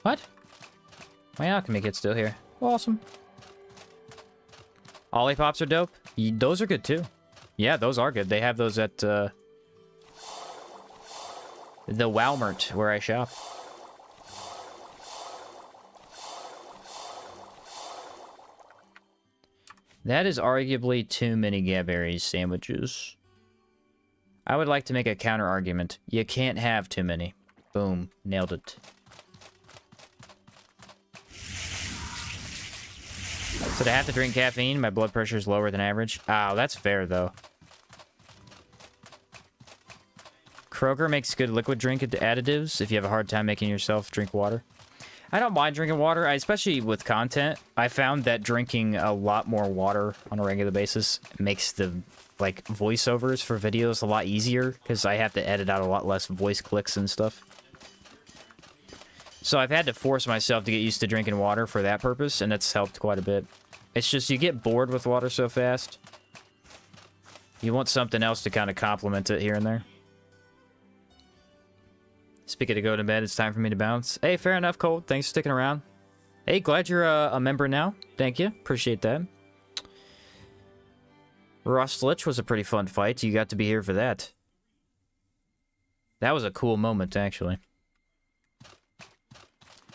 What? My alchemy kit's still here. Awesome. Ollipops are dope. Those are good too. Yeah, those are good. They have those at the Walmart where I shop. That is arguably too many Gaberries sandwiches. I would like to make a counter argument. You can't have too many. Boom. Nailed it. So to have to drink caffeine, my blood pressure is lower than average. Oh, that's fair, though. Kroger makes good liquid drink additives if you have a hard time making yourself drink water. I don't mind drinking water, especially with content. I found that drinking a lot more water on a regular basis makes the, like, voiceovers for videos a lot easier, because I have to edit out a lot less voice clicks and stuff. So I've had to force myself to get used to drinking water for that purpose, and that's helped quite a bit. It's just you get bored with water so fast. You want something else to kind of complement it here and there. Speaking of go to bed, it's time for me to bounce. Hey, fair enough, Cold. Thanks for sticking around. Hey, glad you're a member now. Thank you. Appreciate that. Rustlich was a pretty fun fight. You got to be here for that. That was a cool moment, actually.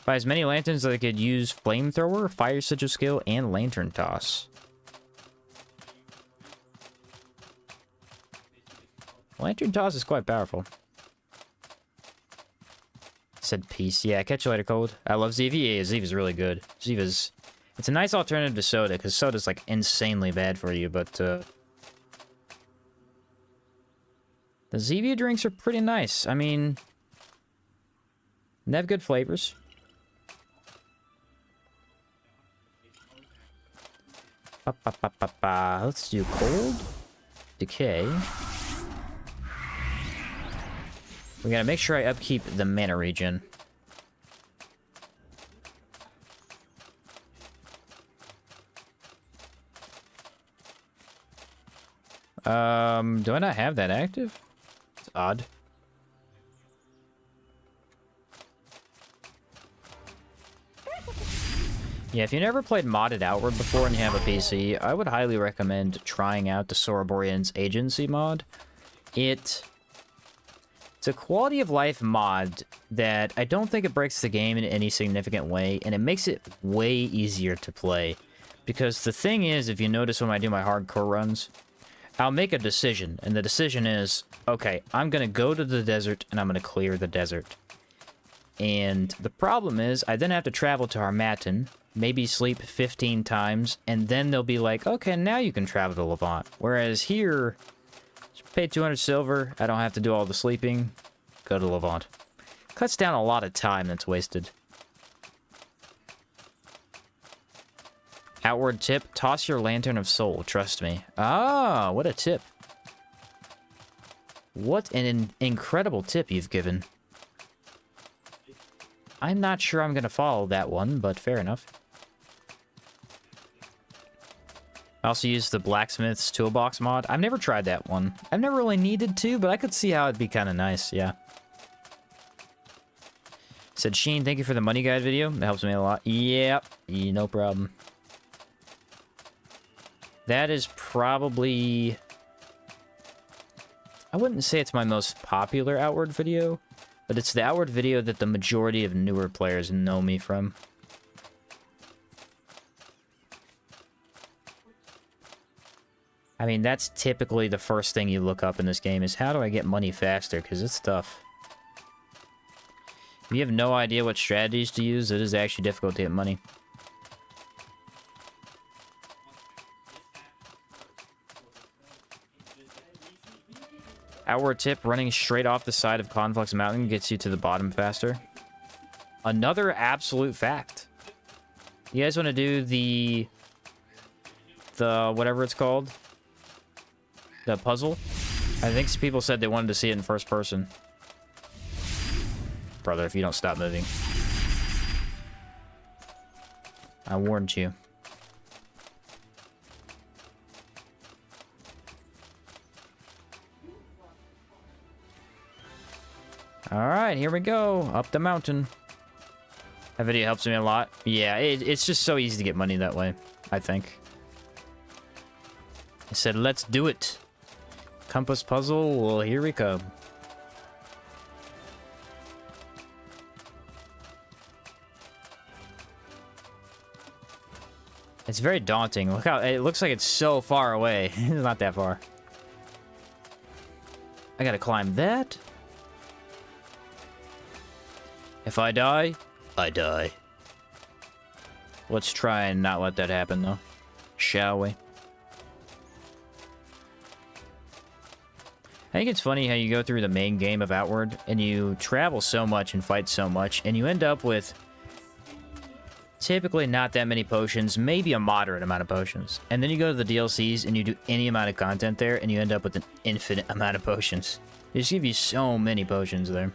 Buy as many lanterns as I could use flamethrower, fire sigil skill, and lantern toss. Lantern toss is quite powerful. Said peace. Yeah, catch you later, Cold. I love Ziva. Yeah, Ziva's really good. Ziva's... It's a nice alternative to soda, because soda's, like, insanely bad for you, but, the Zevia drinks are pretty nice. I mean... They have good flavors. Let's do cold. Decay. We gotta make sure I upkeep the mana regen. Do I not have that active? It's odd. Yeah, if you never played Modded Outward before and you have a PC, I would highly recommend trying out the Soroborean's Agency mod. It's a quality of life mod that I don't think it breaks the game in any significant way, and it makes it way easier to play. Because the thing is, if you notice when I do my hardcore runs, I'll make a decision, and the decision is, okay, I'm gonna go to the desert and I'm gonna clear the desert. And the problem is, I then have to travel to Harmattan, maybe sleep 15 times, and then they'll be like, okay, now you can travel to Levant. Whereas here, just pay 200 silver, I don't have to do all the sleeping, go to Levant. Cuts down a lot of time that's wasted. Outward tip, toss your Lantern of Soul, trust me. Ah, what a tip. What an incredible tip you've given. I'm not sure I'm going to follow that one, but fair enough. I also use the Blacksmith's Toolbox mod. I've never tried that one. I've never really needed to, but I could see how it'd be kind of nice, yeah. Said Sheen, thank you for the money guide video. That helps me a lot. Yep, no problem. That is probably... I wouldn't say it's my most popular Outward video, but it's the Outward video that the majority of newer players know me from. I mean, that's typically the first thing you look up in this game is how do I get money faster, because it's tough. If you have no idea what strategies to use, it is actually difficult to get money. Outward tip, running straight off the side of Conflux Mountain gets you to the bottom faster. Another absolute fact. You guys want to do the whatever it's called? The puzzle? I think some people said they wanted to see it in first person. Brother, if you don't stop moving. I warned you. Alright, here we go. Up the mountain. That video helps me a lot. Yeah, it's just so easy to get money that way, I think. I said, let's do it. Compass puzzle, well, here we come. It's very daunting. Look how it looks like it's so far away. It's not that far. I gotta climb that. If I die, I die. Let's try and not let that happen, though. Shall we? I think it's funny how you go through the main game of Outward, and you travel so much and fight so much, and you end up with typically not that many potions, maybe a moderate amount of potions. And then you go to the DLCs, and you do any amount of content there, and you end up with an infinite amount of potions. They just give you so many potions there.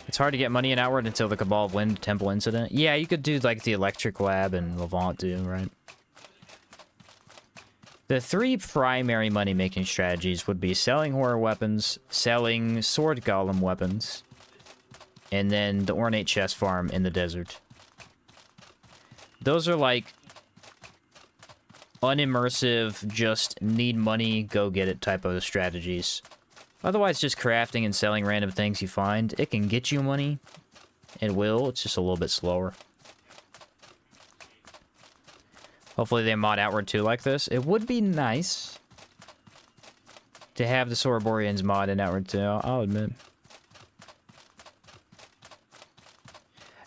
It's hard to get money in Outward until the Cabal of Wind Temple incident. Yeah, you could do, like, the Electric Lab and Levant too, right? The three primary money-making strategies would be selling horror weapons, selling sword golem weapons, and then the ornate chest farm in the desert. Those are, like, unimmersive, just need money, go get it type of strategies. Otherwise, just crafting and selling random things you find, it can get you money. It will, it's just a little bit slower. Hopefully they mod Outward 2 like this. It would be nice to have the Soroboreans mod in Outward 2, I'll admit.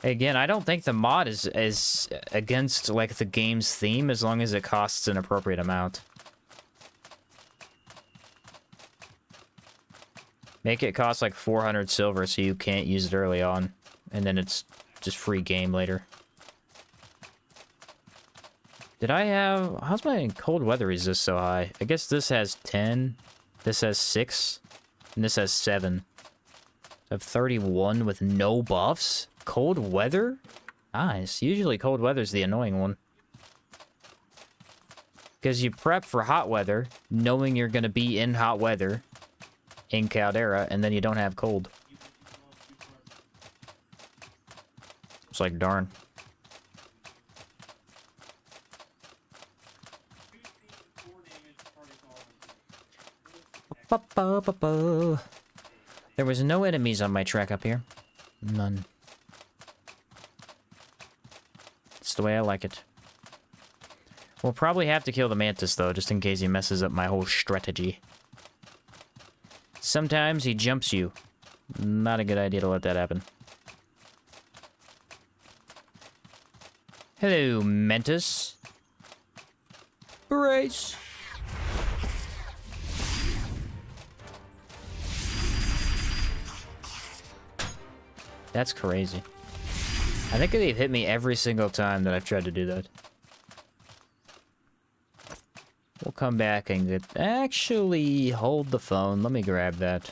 Again, I don't think the mod is against, like, the game's theme as long as it costs an appropriate amount. Make it cost like 400 silver so you can't use it early on. And then it's just free game later. Did I have... How's my cold weather resist so high? I guess this has 10. This has 6. And this has 7. I have 31 with no buffs? Cold weather? Nice. Usually cold weather's the annoying one. Because you prep for hot weather, knowing you're going to be in hot weather in Caldera, and then you don't have cold. It's like, darn. There was no enemies on my track up here. None. It's the way I like it. We'll probably have to kill the mantis, though, just in case he messes up my whole strategy. Sometimes he jumps you. Not a good idea to let that happen. Hello, Mentis. Brace. That's crazy. I think they've hit me every single time that I've tried to do that. We'll come back and get... Actually, hold the phone. Let me grab that.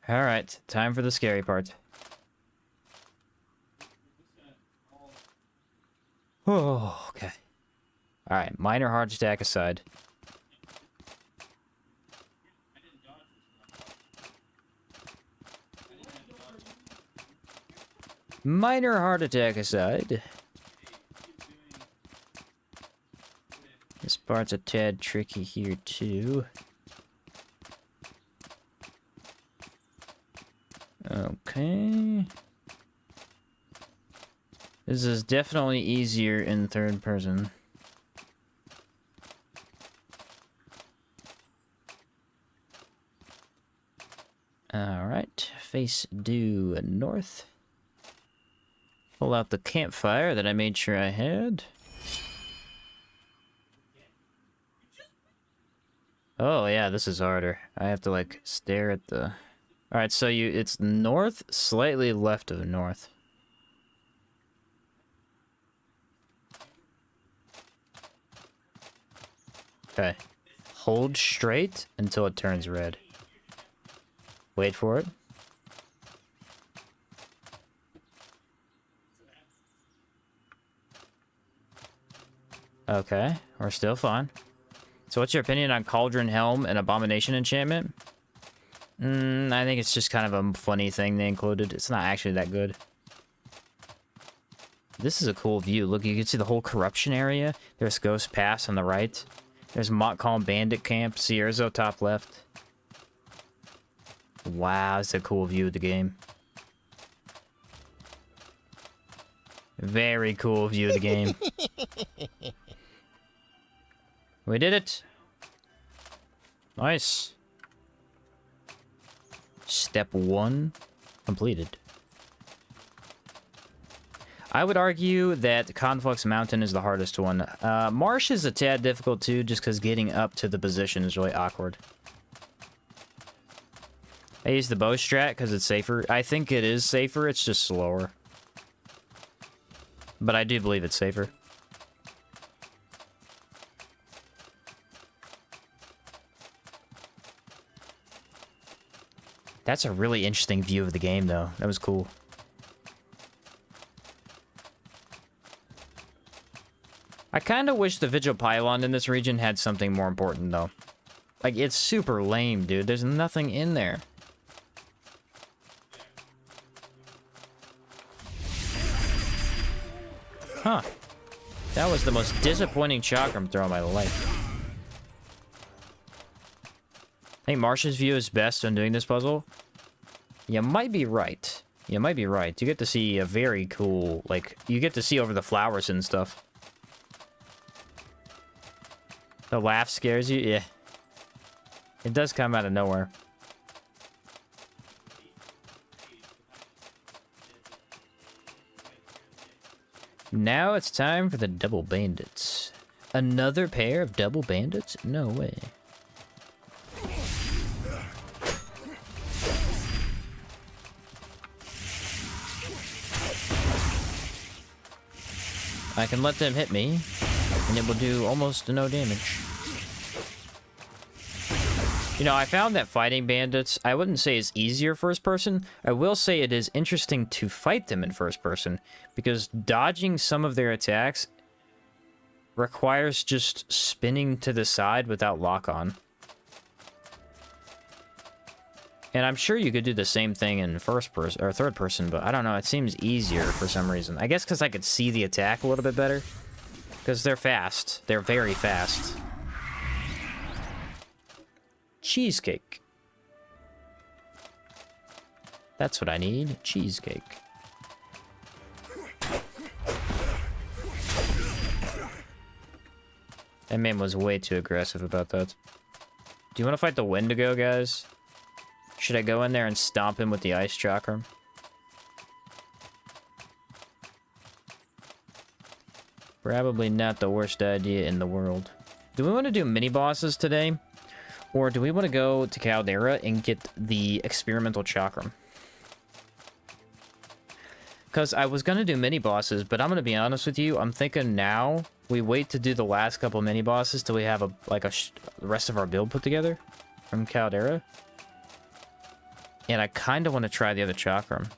Alright, time for the scary part. Oh, okay. Alright, minor heart attack aside. Minor heart attack aside. This part's a tad tricky here, too. Okay. This is definitely easier in third person. Alright, face due north. Pull out the campfire that I made sure I had. Oh yeah, this is harder. I have to like stare at the... Alright, so it's north, slightly left of north. Okay. Hold straight until it turns red. Wait for it. Okay, we're still fine. So what's your opinion on Cauldron Helm and Abomination enchantment? I think it's just kind of a funny thing they included. It's not actually that good. This is a cool view. Look, you can see the whole corruption area. There's Ghost Pass on the right. There's Montcalm Bandit Camp, Cierzo top left. Wow, it's a cool view of the game. Very cool view of the game. We did it. Nice. Step 1 completed. I would argue that Conflux Mountain is the hardest one. Marsh is a tad difficult too, just because getting up to the position is really awkward. I use the bow strat because it's safer. I think it is safer, it's just slower. But I do believe it's safer. That's a really interesting view of the game, though. That was cool. I kind of wish the Vigil Pylon in this region had something more important, though. Like, it's super lame, dude. There's nothing in there. Huh. That was the most disappointing chakram throw of my life. I think Marsh's view is best when doing this puzzle. You might be right. You might be right. You get to see a very cool, like, you get to see over the flowers and stuff. The laugh scares you? Yeah. It does come out of nowhere. Now it's time for the double bandits. Another pair of double bandits? No way. I can let them hit me, and it will do almost no damage. You know, I found that fighting bandits, I wouldn't say is easier first person. I will say it is interesting to fight them in first person, because dodging some of their attacks requires just spinning to the side without lock-on. And I'm sure you could do the same thing in first person or third person, but I don't know, it seems easier for some reason. I guess because I could see the attack a little bit better. Because they're fast. They're very fast. Cheesecake. That's what I need. Cheesecake. That man was way too aggressive about that. Do you want to fight the Wendigo, guys? Should I go in there and stomp him with the ice chakram? Probably not the worst idea in the world. Do we want to do mini-bosses today? Or do we want to go to Caldera and get the experimental chakram? Because I was going to do mini-bosses, but I'm going to be honest with you. I'm thinking now we wait to do the last couple mini-bosses till we have the rest of our build put together from Caldera. And I kind of want to try the other chakram.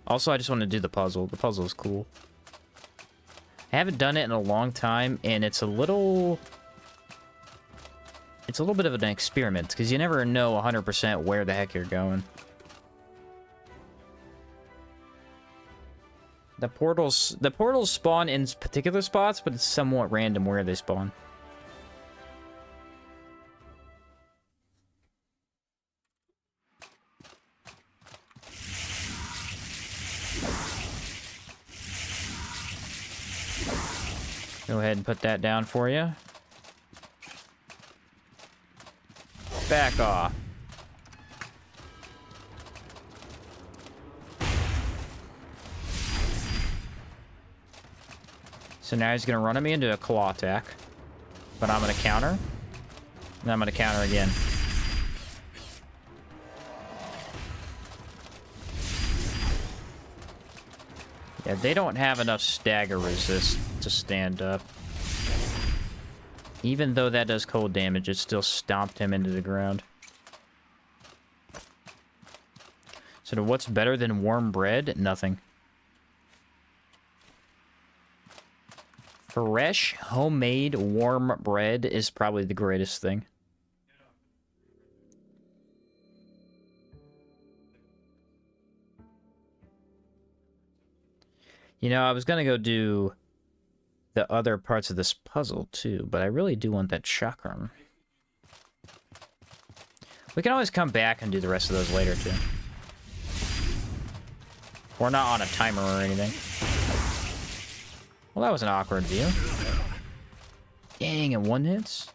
Also, I just want to do the puzzle. The puzzle is cool. I haven't done it in a long time, and it's a little bit of an experiment, because you never know 100% where the heck you're going. The portals spawn in particular spots, but it's somewhat random where they spawn. Go ahead and put that down for you. Back off. So now he's going to run at me into a claw attack. But I'm going to counter. And I'm going to counter again. Yeah, they don't have enough stagger resist to stand up. Even though that does cold damage, it still stomped him into the ground. So what's better than warm bread? Nothing. Fresh, homemade, warm bread is probably the greatest thing. You know, I was gonna go do the other parts of this puzzle too, but I really do want that chakram. We can always come back and do the rest of those later too. We're not on a timer or anything. Well, that was an awkward view. Dang, and one hits.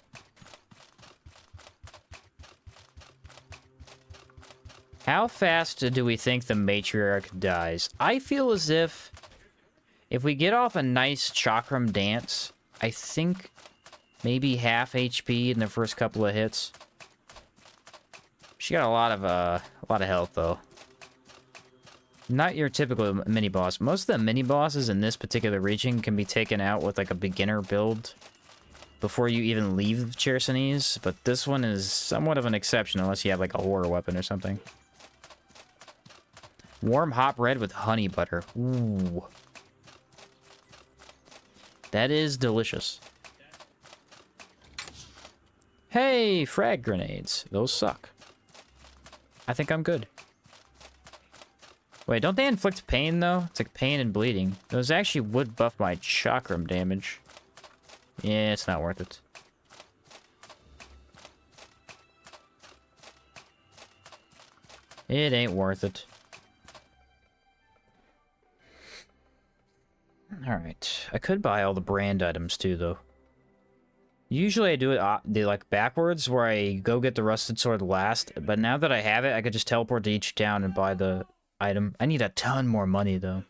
How fast do we think the matriarch dies? I feel as if we get off a nice chakram dance, I think maybe half HP in the first couple of hits. She got a lot of health though. Not your typical mini boss. Most of the mini bosses in this particular region can be taken out with like a beginner build before you even leave Chersonese, but this one is somewhat of an exception unless you have like a horror weapon or something. Warm hot bread with honey butter. Ooh. That is delicious. Hey, frag grenades. Those suck. I think I'm good. Wait, don't they inflict pain, though? It's like pain and bleeding. Those actually would buff my chakram damage. Yeah, it's not worth it. It ain't worth it. Alright. I could buy all the brand items, too, though. Usually I do it like backwards, where I go get the rusted sword last. But now that I have it, I could just teleport to each town and buy the item. I need a ton more money, though.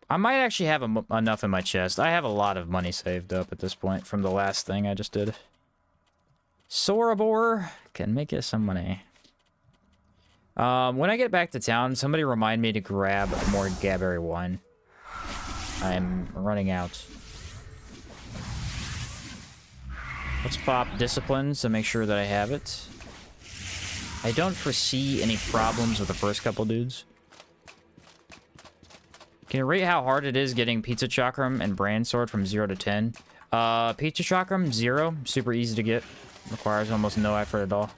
I might actually have enough in my chest. I have a lot of money saved up at this point from the last thing I just did. Sorobore can make you some money. When I get back to town, somebody remind me to grab more Gaberry wine. I'm running out. Let's pop Discipline to make sure that I have it. I don't foresee any problems with the first couple dudes. Can you rate how hard it is getting Pizza Chakram and Brand Sword from 0 to 10? Pizza Chakram, 0. Super easy to get. Requires almost no effort at all.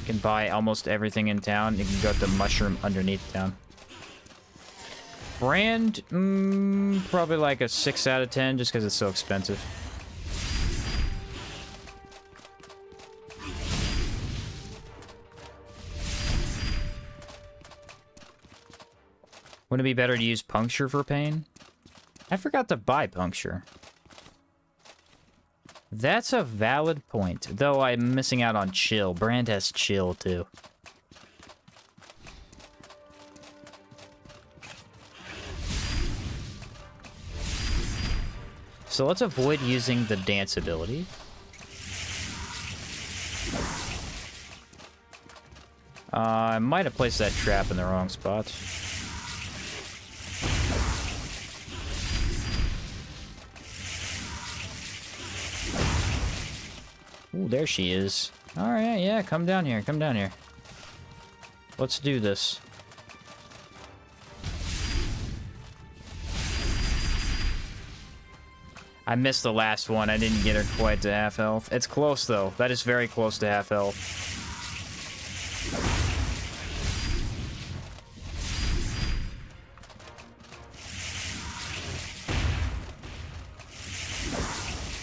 You can buy almost everything in town. You can go to the mushroom underneath town. Brand, probably like a 6 out of 10 just because it's so expensive. Wouldn't it be better to use Puncture for pain? I forgot to buy Puncture. That's a valid point, though I'm missing out on chill. Brand has chill, too. So let's avoid using the dance ability. I might have placed that trap in the wrong spot. Ooh, there she is. Alright, yeah, come down here, come down here. Let's do this. I missed the last one. I didn't get her quite to half health. It's close, though. That is very close to half health.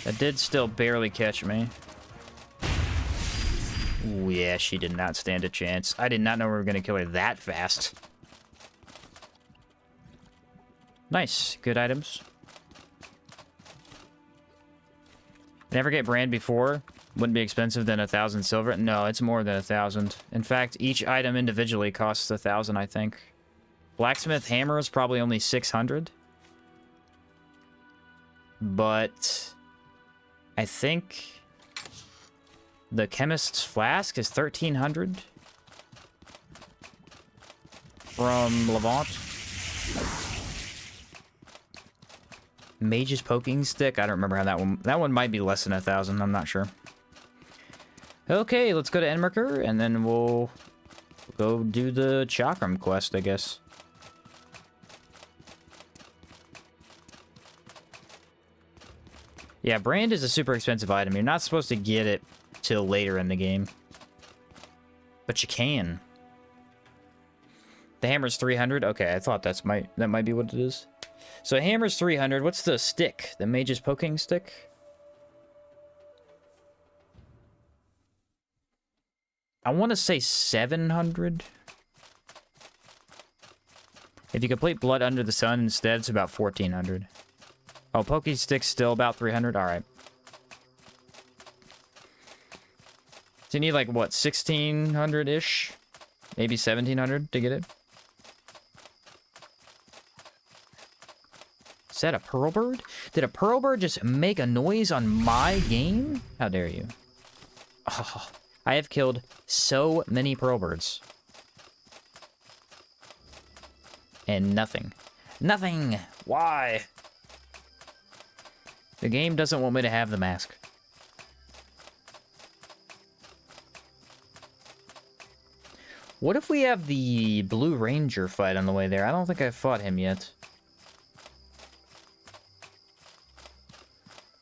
That did still barely catch me. Ooh, yeah, she did not stand a chance. I did not know we were going to kill her that fast. Nice. Good items. Never get brand before. Wouldn't be expensive than 1,000 silver. No, it's more than 1,000. In fact, each item individually costs 1,000, I think. Blacksmith hammer is probably only 600. But I think the chemist's flask is 1,300 from Levant. Mage's poking stick. I don't remember how that one. That one might be less than 1,000. I'm not sure. Okay, let's go to Enmerker, and then we'll go do the Chakram quest, I guess. Yeah, brand is a super expensive item. You're not supposed to get it till later in the game, but you can. The hammer's 300. Okay, I thought that might be what it is. So hammer's 300. What's the stick? The mage's poking stick? I want to say 700. If you complete Blood Under the Sun instead, it's about 1,400. Oh, poking stick's still about 300? Alright. So you need like, what, 1,600-ish? Maybe 1,700 to get it? Is that a pearl bird? Did a pearl bird just make a noise on my game? How dare you? Oh, I have killed so many pearl birds. And nothing. Nothing! Why? The game doesn't want me to have the mask. What if we have the Blue Ranger fight on the way there? I don't think I've fought him yet.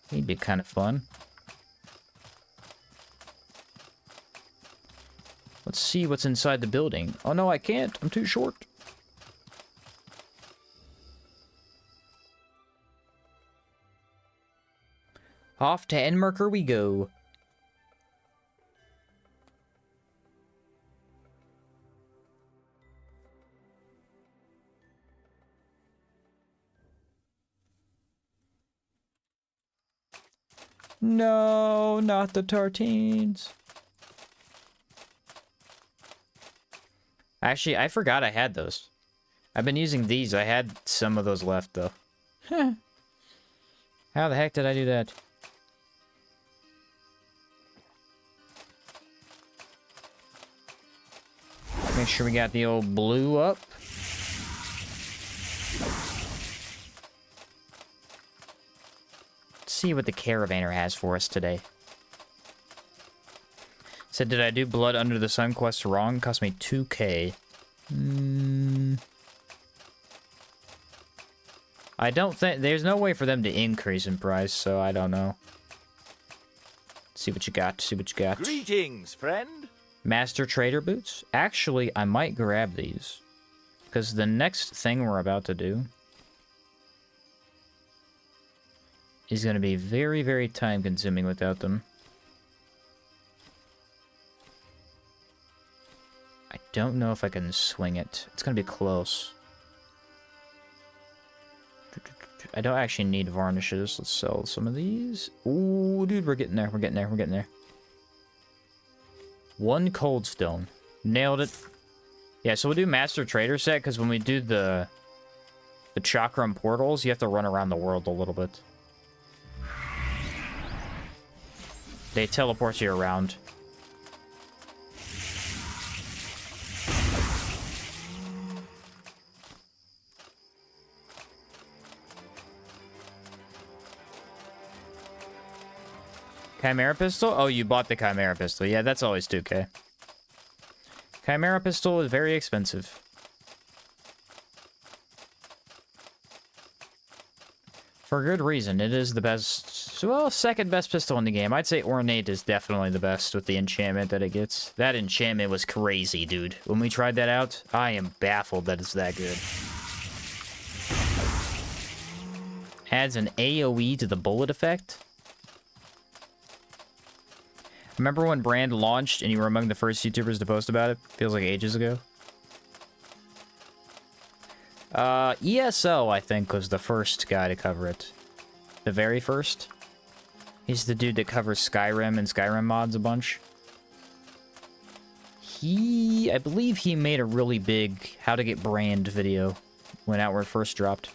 He'd be kind of fun. Let's see what's inside the building. Oh no, I can't. I'm too short. Off to Enmerker we go. No, not the tartines. Actually, I forgot I had those. I've been using these. I had some of those left, though. How the heck did I do that? Make sure we got the old blue up. Let's see what the Caravaner has for us today. Said, did I do Blood Under the Sun quest wrong? Cost me 2k. I don't think... There's no way for them to increase in price, so I don't know. See what you got. See what you got. Greetings, friend. Master Trader Boots. Actually, I might grab these. Because the next thing we're about to do is going to be very, very time-consuming without them. I don't know if I can swing it. It's going to be close. I don't actually need varnishes. Let's sell some of these. Ooh, dude, we're getting there. We're getting there. We're getting there. 1 cold stone. Nailed it. Yeah, so we'll do Master Trader set, because when we do the chakram portals, you have to run around the world a little bit. They teleport you around. Chimera pistol? Oh, you bought the Chimera pistol. Yeah, that's always 2K. Chimera pistol is very expensive. For good reason. It is the best, well, second best pistol in the game. I'd say Ornate is definitely the best with the enchantment that it gets. That enchantment was crazy, dude. When we tried that out, I am baffled that it's that good. Adds an AoE to the bullet effect. Remember when Brand launched and you were among the first YouTubers to post about it? Feels like ages ago. ESO, I think, was the first guy to cover it. The very first. He's the dude that covers Skyrim and Skyrim mods a bunch. I believe he made a really big how to get Brand video when Outward first dropped.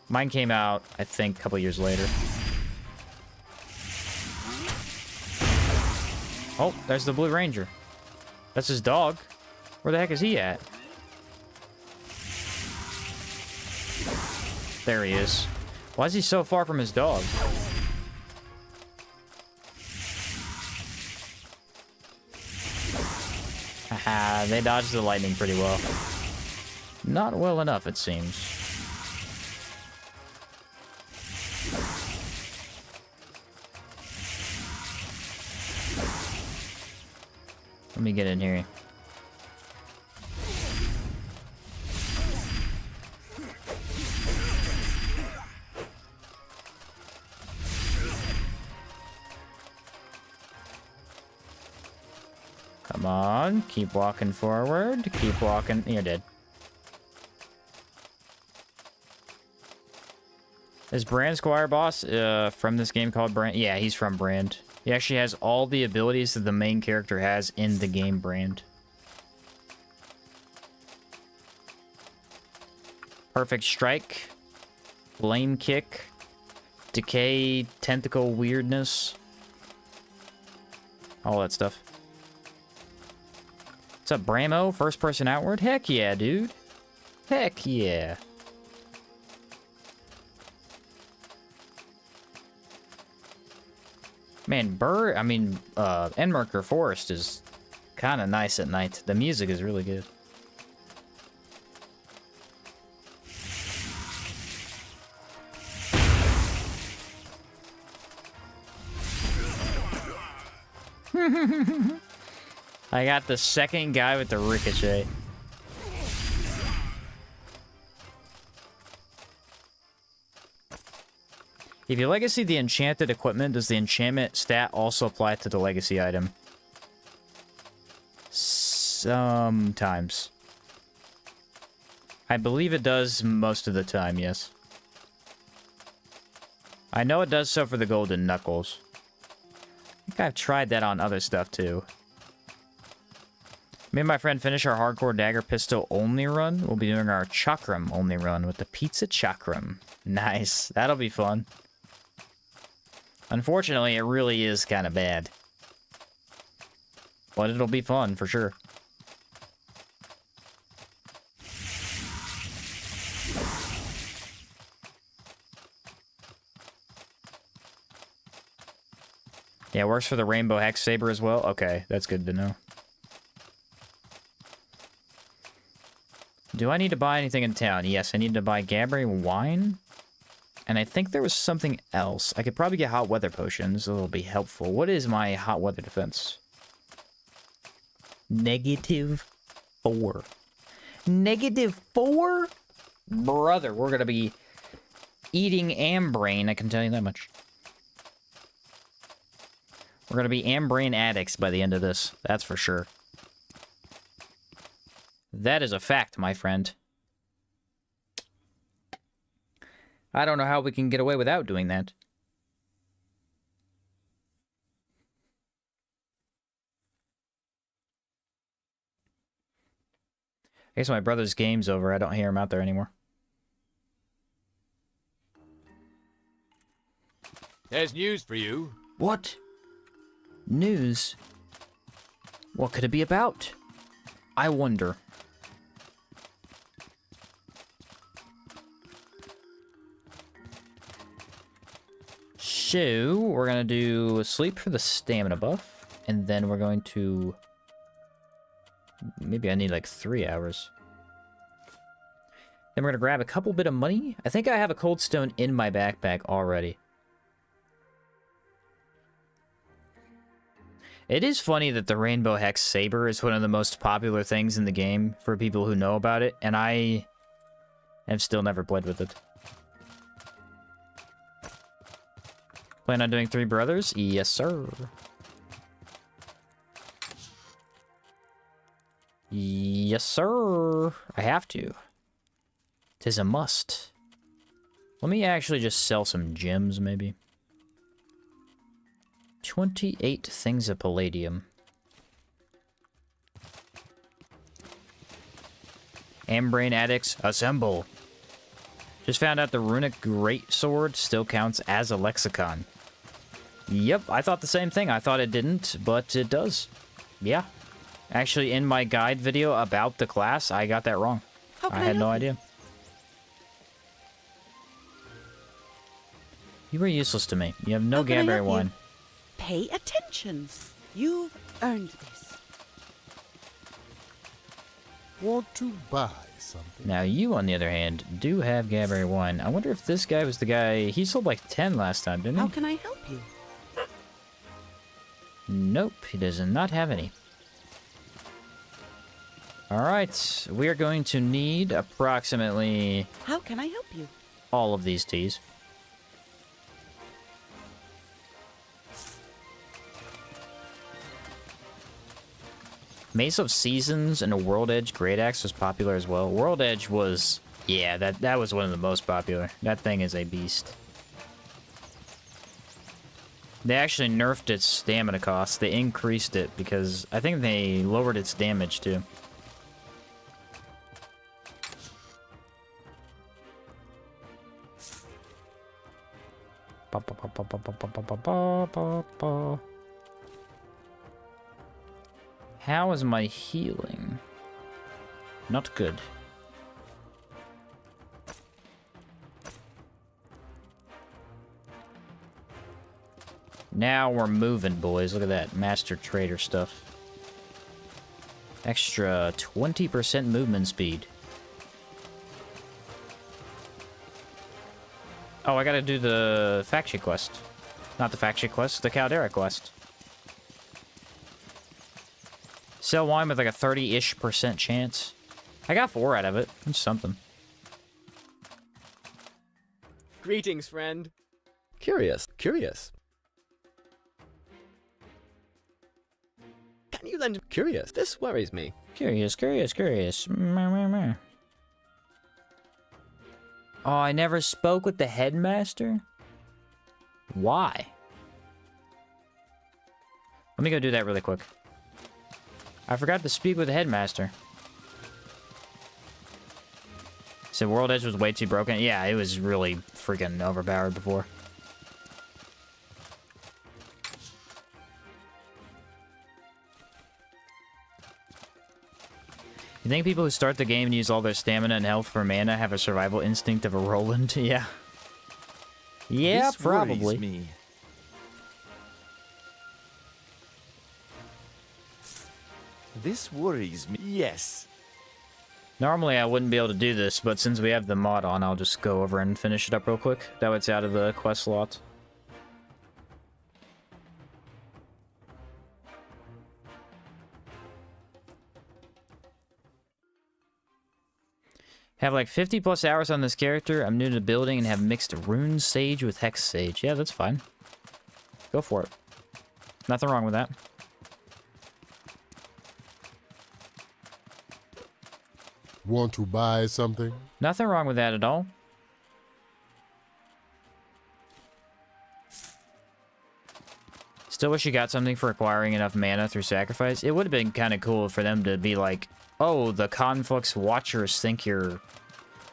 Mine came out, I think, a couple years later. Oh, there's the Blue Ranger. That's his dog. Where the heck is he at? There he is. Why is he so far from his dog? Haha, they dodged the lightning pretty well. Not well enough, it seems. Let me get in here. Come on, keep walking forward. Keep walking. You're dead. Is Brand Squire boss from this game called Brand? Yeah, he's from Brand. He actually has all the abilities that the main character has in the game Brand. Perfect Strike, Flame Kick, Decay, Tentacle Weirdness, all that stuff. What's up, Bramo? First person outward? Heck yeah, dude. Heck yeah. Man, Enmerker Forest is kind of nice at night. The music is really good. I got the second guy with the ricochet. If you legacy the enchanted equipment, does the enchantment stat also apply to the legacy item? Sometimes. I believe it does most of the time, yes. I know it does so for the golden knuckles. I think I've tried that on other stuff too. Me and my friend finish our hardcore dagger pistol only run. We'll be doing our chakram only run with the pizza chakram. Nice. That'll be fun. Unfortunately, it really is kind of bad. But it'll be fun, for sure. Yeah, it works for the Rainbow Hex Saber as well? Okay, that's good to know. Do I need to buy anything in town? Yes, I need to buy Gabbray wine. And I think there was something else. I could probably get hot weather potions. That'll be helpful. What is my hot weather defense? -4. -4? Brother, we're gonna be eating Ambrain, I can tell you that much. We're gonna be Ambrain addicts by the end of this. That's for sure. That is a fact, my friend. I don't know how we can get away without doing that. I guess my brother's game's over. I don't hear him out there anymore. There's news for you. What? News? What could it be about? I wonder. So, we're gonna do sleep for the stamina buff, and then we're going to... Maybe I need like 3 hours. Then we're gonna grab a couple bit of money. I think I have a cold stone in my backpack already. It is funny that the Rainbow Hex Saber is one of the most popular things in the game for people who know about it, and I have still never played with it. Plan on doing 3 brothers? Yes, sir. Yes, sir. I have to. 'Tis a must. Let me actually just sell some gems, maybe. 28 things of palladium. Ambrain addicts, assemble. Just found out the runic greatsword still counts as a lexicon. Yep, I thought the same thing. I thought it didn't, but it does. Yeah. Actually, in my guide video about the class, I got that wrong. I had no idea. You were useless to me. You have no Gaberry wine. Pay attention. You've earned this. Want to buy something? Now, you, on the other hand, do have Gaberry wine. I wonder if this guy was the guy... He sold like 10 last time, didn't he? How can I help you? Nope, he does not have any. Alright, we are going to need approximately... How can I help you? all of these teas. Mace of Seasons and a World Edge Great Axe was popular as well. World Edge was... yeah, that was one of the most popular. That thing is a beast. They actually nerfed its stamina cost. They increased it because I think they lowered its damage too. How is my healing? Not good. Now we're moving, boys. Look at that. Master Trader stuff. Extra 20% movement speed. Oh, I gotta do the faction quest. Not the faction quest, the Caldera quest. Sell wine with like a 30-ish% chance. I got 4 out of it. That's something. Greetings, friend. Curious. Can you lend... Curious. This worries me. Curious. Oh, I never spoke with the headmaster? Why? Let me go do that really quick. I forgot to speak with the headmaster. Said World Edge was way too broken. Yeah, it was really freaking overpowered before. You think people who start the game and use all their stamina and health for mana have a survival instinct of a Roland? Yeah. Yeah, This probably. worries me. This worries me. Yes. Normally I wouldn't be able to do this, but since we have the mod on, I'll just go over and finish it up real quick. That way it's out of the quest slot. Have like 50 plus hours on this character. I'm new to building and have mixed Rune Sage with Hex Sage. Yeah, that's fine. Go for it. Nothing wrong with that. Want to buy something? Nothing wrong with that at all. Still wish you got something for acquiring enough mana through sacrifice. It would have been kind of cool for them to be like, oh, the Conflux Watchers think you're...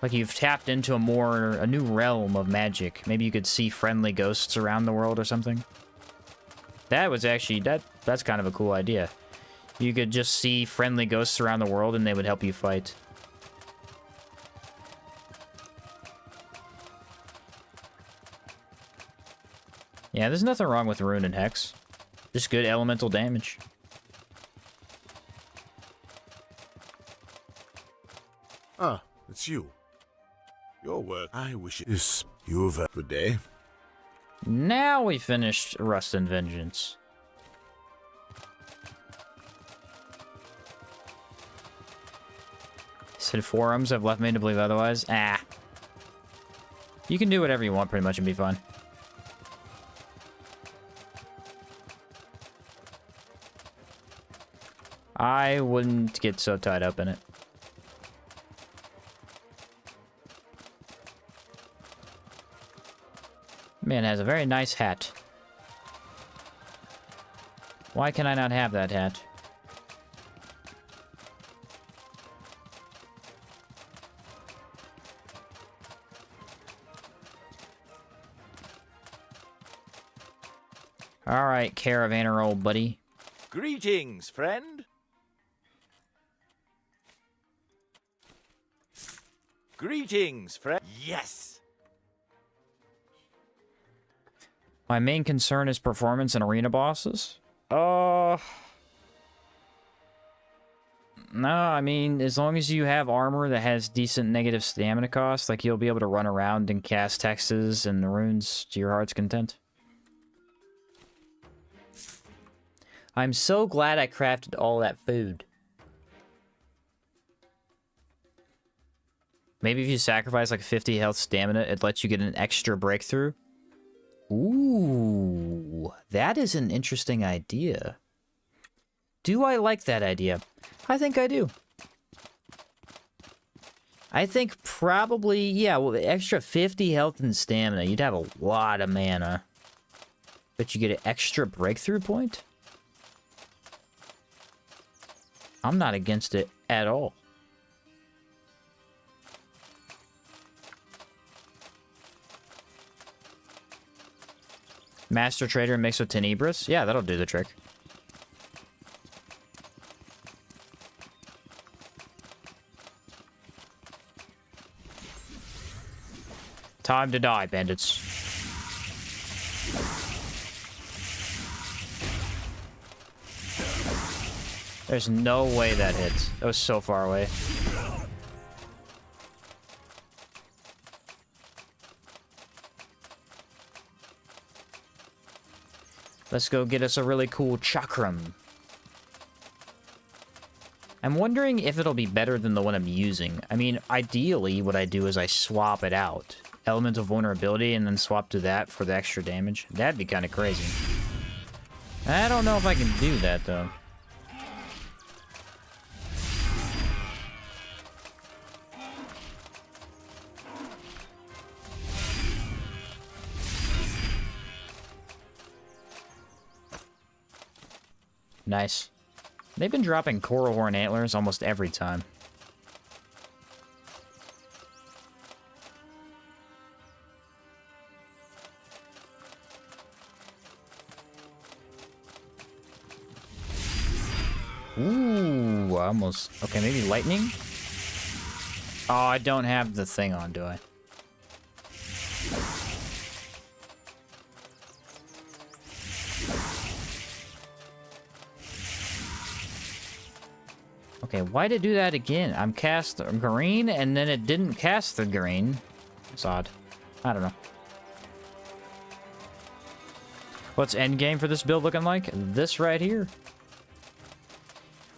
like you've tapped into a new realm of magic. Maybe you could see friendly ghosts around the world or something. That was actually... that's kind of a cool idea. You could just see friendly ghosts around the world and they would help you fight. Yeah, there's nothing wrong with Rune and Hex. Just good elemental damage. Ah, it's you. Your work, I wish it is. You've a good day. Now we finished Rust and Vengeance. Said forums have left me to believe otherwise. Ah. You can do whatever you want pretty much and be fine. I wouldn't get so tied up in it. Man has a very nice hat. Why can I not have that hat? Alright, caravaner old buddy. Greetings, friend. Greetings, friend. Yes. My main concern is performance and arena bosses. No, I mean, as long as you have armor that has decent negative stamina cost, like you'll be able to run around and cast hexes and runes to your heart's content. I'm so glad I crafted all that food. Maybe if you sacrifice like 50 health stamina, it lets you get an extra breakthrough. Ooh, that is an interesting idea. Do I like that idea? I think I do. I think probably, yeah, well, the extra 50 health and stamina, you'd have a lot of mana. But you get an extra breakthrough point? I'm not against it at all. Master Trader mixed with Tenebris? Yeah, that'll do the trick. Time to die, bandits. There's no way that hits. That was so far away. Let's go get us a really cool chakram. I'm wondering if it'll be better than the one I'm using. I mean, ideally, what I do is I swap it out. Elemental vulnerability and then swap to that for the extra damage. That'd be kind of crazy. I don't know if I can do that, though. Nice. They've been dropping coral horn antlers almost every time. Ooh, almost. Okay, maybe lightning? Oh, I don't have the thing on, do I? Okay, why did it do that again? I'm cast green, and then it didn't cast the green. It's odd. I don't know. What's endgame for this build looking like? This right here.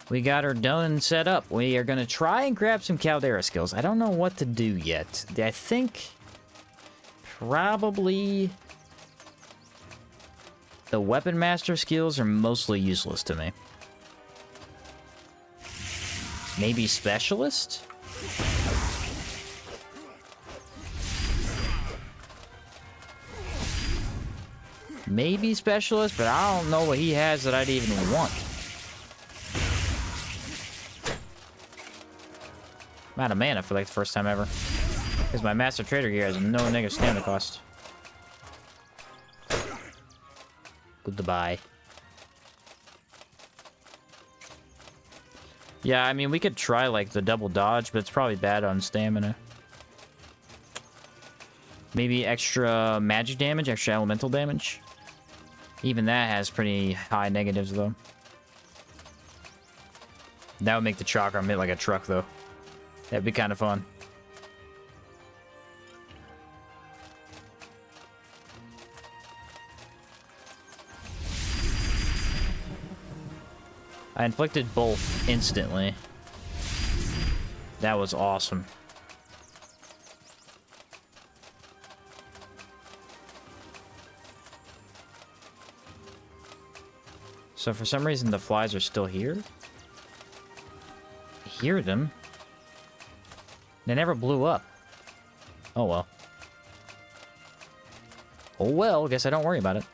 We got her done and set up. We are going to try and grab some Caldera skills. I don't know what to do yet. I think probably the Weapon Master skills are mostly useless to me. Maybe Specialist? Maybe specialist, but I don't know what he has that I'd even want. I'm out of mana for like the first time ever. Because my Master Trader gear has no negative stamina cost. Goodbye. Yeah, I mean, we could try like the double dodge, but it's probably bad on stamina. Maybe extra magic damage, extra elemental damage. Even that has pretty high negatives, though. That would make the chakram hit like a truck, though. That'd be kind of fun. I inflicted both instantly. That was awesome. So for some reason the flies are still here. I hear them. They never blew up. Oh well. Oh well, guess I don't worry about it.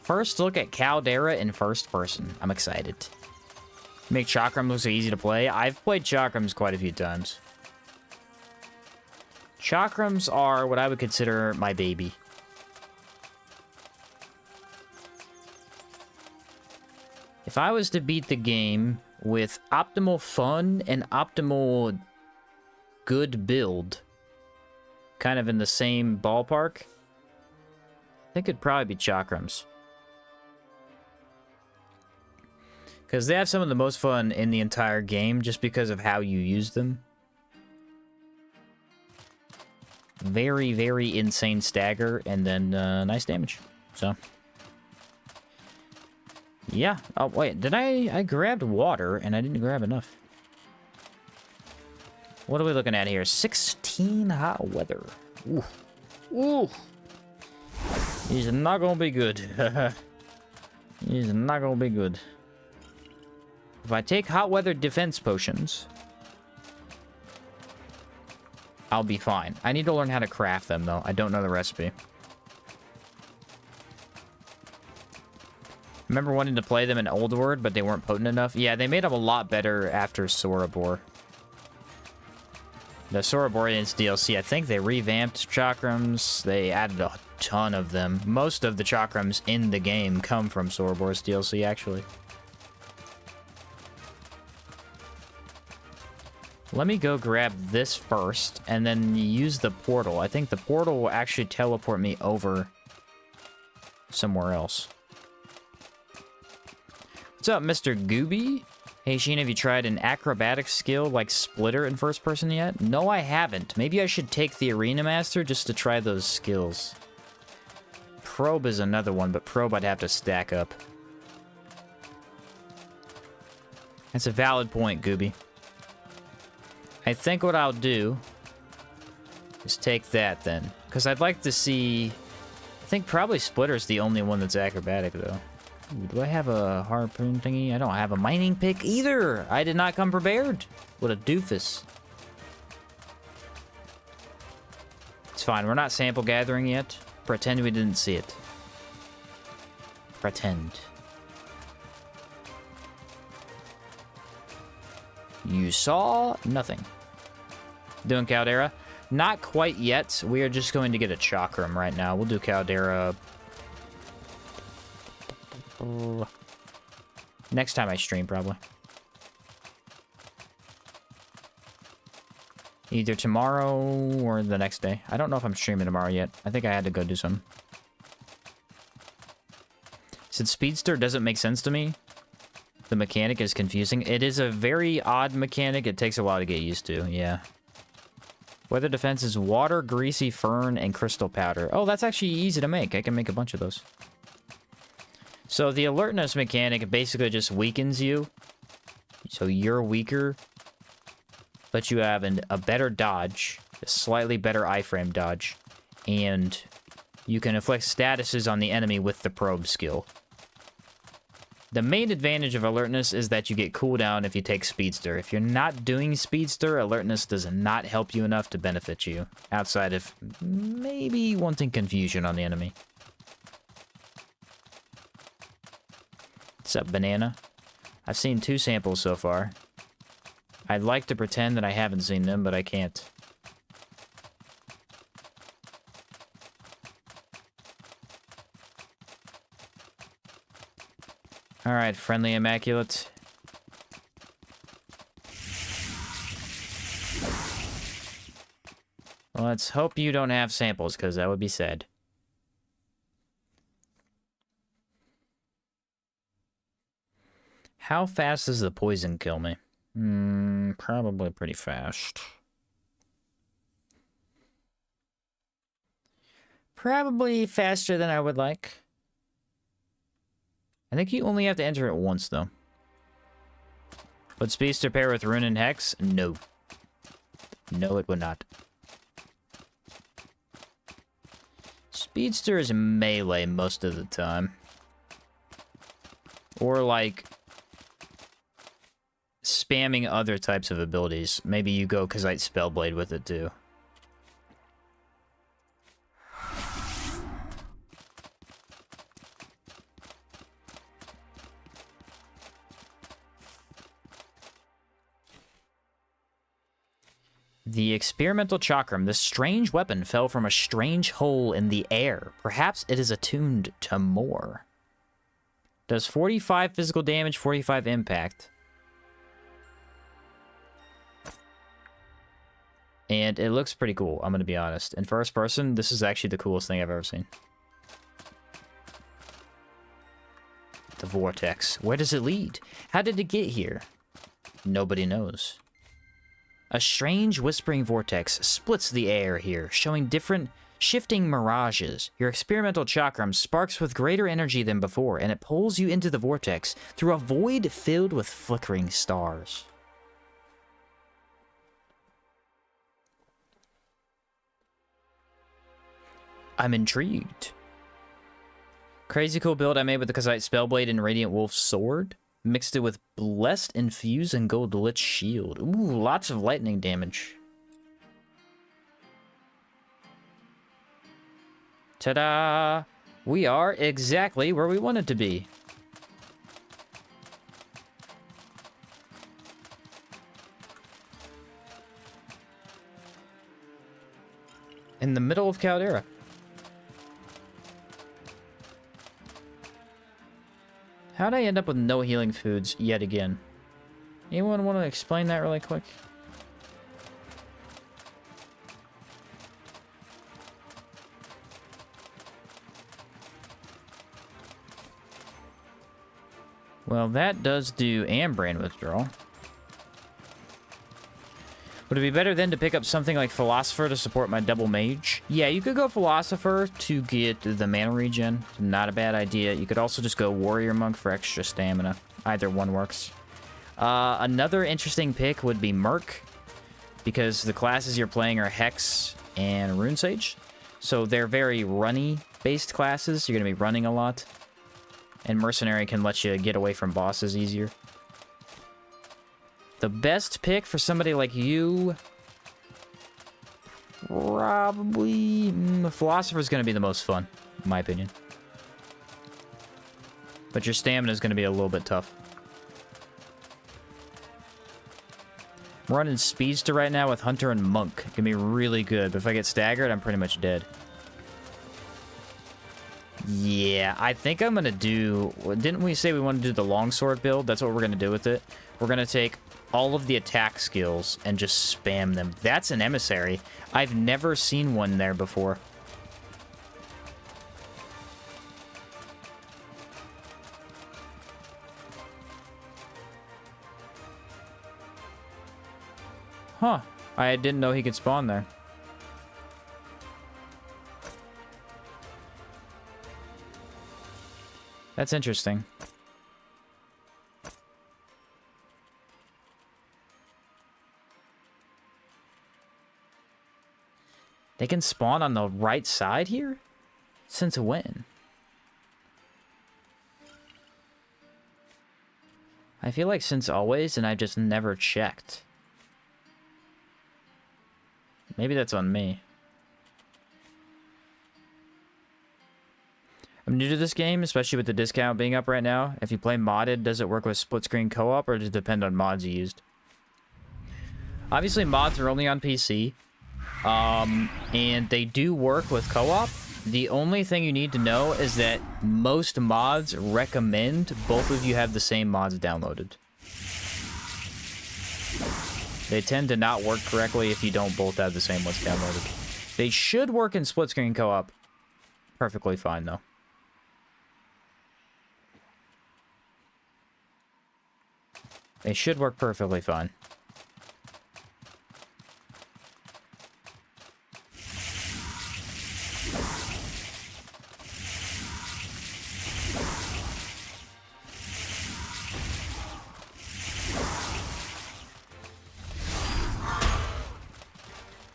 First look at Caldera in first person. I'm excited. Make Chakram look so easy to play. I've played Chakrams quite a few times. Chakrams are what I would consider my baby. If I was to beat the game with optimal fun and optimal good build, kind of in the same ballpark, I think it'd probably be Chakrams. Because they have some of the most fun in the entire game just because of how you use them. Very, very insane stagger and then nice damage. So, yeah. Oh, wait. Did I grabbed water and I didn't grab enough. What are we looking at here? 16 hot weather. Ooh. Ooh. He's not gonna be good. He's not gonna be good. If I take hot weather defense potions, I'll be fine. I need to learn how to craft them, though. I don't know the recipe. Remember wanting to play them in Old World, but they weren't potent enough? Yeah, they made them a lot better after Sorobore. The Soroboreans DLC, I think they revamped chakrams. They added a ton of them. Most of the chakrams in the game come from Sorobore's DLC, actually. Let me go grab this first, and then use the portal. I think the portal will actually teleport me over somewhere else. What's up, Mr. Gooby? Hey, Sheen, have you tried an acrobatic skill like Splitter in first person yet? No, I haven't. Maybe I should take the Arena Master just to try those skills. Probe is another one, but Probe I'd have to stack up. That's a valid point, Gooby. I think what I'll do is take that then. Because I'd like to see... I think probably Splitter's the only one that's acrobatic, though. Ooh, do I have a harpoon thingy? I don't have a mining pick either. I did not come prepared. What a doofus. It's fine. We're not sample gathering yet. Pretend we didn't see it. Pretend. You saw nothing. Doing Caldera? Not quite yet. We are just going to get a chakram right now. We'll do Caldera next time I stream, probably. Either tomorrow or the next day. I don't know if I'm streaming tomorrow yet. I think I had to go do something. Since Speedster doesn't make sense to me, the mechanic is confusing. It is a very odd mechanic. It takes a while to get used to, yeah. Weather defense is water, greasy fern, and crystal powder. Oh, that's actually easy to make. I can make a bunch of those. So the alertness mechanic basically just weakens you. So you're weaker, but you have a better dodge, a slightly better iframe dodge, and you can inflict statuses on the enemy with the probe skill. The main advantage of alertness is that you get cooldown if you take speedster. If you're not doing speedster, alertness does not help you enough to benefit you, outside of maybe wanting confusion on the enemy. What's up, banana? I've seen 2 samples so far. I'd like to pretend that I haven't seen them, but I can't. Alright, friendly Immaculate. Let's hope you don't have samples, because that would be sad. How fast does the poison kill me? Probably pretty fast. Probably faster than I would like. I think you only have to enter it once, though. Would Speedster pair with Rune and Hex? No. No, it would not. Speedster is melee most of the time. Or, like, spamming other types of abilities. Maybe you go Kazite Spellblade with it, too. The experimental chakram, this strange weapon, fell from a strange hole in the air. Perhaps it is attuned to more. Does 45 physical damage, 45 impact. And it looks pretty cool, I'm going to be honest. In first person, this is actually the coolest thing I've ever seen. The vortex. Where does it lead? How did it get here? Nobody knows. A strange whispering vortex splits the air here, showing different shifting mirages. Your experimental chakram sparks with greater energy than before, and it pulls you into the vortex through a void filled with flickering stars. I'm intrigued. Crazy cool build I made with the Kazite Spellblade and Radiant Wolf Sword. Mixed it with Blessed Infuse and Gold Lich Shield. Ooh, lots of lightning damage. Ta-da! We are exactly where we wanted to be. In the middle of Caldera. How'd I end up with no healing foods yet again? Anyone want to explain that really quick? Well, that does do Ambran withdrawal. Would it be better then to pick up something like Philosopher to support my double mage? Yeah, you could go Philosopher to get the mana regen. Not a bad idea. You could also just go Warrior Monk for extra stamina. Either one works. Another interesting pick would be Merc, because the classes you're playing are Hex and Rune Sage. So they're very runny-based classes. You're going to be running a lot. And Mercenary can let you get away from bosses easier. The best pick for somebody like you, probably Philosopher's going to be the most fun, in my opinion. But your stamina is going to be a little bit tough. I'm running Speedster right now with Hunter and Monk. It can be really good, but if I get staggered, I'm pretty much dead. Yeah, I think I'm going to do... Didn't we say we want to do the longsword build? That's what we're going to do with it. We're going to take all of the attack skills and just spam them. That's an emissary. I've never seen one there before. Huh. I didn't know he could spawn there. That's interesting. They can spawn on the right side here? Since when? I feel like since always, and I just never checked. Maybe that's on me. I'm new to this game, especially with the discount being up right now. If you play modded, does it work with split screen co-op, or does it depend on mods you used? Obviously, mods are only on PC. And they do work with co-op. The only thing you need to know is that most mods recommend both of you have the same mods downloaded. They tend to not work correctly if you don't both have the same ones downloaded. They should work in split screen co-op perfectly fine, though. They should work perfectly fine.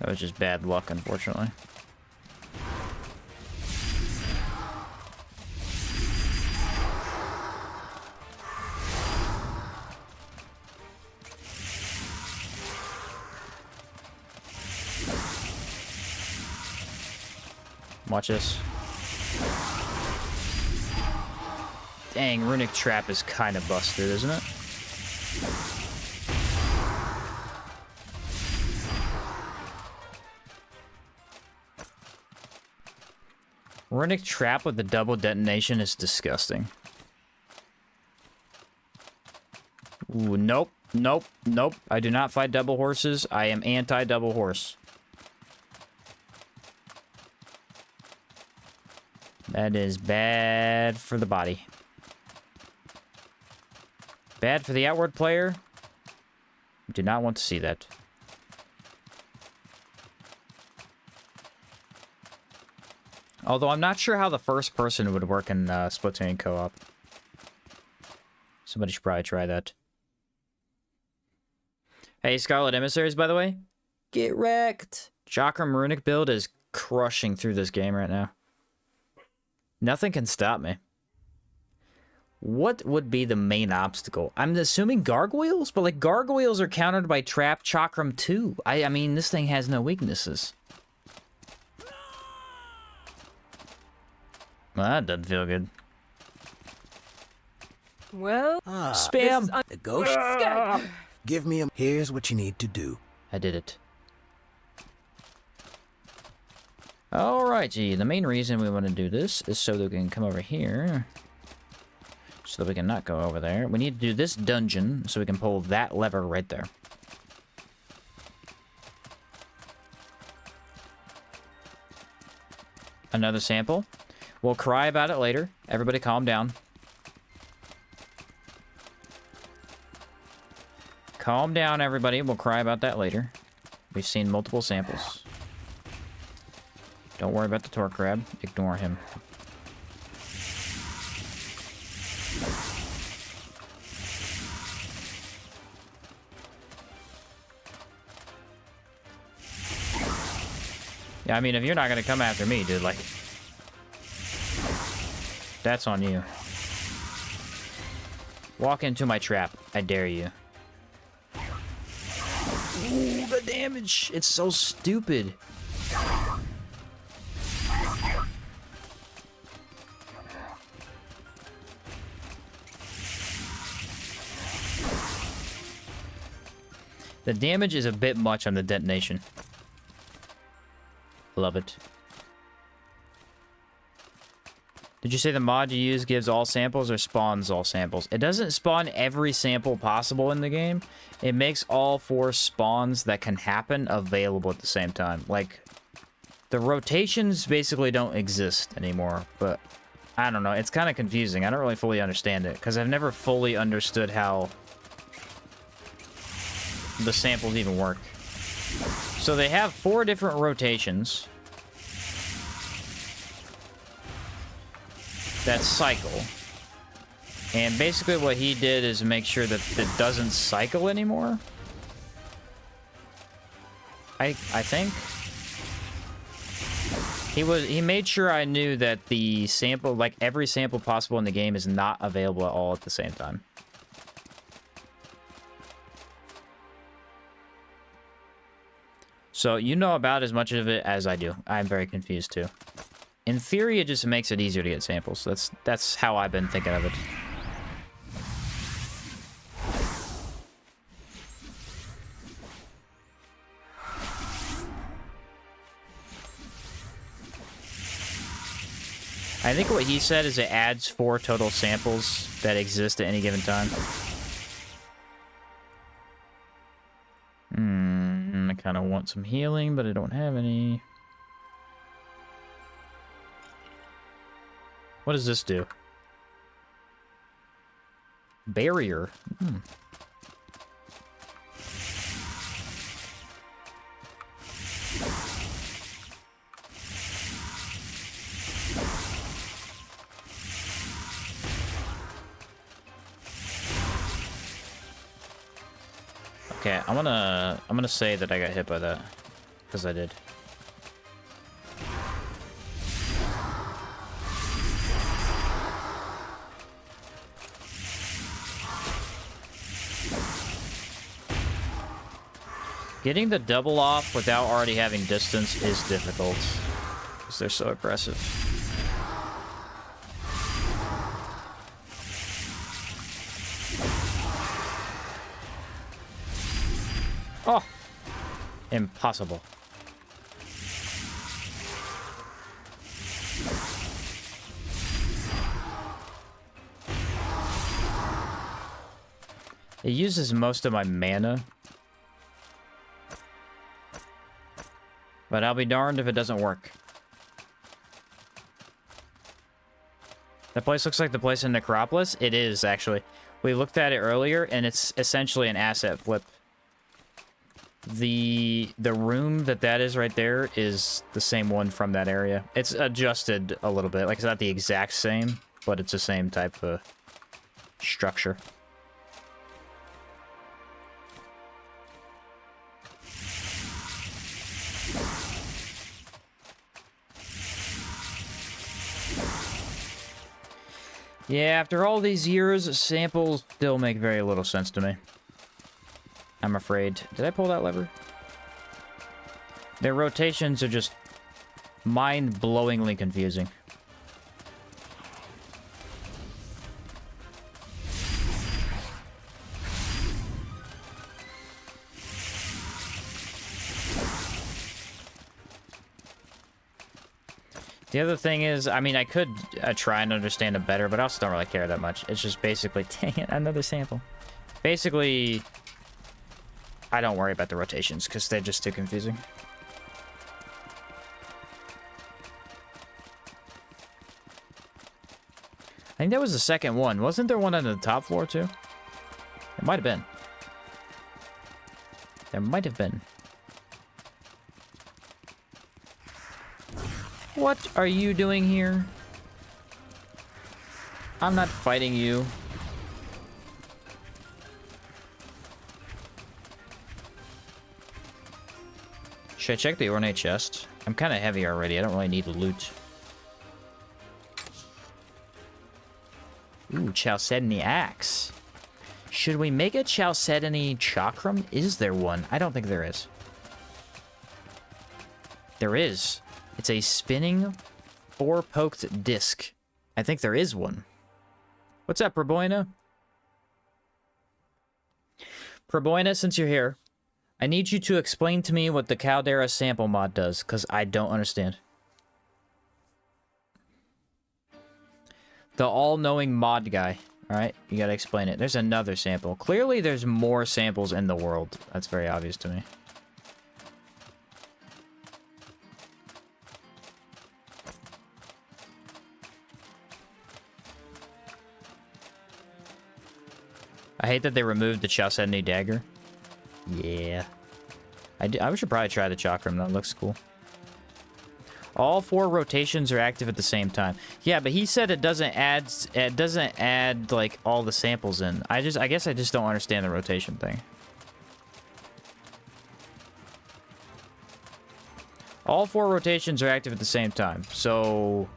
That was just bad luck, unfortunately. Watch this. Dang, Runic Trap is kind of busted, isn't it? Runic Trap with the double detonation is disgusting. Ooh, nope, nope, nope. I do not fight double horses. I am anti-double horse. That is bad for the body. Bad for the outward player. Do not want to see that. Although I'm not sure how the first person would work in split-screen co-op. Somebody should probably try that. Hey, Scarlet Emissaries, by the way. Get wrecked. Chakram Runic build is crushing through this game right now. Nothing can stop me. What would be the main obstacle? I'm assuming gargoyles, but like gargoyles are countered by Trap Chakram too. I mean, this thing has no weaknesses. Well, that doesn't feel good. Well, Spam! The ghost? Give me a... Here's what you need to do. I did it. Alrighty, the main reason we want to do this is so that we can come over here. So that we can not go over there. We need to do this dungeon so we can pull that lever right there. Another sample. We'll cry about it later. Everybody calm down. Calm down, everybody. We'll cry about that later. We've seen multiple samples. Don't worry about the torque crab. Ignore him. Yeah, I mean, if you're not gonna come after me, dude, like... That's on you. Walk into my trap. I dare you. Ooh, the damage! It's so stupid. The damage is a bit much on the detonation. Love it. Did you say the mod you use gives all samples or spawns all samples? It doesn't spawn every sample possible in the game. It makes all 4 spawns that can happen available at the same time. Like, the rotations basically don't exist anymore, but I don't know. It's kind of confusing. I don't really fully understand it, because I've never fully understood how the samples even work. So they have 4 different rotations that cycle. And basically what he did is make sure that it doesn't cycle anymore. I think. He made sure I knew that the sample, like every sample possible in the game, is not available at all at the same time. So you know about as much of it as I do. I'm very confused too. In theory, it just makes it easier to get samples. That's how I've been thinking of it. I think what he said is it adds 4 total samples that exist at any given time. I kind of want some healing, but I don't have any. What does this do? Barrier. Okay, I'm gonna say that I got hit by that, because I did. Getting the double off without already having distance is difficult, because they're so aggressive. Oh! Impossible. It uses most of my mana. But I'll be darned if it doesn't work. That place looks like the place in Necropolis. It is, actually. We looked at it earlier, and it's essentially an asset flip. The room that is right there is the same one from that area. It's adjusted a little bit. Like, it's not the exact same, but it's the same type of structure. Yeah, after all these years, samples still make very little sense to me. I'm afraid. Did I pull that lever? Their rotations are just mind-blowingly confusing. The other thing is, I mean, I could try and understand it better, but I also don't really care that much. It's just basically, dang it, another sample. Basically, I don't worry about the rotations, because they're just too confusing. I think that was the second one. Wasn't there one on the top floor, too? It might have been. There might have been. What are you doing here? I'm not fighting you. Should I check the ornate chest? I'm kind of heavy already. I don't really need loot. Ooh, Chalcedony axe. Should we make a Chalcedony chakram? Is there one? I don't think there is. There is. It's a spinning 4-poked disc. I think there is one. What's up, Praboina? Praboina, since you're here, I need you to explain to me what the Caldera sample mod does, because I don't understand. The all-knowing mod guy. Alright, you gotta explain it. There's another sample. Clearly, there's more samples in the world. That's very obvious to me. I hate that they removed the Chalcedony dagger. Yeah. I should probably try the chakram. That looks cool. All 4 rotations are active at the same time. Yeah, but he said it doesn't add like all the samples in. I guess I just don't understand the rotation thing. All 4 rotations are active at the same time. So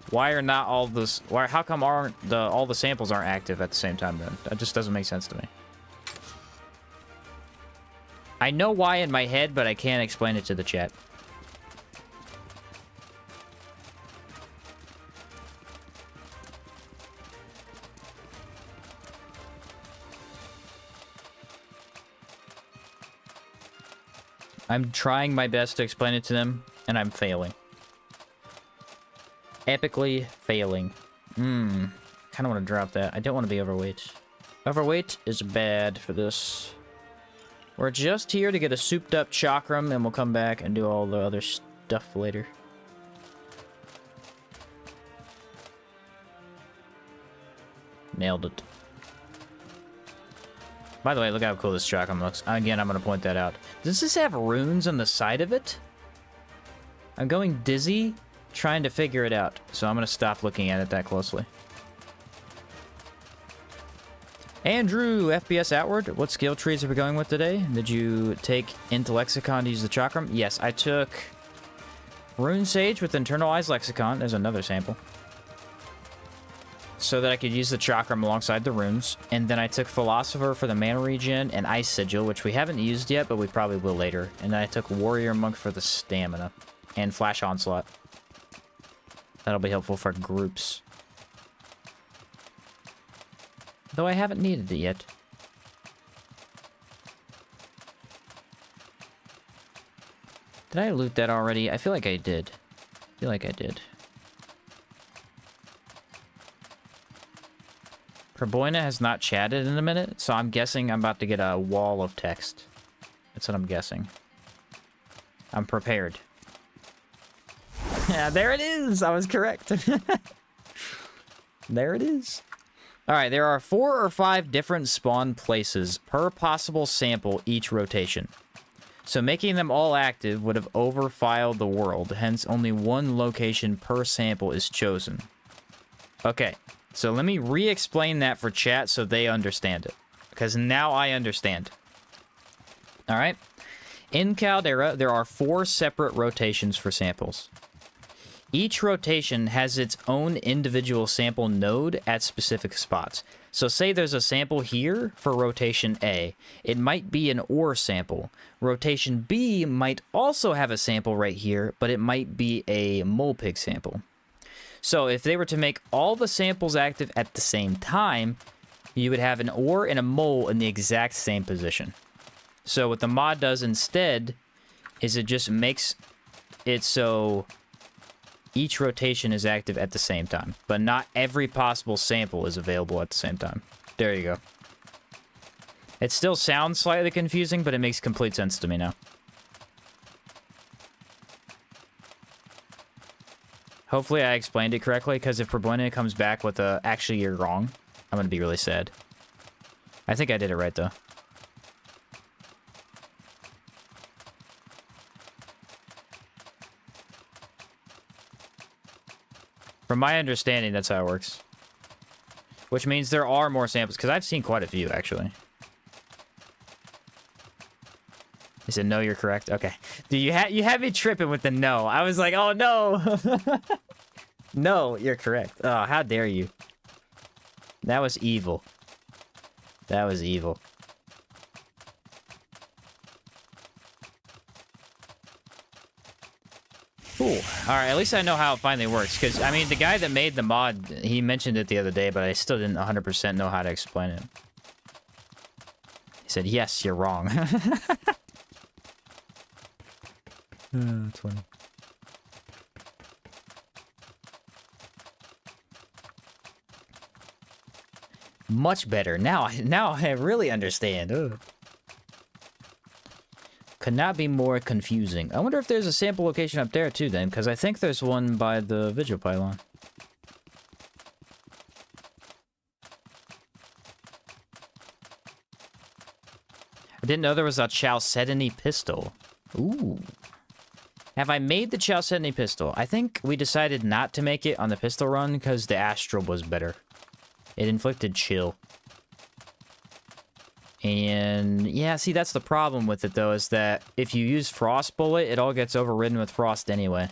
why are not all this? How come all the samples aren't active at the same time then? That just doesn't make sense to me. I know why in my head, but I can't explain it to the chat. I'm trying my best to explain it to them, and I'm failing. Epically failing. Kind of want to drop that. I don't want to be overweight. Overweight is bad for this. We're just here to get a souped up chakram, and we'll come back and do all the other stuff later. Nailed it. By the way, look how cool this chakram looks. Again, I'm going to point that out. Does this have runes on the side of it? I'm going dizzy trying to figure it out, so I'm going to stop looking at it that closely. Andrew, FPS Outward, what skill trees are we going with today? Did you take into Lexicon to use the chakram? Yes, I took Rune Sage with Internalized Lexicon. There's another sample. So that I could use the chakram alongside the runes. And then I took Philosopher for the mana regen and Ice Sigil, which we haven't used yet, but we probably will later. And then I took Warrior Monk for the stamina. And Flash Onslaught. That'll be helpful for groups. Though I haven't needed it yet. Did I loot that already? I feel like I did. Perboina has not chatted in a minute, so I'm guessing I'm about to get a wall of text. That's what I'm guessing. I'm prepared. Yeah, there it is! I was correct. There it is. Alright, there are 4 or 5 different spawn places per possible sample each rotation. So making them all active would have overfiled the world, hence only one location per sample is chosen. Okay, so let me re-explain that for chat so they understand it. Because now I understand. Alright? In Caldera, there are 4 separate rotations for samples. Each rotation has its own individual sample node at specific spots. So say there's a sample here for rotation A. It might be an ore sample. Rotation B might also have a sample right here, but it might be a mole pig sample. So if they were to make all the samples active at the same time, you would have an ore and a mole in the exact same position. So what the mod does instead is it just makes it so each rotation is active at the same time, but not every possible sample is available at the same time. There you go. It still sounds slightly confusing, but it makes complete sense to me now. Hopefully I explained it correctly, because if Perboina comes back with a, actually you're wrong, I'm going to be really sad. I think I did it right, though. From my understanding, that's how it works. Which means there are more samples, because I've seen quite a few, actually. He said, no, you're correct. Okay. Dude, you had me tripping with the no. I was like, oh, no. No, you're correct. Oh, how dare you. That was evil. That was evil. Cool. Alright, at least I know how it finally works. Because, I mean, the guy that made the mod, he mentioned it the other day, but I still didn't 100% know how to explain it. He said, yes, you're wrong. That's funny. Much better. Now I really understand. Ugh. Could not be more confusing. I wonder if there's a sample location up there too then, because I think there's one by the Vigil Pylon. I didn't know there was a Chalcedony pistol. Ooh. Have I made the Chalcedony pistol? I think we decided not to make it on the pistol run because the Astral was better. It inflicted chill. And yeah, see, that's the problem with it, though, is that if you use Frost Bullet, it all gets overridden with Frost anyway.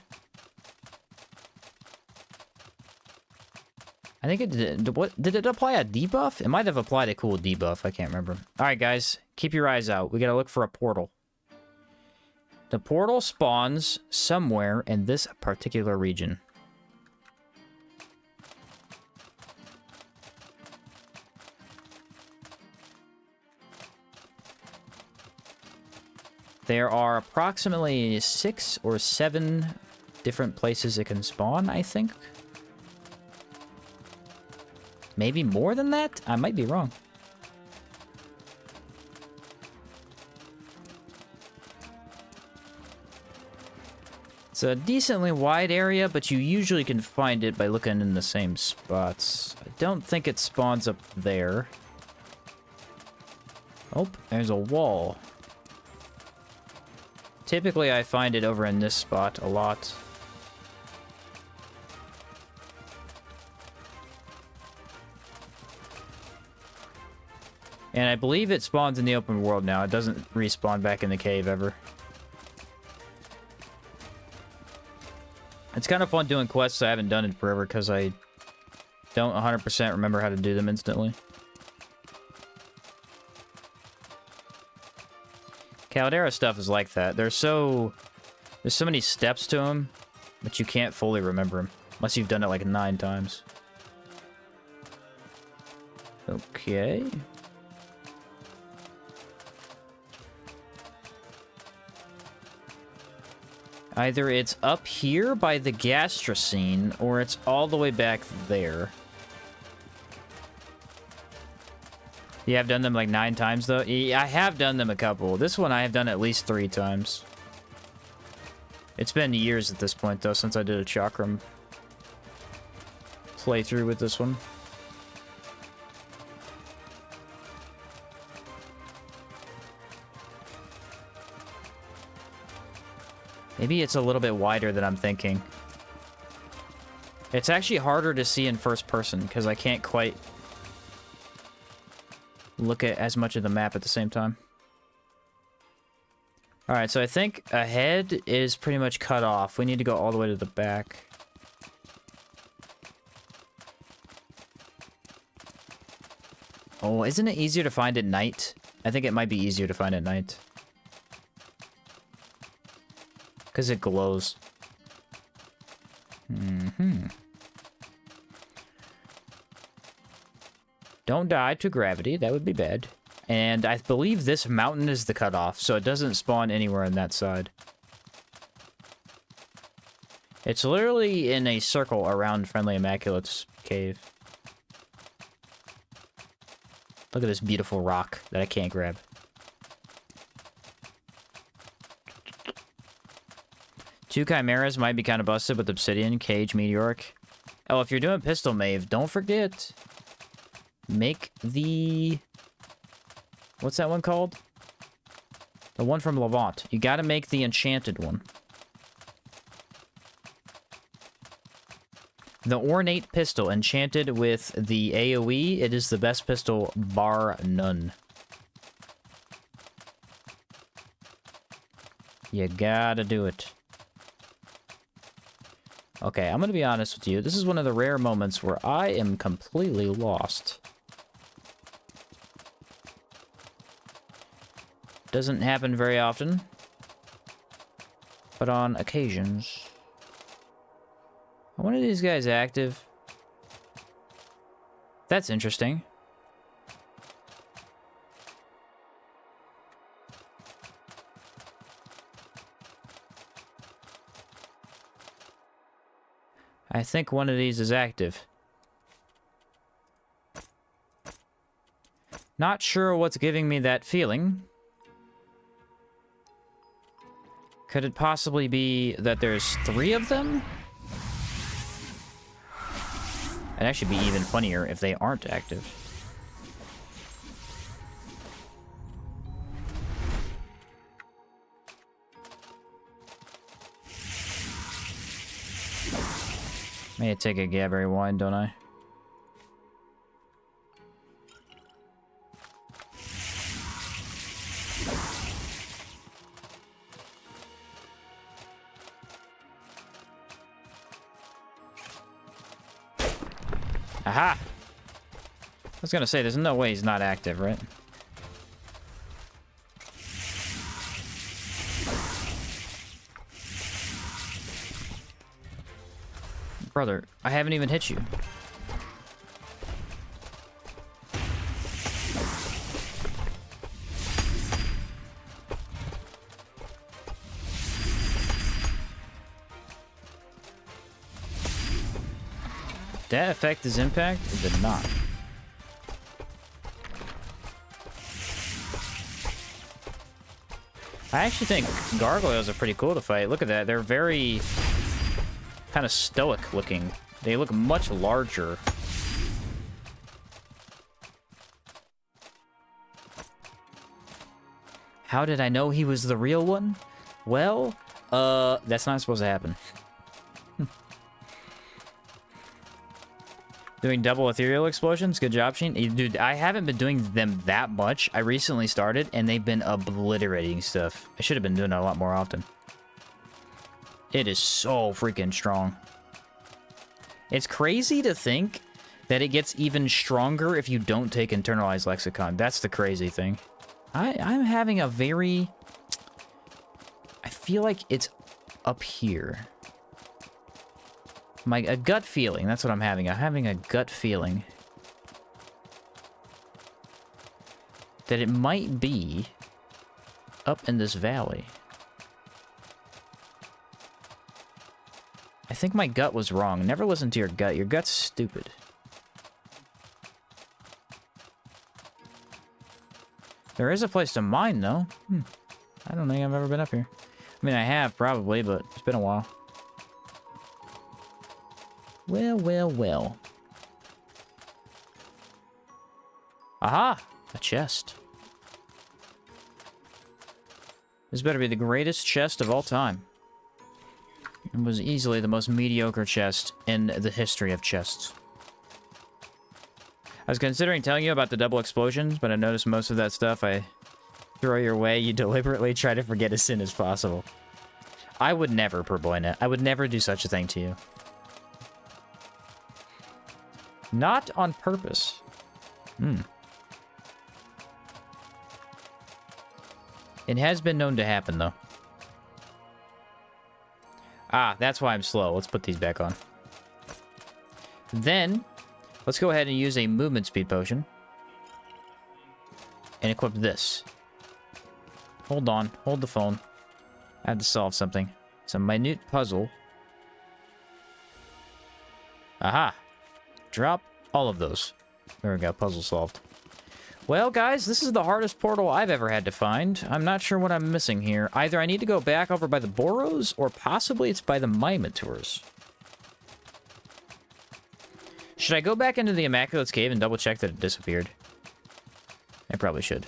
I think it did. What did it apply a debuff? It might have applied a cool debuff. I can't remember. All right, guys, keep your eyes out. We gotta look for a portal. The portal spawns somewhere in this particular region. There are approximately 6 or 7 different places it can spawn, I think. Maybe more than that? I might be wrong. It's a decently wide area, but you usually can find it by looking in the same spots. I don't think it spawns up there. Oh, there's a wall. Typically, I find it over in this spot a lot. And I believe it spawns in the open world now. It doesn't respawn back in the cave ever. It's kind of fun doing quests I haven't done in forever because I don't 100% remember how to do them instantly. Caldera stuff is like that. There's so many steps to them that you can't fully remember them unless you've done it like 9 times. Okay. Either it's up here by the gastrocene, or it's all the way back there. You have done them like 9 times, though? Yeah, I have done them a couple. This one I have done at least 3 times. It's been years at this point, though, since I did a chakram playthrough with this one. Maybe it's a little bit wider than I'm thinking. It's actually harder to see in first person because I can't quite look at as much of the map at the same time. Alright, so I think ahead is pretty much cut off. We need to go all the way to the back. Oh, isn't it easier to find at night? I think it might be easier to find at night. Because it glows. Don't die to gravity. That would be bad. And I believe this mountain is the cutoff, so it doesn't spawn anywhere on that side. It's literally in a circle around Friendly Immaculate's cave. Look at this beautiful rock that I can't grab. Two chimeras might be kind of busted with obsidian, cage, meteoric. Oh, if you're doing pistol mave, don't forget. Make the... What's that one called? The one from Levant. You gotta make the enchanted one. The ornate pistol, enchanted with the AoE, it is the best pistol bar none. You gotta do it. Okay, I'm gonna be honest with you. This is one of the rare moments where I am completely lost. Doesn't happen very often, but on occasions. Are one of these guys active? That's interesting. I think one of these is active. Not sure what's giving me that feeling. Could it possibly be that there's 3 of them? It'd actually be even funnier if they aren't active. May take a Gaberry wine, don't I? Aha! I was gonna say, there's no way he's not active, right? Brother, I haven't even hit you. Did that affect his impact? It did not. I actually think gargoyles are pretty cool to fight. Look at that. They're very kind of stoic looking. They look much larger. How did I know he was the real one? Well, that's not supposed to happen. Doing double ethereal explosions? Good job, Sheen. Dude, I haven't been doing them that much. I recently started, and they've been obliterating stuff. I should have been doing it a lot more often. It is so freaking strong. It's crazy to think that it gets even stronger if you don't take internalized lexicon. That's the crazy thing. I'm having a very... I feel like it's up here. A gut feeling. That's what I'm having. I'm having a gut feeling that it might be up in this valley. I think my gut was wrong. Never listen to your gut. Your gut's stupid. There is a place to mine, though. I don't think I've ever been up here. I mean, I have, probably, but it's been a while. Well, well, well. Aha! A chest. This better be the greatest chest of all time. It was easily the most mediocre chest in the history of chests. I was considering telling you about the double explosions, but I noticed most of that stuff I throw your way, you deliberately try to forget as soon as possible. I would never, Purboyna. I would never do such a thing to you. Not on purpose. It has been known to happen, though. Ah, that's why I'm slow. Let's put these back on. Then, let's go ahead and use a movement speed potion. And equip this. Hold on. Hold the phone. I have to solve something. It's a minute puzzle. Aha. Drop all of those. There we go. Puzzle solved. Well, guys, this is the hardest portal I've ever had to find. I'm not sure what I'm missing here. Either I need to go back over by the Boros, or possibly it's by the Minotaurs. Should I go back into the Immaculate's cave and double check that it disappeared? I probably should.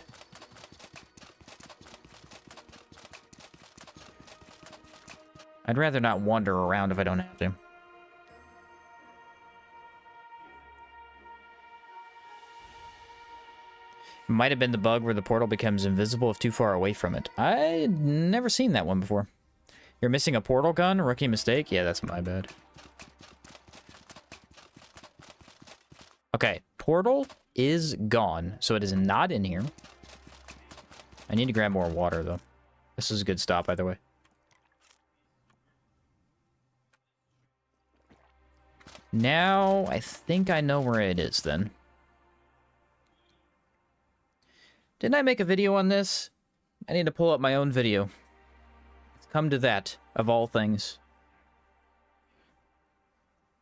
I'd rather not wander around if I don't have to. Might have been the bug where the portal becomes invisible if too far away from it. I'd never seen that one before. You're missing a portal gun? Rookie mistake? Yeah, that's my bad. Okay, portal is gone, so it is not in here. I need to grab more water, though. This is a good stop, either way. Now, I think I know where it is, then. Didn't I make a video on this? I need to pull up my own video. It's come to that, of all things.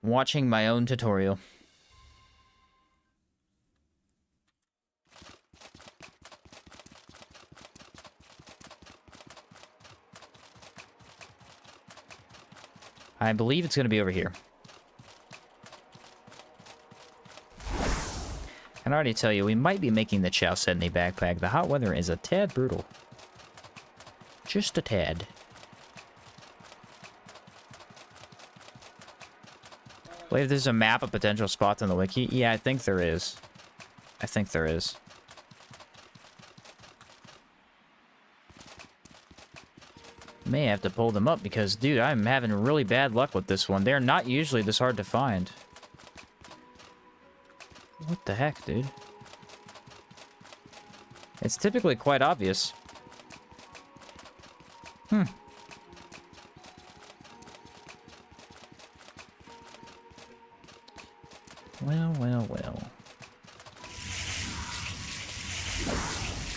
Watching my own tutorial. I believe it's going to be over here. I can already tell you, we might be making the Chow Setney backpack. The hot weather is a tad brutal. Just a tad. I believe there's a map of potential spots on the wiki. Yeah, I think there is. I think there is. May have to pull them up because, dude, I'm having really bad luck with this one. They're not usually this hard to find. What the heck, dude? It's typically quite obvious. Well, well, well.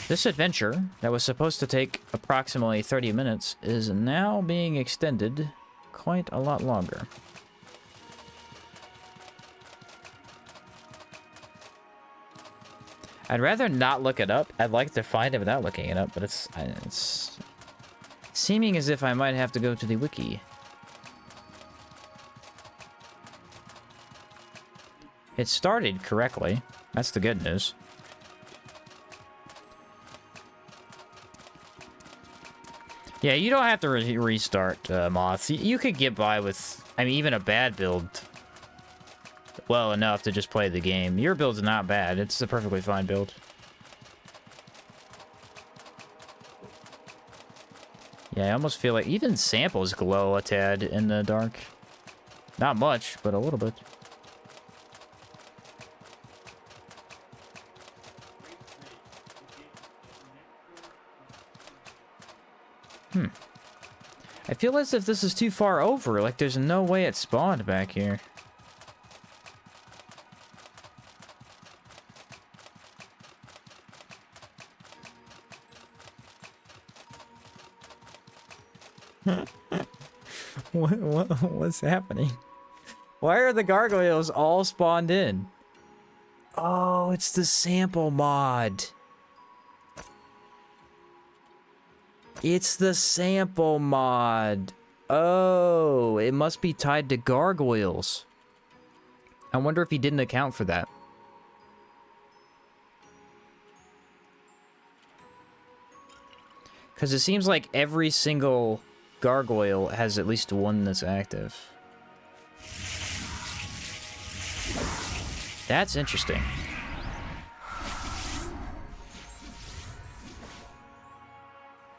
This adventure, that was supposed to take approximately 30 minutes, is now being extended quite a lot longer. I'd rather not look it up. I'd like to find it without looking it up, but it's seeming as if I might have to go to the wiki. It started correctly. That's the good news. Yeah, you don't have to restart moths. You could get by with, I mean, even a bad build well enough to just play the game. Your build's not bad. It's a perfectly fine build. Yeah, I almost feel like even samples glow a tad in the dark. Not much, but a little bit. I feel as if this is too far over. Like, there's no way it spawned back here. What's happening? Why are the gargoyles all spawned in? Oh, it's the sample mod. It's the sample mod. Oh, it must be tied to gargoyles. I wonder if he didn't account for that. Because it seems like every single gargoyle has at least one that's active. That's interesting.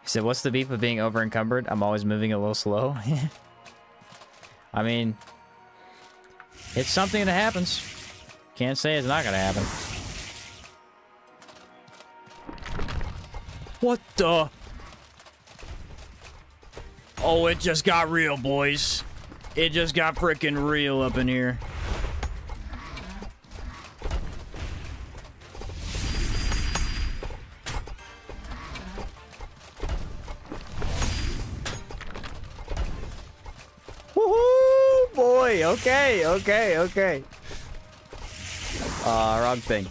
He said, what's the beef with being over encumbered? I'm always moving a little slow. I mean, it's something that happens. Can't say it's not gonna happen. What the? Oh, it just got real, boys. It just got frickin' real up in here. Woohoo, boy. Okay, okay, okay. Wrong thing.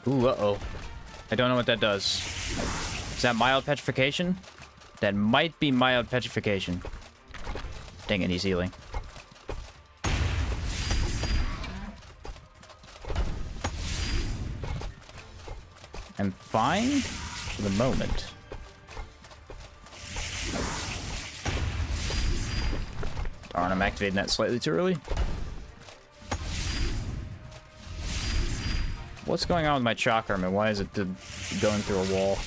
Ooh, uh-oh. I don't know what that does. Is that mild petrification? That might be mild petrification. Dang it, he's healing. I'm fine for the moment. Darn, I'm activating that slightly too early. What's going on with my chalk armor? Why is it going through a wall?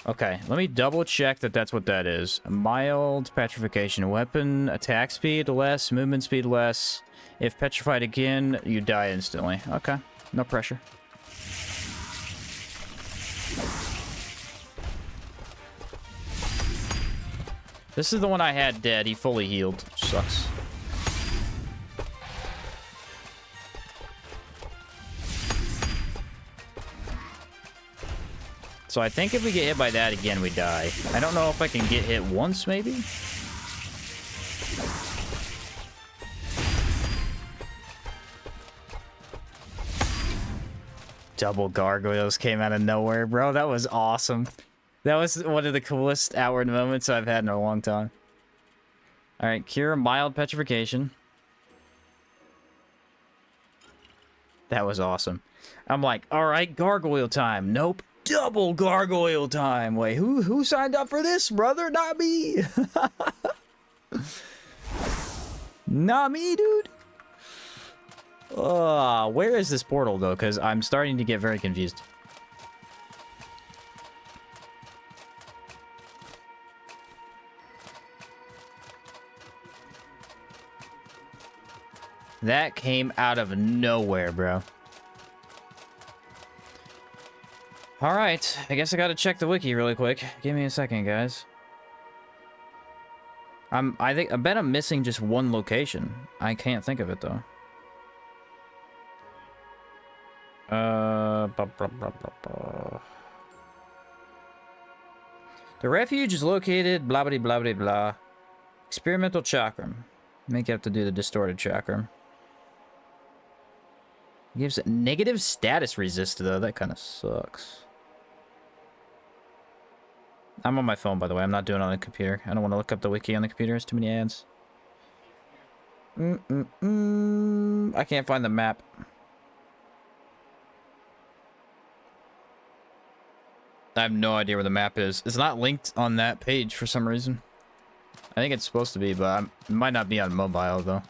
Okay, let me double check that that's what that is. A mild petrification. Weapon attack speed less, movement speed less. If petrified again, you die instantly. Okay, no pressure. This is the one I had dead. He fully healed, which sucks. So I think if we get hit by that again, we die. I don't know if I can get hit once, maybe? Double gargoyles came out of nowhere, bro. That was awesome. That was one of the coolest outward moments I've had in a long time. Alright, cure mild petrification. That was awesome. I'm like, alright, gargoyle time. Nope. Double gargoyle time. Wait, who signed up for this, brother? Not me. Not me, dude. Where is this portal, though? Because I'm starting to get very confused. That came out of nowhere, bro. Alright, I guess I gotta check the wiki really quick. Give me a second, guys. I bet I'm missing just one location. I can't think of it, though. The refuge is located blah blah blah blah blah. Experimental chakram. Make you have to do the distorted chakram. Gives it negative status resist though. That kind of sucks. I'm on my phone, by the way. I'm not doing it on the computer. I don't want to look up the wiki on the computer. There's too many ads. I can't find the map. I have no idea where the map is. It's not linked on that page for some reason. I think it's supposed to be, but it might not be on mobile, though.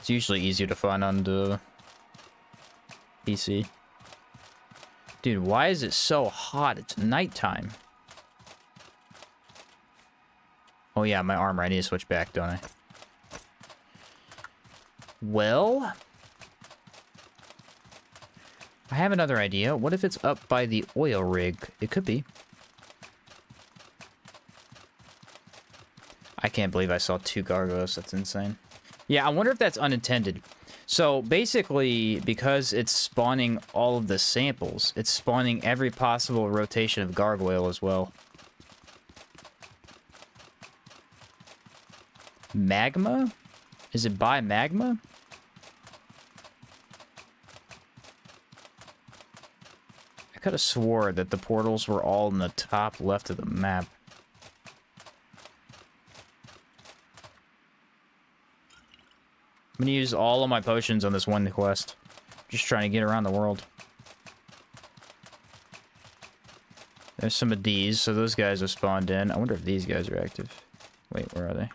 It's usually easier to find on the PC. Dude, why is it so hot? It's nighttime. Oh yeah, my armor. I need to switch back, don't I? Well, I have another idea. What if it's up by the oil rig? It could be. I can't believe I saw 2 gargoyles. That's insane. Yeah, I wonder if that's unintended. So basically, because it's spawning all of the samples, it's spawning every possible rotation of gargoyle as well. Magma? Is it by magma? I could have swore that the portals were all in the top left of the map. I'm gonna use all of my potions on this one quest. Just trying to get around the world. There's some of these, so those guys have spawned in. I wonder if these guys are active. Wait, where are they?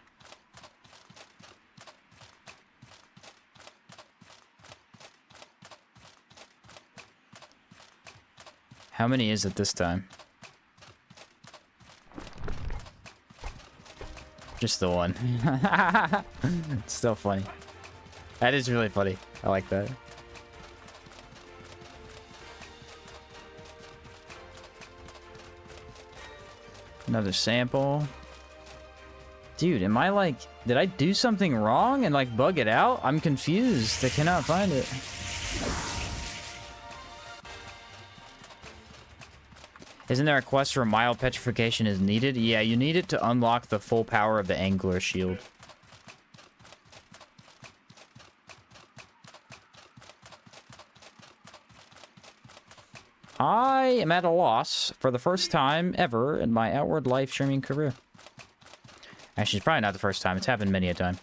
How many is it this time? Just the one. It's still funny. That is really funny. I like that. Another sample. Dude, am I like... Did I do something wrong and like bug it out? I'm confused. I cannot find it. Isn't there a quest where mild petrification is needed? Yeah, you need it to unlock the full power of the angler shield. I am at a loss for the first time ever in my outward live streaming career. Actually, it's probably not the first time. It's happened many a time.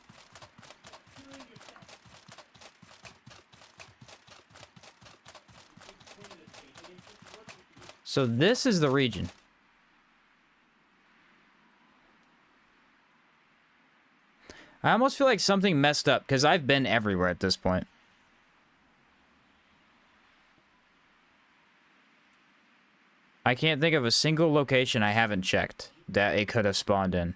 So this is the region. I almost feel like something messed up because I've been everywhere at this point. I can't think of a single location I haven't checked that it could have spawned in.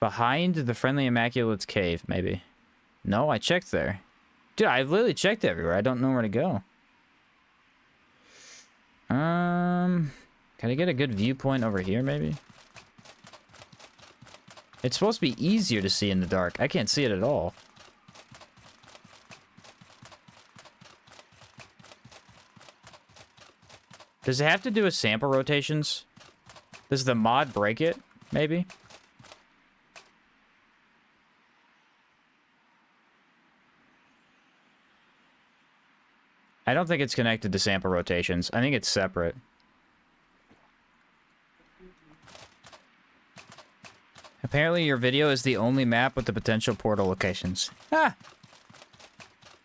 Behind the friendly Immaculate's cave, maybe. No, I checked there. Dude, I literally checked everywhere. I don't know where to go. Can I get a good viewpoint over here, maybe? It's supposed to be easier to see in the dark. I can't see it at all. Does it have to do with sample rotations? Does the mod break it, maybe? I don't think it's connected to sample rotations. I think it's separate. Apparently your video is the only map with the potential portal locations. Ah!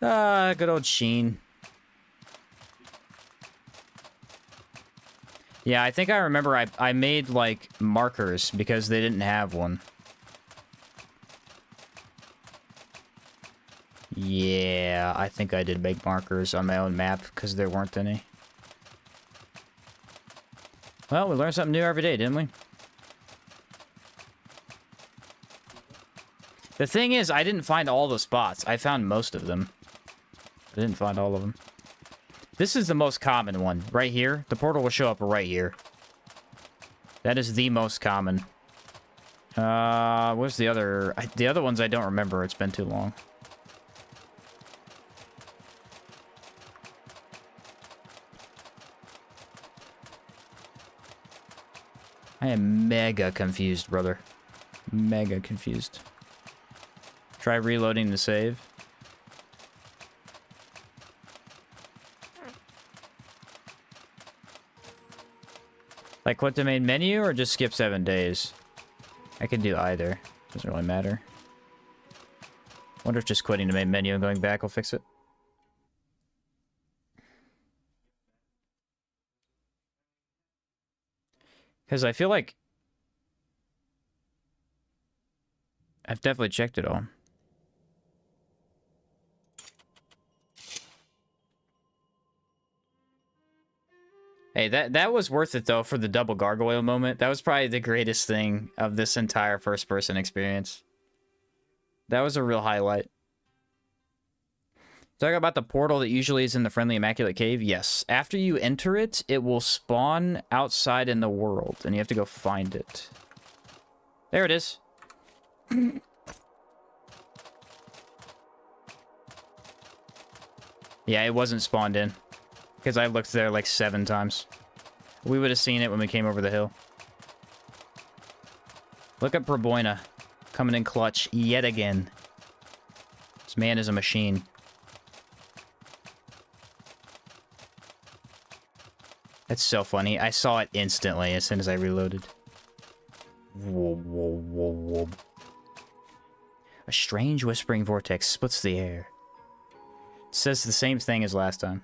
Ah, good old Sheen. Yeah, I think I remember I made, like, markers because they didn't have one. Yeah, I think I did make markers on my own map because there weren't any. Well, we learn something new every day, didn't we? The thing is, I didn't find all the spots. I found most of them. I didn't find all of them. This is the most common one. Right here. The portal will show up right here. That is the most common. What's the other... The other ones I don't remember. It's been too long. I am mega confused, brother. Mega confused. Try reloading the save. Like, quit the main menu or just skip 7 days? I can do either. Doesn't really matter. Wonder if just quitting the main menu and going back will fix it. Because I feel like I've definitely checked it all. Hey, that was worth it, though, for the double gargoyle moment. That was probably the greatest thing of this entire first-person experience. That was a real highlight. Talking about the portal that usually is in the friendly Immaculate Cave? Yes. After you enter it, it will spawn outside in the world, and you have to go find it. There it is. Yeah, it wasn't spawned in. Because I looked there like 7 times. We would have seen it when we came over the hill. Look at Braboina. Coming in clutch yet again. This man is a machine. That's so funny. I saw it instantly as soon as I reloaded. Whoa, whoa, whoa, whoa. A strange whispering vortex splits the air. It says the same thing as last time.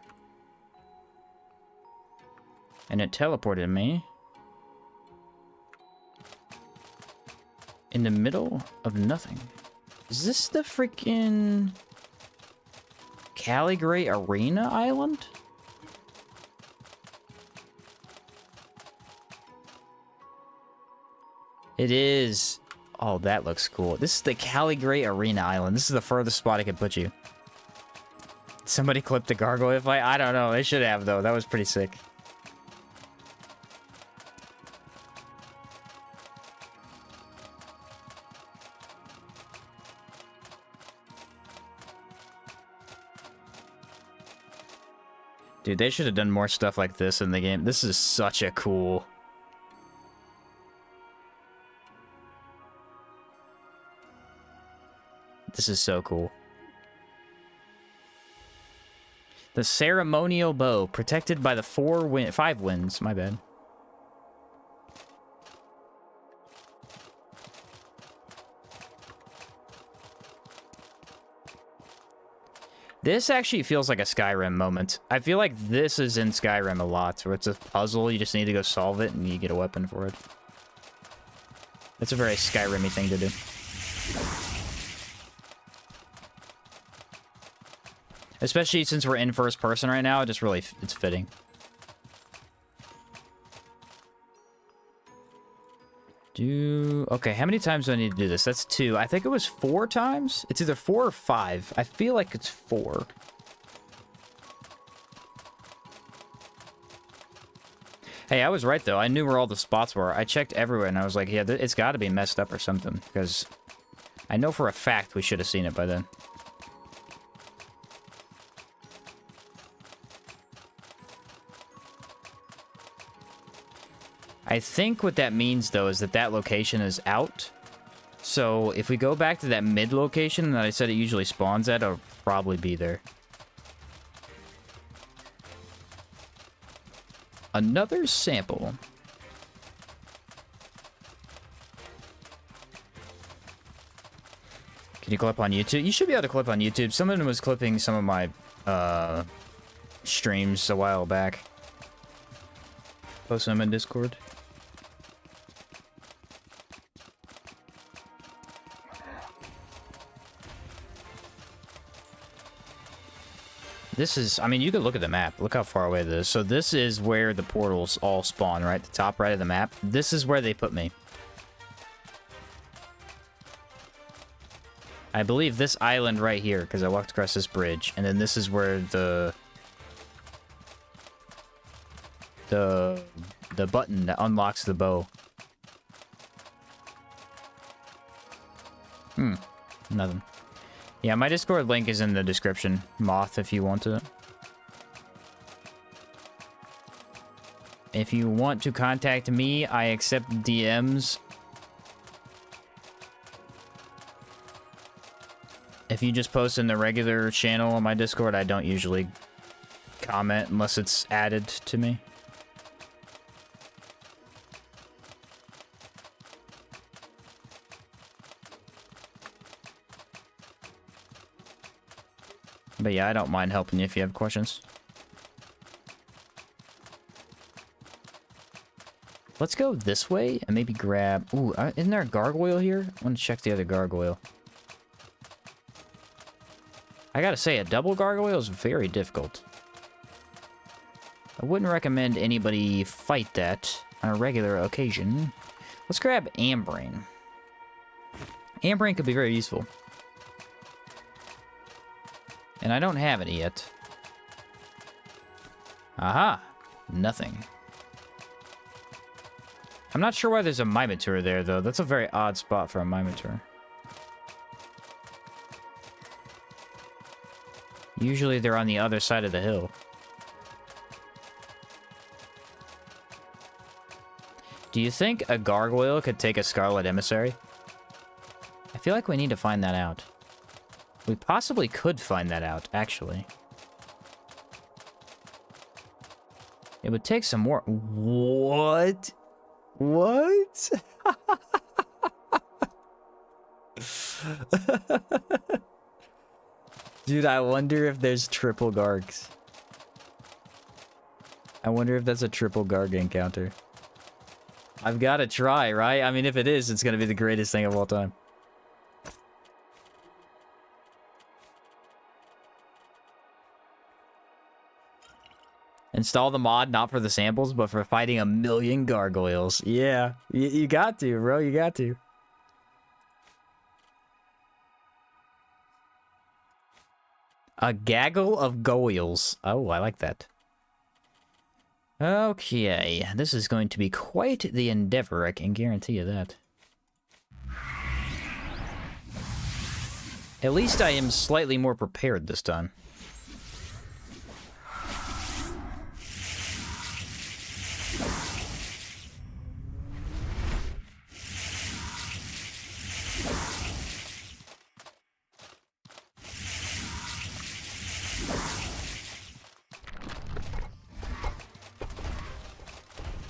And it teleported me in the middle of nothing. Is this the freaking Caldera Arena Island? It is. Oh, that looks cool. This is the Caldera Arena Island. This is the furthest spot I could put you. Somebody clipped the gargoyle fight? I don't know. They should have, though. That was pretty sick. Dude, they should have done more stuff like this in the game. This is such a cool... This is so cool. The ceremonial bow, protected by the 5 winds. My bad. This actually feels like a Skyrim moment. I feel like this is in Skyrim a lot, where it's a puzzle, you just need to go solve it, and you get a weapon for it. That's a very Skyrim-y thing to do. Especially since we're in first person right now, it's fitting. Okay, how many times do I need to do this? That's 2. I think it was 4 times? It's either 4 or 5. I feel like it's 4. Hey, I was right, though. I knew where all the spots were. I checked everywhere, and I was like, yeah, it's got to be messed up or something. Because I know for a fact we should have seen it by then. I think what that means, though, is that that location is out. So if we go back to that mid location that I said it usually spawns at, it'll probably be there. Another sample. Can you clip on YouTube? You should be able to clip on YouTube. Someone was clipping some of my streams a while back. Post them in Discord. This is, I mean, you could look at the map. Look how far away this is. So this is where the portals all spawn, right? The top right of the map. This is where they put me. I believe this island right here, because I walked across this bridge, and then this is where the button that unlocks the bow. Nothing. Yeah, my Discord link is in the description, Moth, if you want it. If you want to contact me, I accept DMs. If you just post in the regular channel on my Discord, I don't usually comment unless it's added to me. But yeah, I don't mind helping you if you have questions. Let's go this way and maybe grab... Ooh, isn't there a gargoyle here? I want to check the other gargoyle. I gotta say, a double gargoyle is very difficult. I wouldn't recommend anybody fight that on a regular occasion. Let's grab Ambrain. Ambrain could be very useful. And I don't have any yet. Aha! Nothing. I'm not sure why there's a Mimitor there, though. That's a very odd spot for a Mimitor. Usually they're on the other side of the hill. Do you think a gargoyle could take a Scarlet Emissary? I feel like we need to find that out. We possibly could find that out, actually. It would take some more... What? What? Dude, I wonder if there's triple Gargs. I wonder if that's a triple Garg encounter. I've got to try, right? I mean, if it is, it's going to be the greatest thing of all time. Install the mod, not for the samples, but for fighting 1,000,000 gargoyles. Yeah, you got to, bro. You got to. A gaggle of goyles. Oh, I like that. Okay, this is going to be quite the endeavor, I can guarantee you that. At least I am slightly more prepared this time.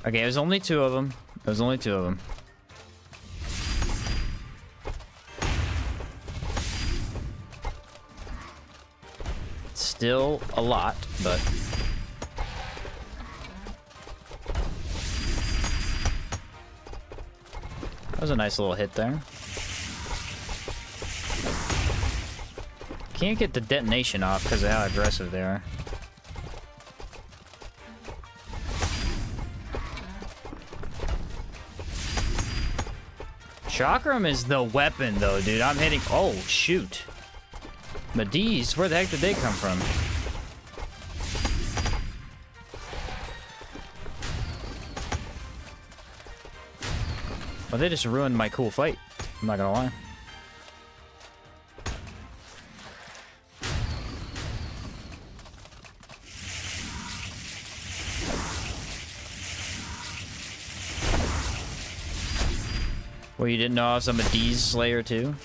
Okay, it was only 2 of them. It was only 2 of them. Still a lot, but... That was a nice little hit there. Can't get the detonation off because of how aggressive they are. Chakram is the weapon, though, dude. I'm hitting... Oh, shoot. Medivh, where the heck did they come from? Well, they just ruined my cool fight. I'm not gonna lie. Well, you didn't know I was a Medivh Slayer, too?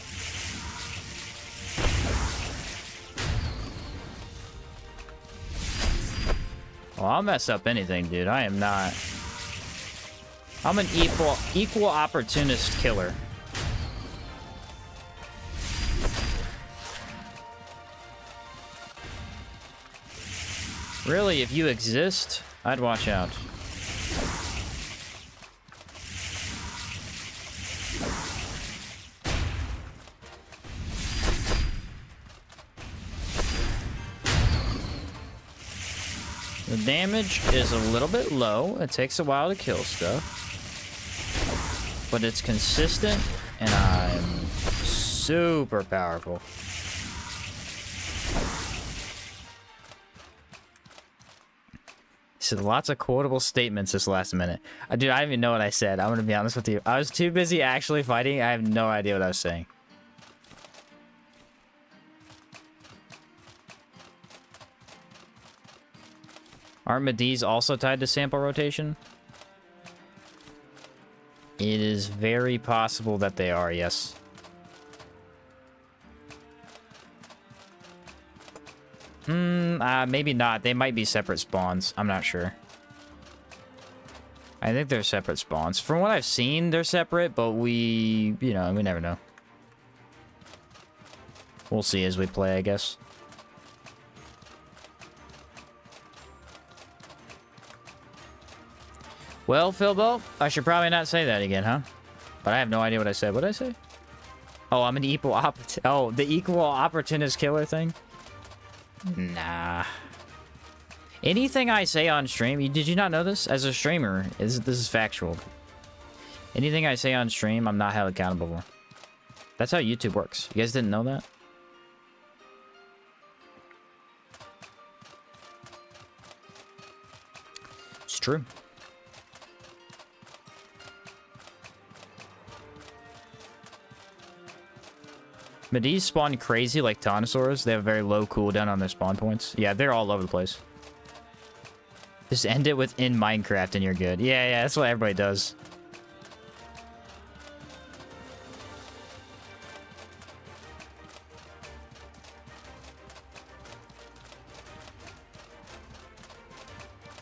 Well, I'll mess up anything, dude. I am not... I'm an equal opportunist killer. Really, if you exist, I'd watch out. The damage is a little bit low. It takes a while to kill stuff. But it's consistent, and I'm super powerful. So lots of quotable statements this last minute. Dude, I don't even know what I said. I'm gonna be honest with you. I was too busy actually fighting. I have no idea what I was saying. Aren't Medis also tied to sample rotation? It is very possible that they are, yes. Maybe not. They might be separate spawns. I'm not sure. I think they're separate spawns. From what I've seen, they're separate, but we never know. We'll see as we play, I guess. Well, Philbo, I should probably not say that again, huh? But I have no idea what I said. What did I say? Oh, I'm an equal the equal opportunist killer thing? Nah. Anything I say on stream, did you not know this? As a streamer, this is factual. Anything I say on stream, I'm not held accountable for. That's how YouTube works. You guys didn't know that? It's true. Medis spawn crazy like Thunderstores. They have a very low cooldown on their spawn points. Yeah, they're all over the place. Just end it with in Minecraft and you're good. Yeah, that's what everybody does.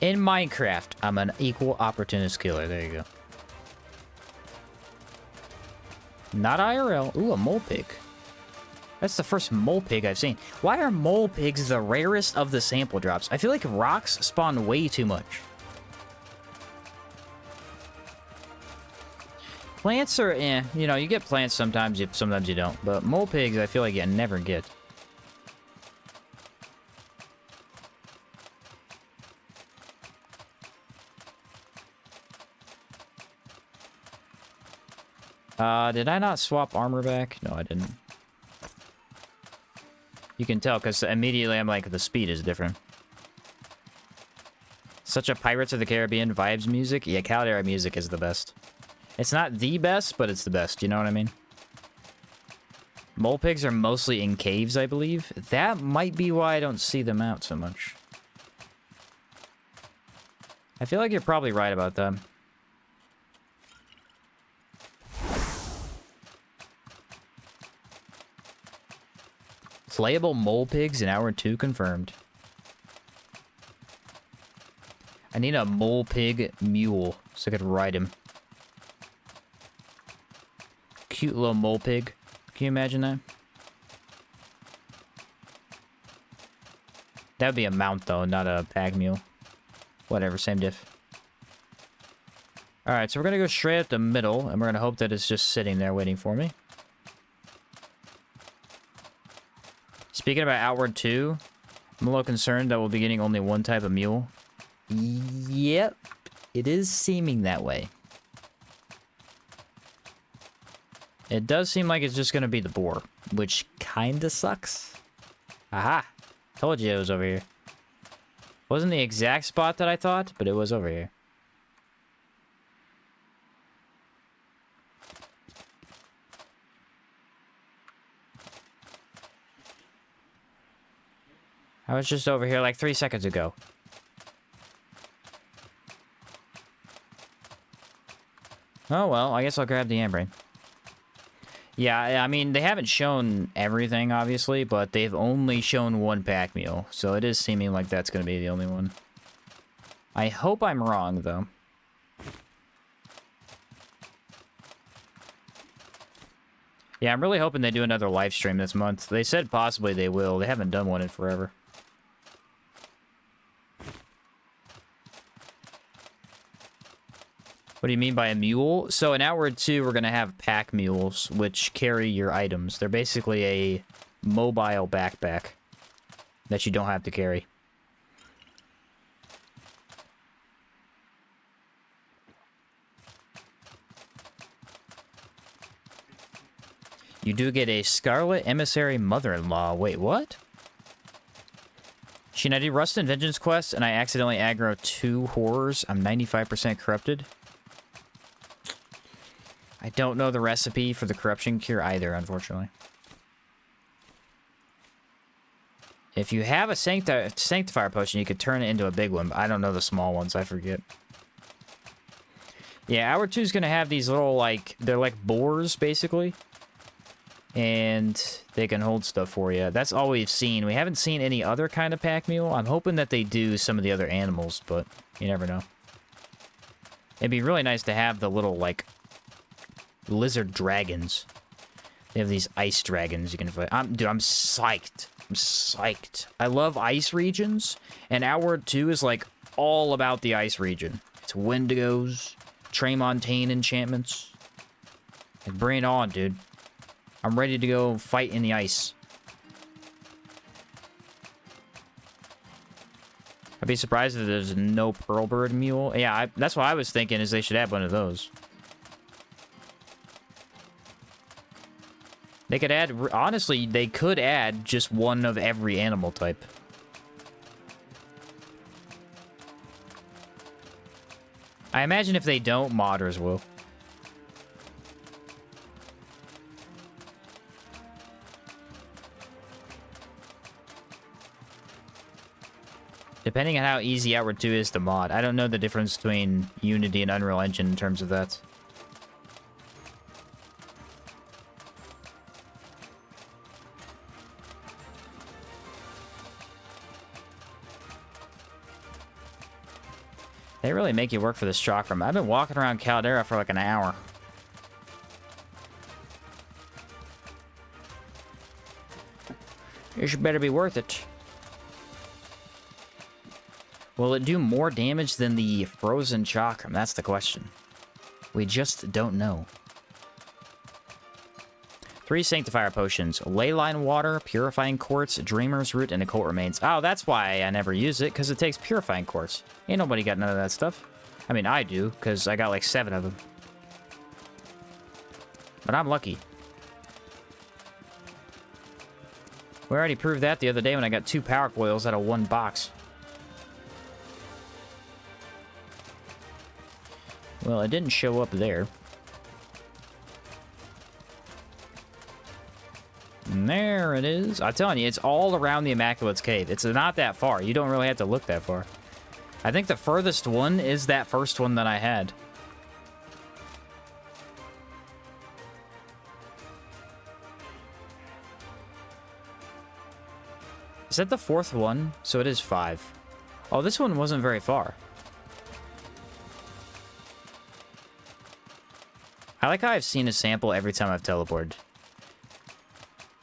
In Minecraft, I'm an equal opportunist killer. There you go. Not IRL. Ooh, a mole pig. That's the first mole pig I've seen. Why are mole pigs the rarest of the sample drops? I feel like rocks spawn way too much. Plants are you know, you get plants sometimes, sometimes you don't. But mole pigs, I feel like you never get. Did I not swap armor back? No, I didn't. You can tell, because immediately I'm like, the speed is different. Such a Pirates of the Caribbean vibes music. Yeah, Caldera music is the best. It's not the best, but it's the best. You know what I mean? Mole pigs are mostly in caves, I believe. That might be why I don't see them out so much. I feel like you're probably right about that. Playable mole pigs in hour 2 confirmed. I need a mole pig mule so I could ride him. Cute little mole pig. Can you imagine that? That would be a mount though, not a pack mule. Whatever, same diff. Alright, so we're gonna go straight up the middle, and we're gonna hope that it's just sitting there waiting for me. Speaking about Outward 2, I'm a little concerned that we'll be getting only one type of mule. Yep, it is seeming that way. It does seem like it's just going to be the boar, which kind of sucks. Aha! Told you it was over here. Wasn't the exact spot that I thought, but it was over here. I was just over here like 3 seconds ago. Oh well, I guess I'll grab the Ambrain. Yeah, I mean, they haven't shown everything, obviously, but they've only shown one pack mule, so it is seeming like that's going to be the only one. I hope I'm wrong, though. Yeah, I'm really hoping they do another live stream this month. They said possibly they will. They haven't done one in forever. What do you mean by a mule? So in Outward 2, we're going to have pack mules, which carry your items. They're basically a mobile backpack that you don't have to carry. You do get a Scarlet Emissary Mother-in-Law. Wait, what? Sheen, I did Rust and Vengeance quest, and I accidentally aggro 2 horrors. I'm 95% corrupted. I don't know the recipe for the corruption cure either, unfortunately. If you have a Sanctifier potion, you could turn it into a big one, but I don't know the small ones. I forget. Yeah, Hour 2 is going to have these little, like, they're like boars, basically. And they can hold stuff for you. That's all we've seen. We haven't seen any other kind of pack mule. I'm hoping that they do some of the other animals, but you never know. It'd be really nice to have the little, like, lizard dragons. They have these ice dragons you can fight. Dude, I'm psyched. I'm psyched. I love ice regions, and Hour 2 is, like, all about the ice region. It's Wendigos, Tremontane enchantments. Like, bring it on, dude. I'm ready to go fight in the ice. I'd be surprised if there's no Pearlbird mule. Yeah, that's what I was thinking, is they should add one of those. They could add... Honestly, they could add just one of every animal type. I imagine if they don't, modders will. Depending on how easy Hour 2 is to mod. I don't know the difference between Unity and Unreal Engine in terms of that. They really make you work for this chalk room. I've been walking around Caldera for like an hour. This better be worth it. Will it do more damage than the frozen chakram? That's the question. We just don't know. 3 Sanctifier potions. Leyline Water, Purifying Quartz, Dreamer's Root, and Occult Remains. Oh, that's why I never use it, because it takes Purifying Quartz. Ain't nobody got none of that stuff. I mean, I do, because I got like 7 of them. But I'm lucky. We already proved that the other day when I got 2 power coils out of 1 box. Well, it didn't show up there. And there it is. I'm telling you, it's all around the Immaculate's cave. It's not that far. You don't really have to look that far. I think the furthest one is that first one that I had. Is that the 4th one? So it is 5. Oh, this one wasn't very far. I like how I've seen a sample every time I've teleported.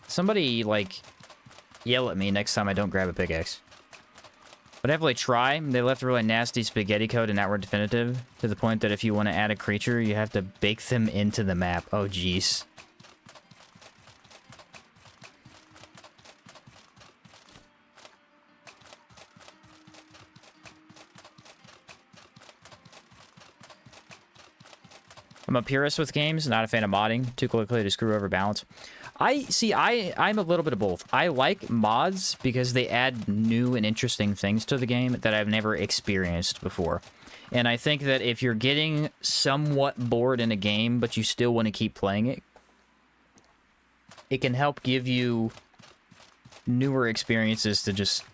Somebody, like, yell at me next time I don't grab a pickaxe. But definitely try. They left a really nasty spaghetti code in Outward Definitive, to the point that if you want to add a creature, you have to bake them into the map. Oh, jeez. I'm a purist with games, not a fan of modding. Too quickly to screw over balance. I'm a little bit of both. I like mods because they add new and interesting things to the game that I've never experienced before. And I think that if you're getting somewhat bored in a game, but you still want to keep playing it, it can help give you newer experiences to just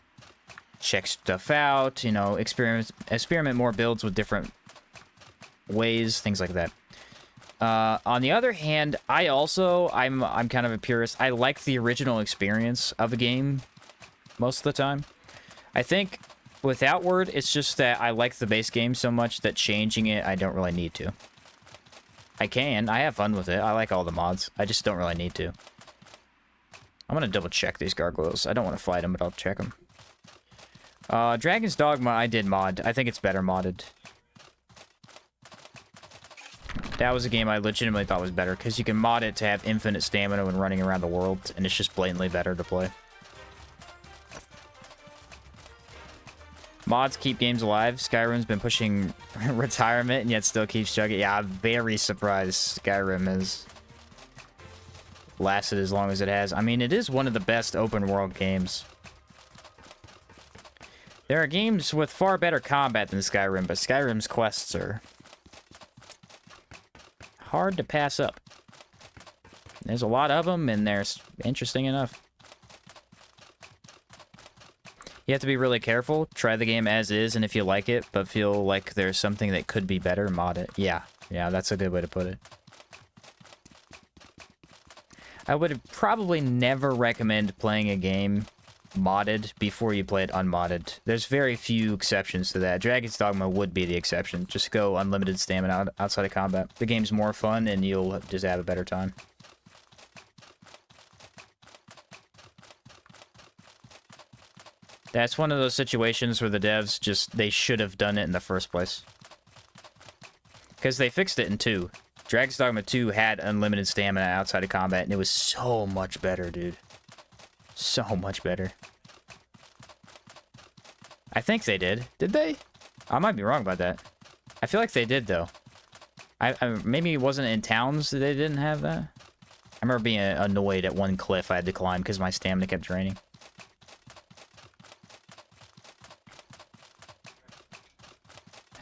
check stuff out, you know, experiment more builds with different ways, things like that. On the other hand, I'm kind of a purist. I like the original experience of a game most of the time. I think with Outward, it's just that I like the base game so much that changing it, I don't really need to. I have fun with it. I like all the mods. I just don't really need to. I'm gonna double check these gargoyles. I don't want to fight them, but I'll check them. Dragon's Dogma, I did mod. I think it's better modded. That was a game I legitimately thought was better, because you can mod it to have infinite stamina when running around the world, and it's just blatantly better to play. Mods keep games alive. Skyrim's been pushing retirement, and yet still keeps chugging. Yeah, I'm very surprised Skyrim is lasted as long as it has. I mean, it is one of the best open world games. There are games with far better combat than Skyrim, but Skyrim's quests are hard to pass up. There's a lot of them, and they're interesting enough. You have to be really careful. Try the game as is, and if you like it, but feel like there's something that could be better, mod it. Yeah, that's a good way to put it. I would probably never recommend playing a game modded before you play it unmodded. There's very few exceptions to that. Dragon's Dogma would be the exception. Just go unlimited stamina outside of combat. The game's more fun, and you'll just have a better time. That's one of those situations where the devs they should have done it in the first place. Because they fixed it in 2. Dragon's Dogma 2 had unlimited stamina outside of combat, and it was so much better, dude. So much better. I think they did. Did they? I might be wrong about that. I feel like they did, though. Maybe it wasn't in towns that they didn't have that. I remember being annoyed at one cliff I had to climb because my stamina kept draining.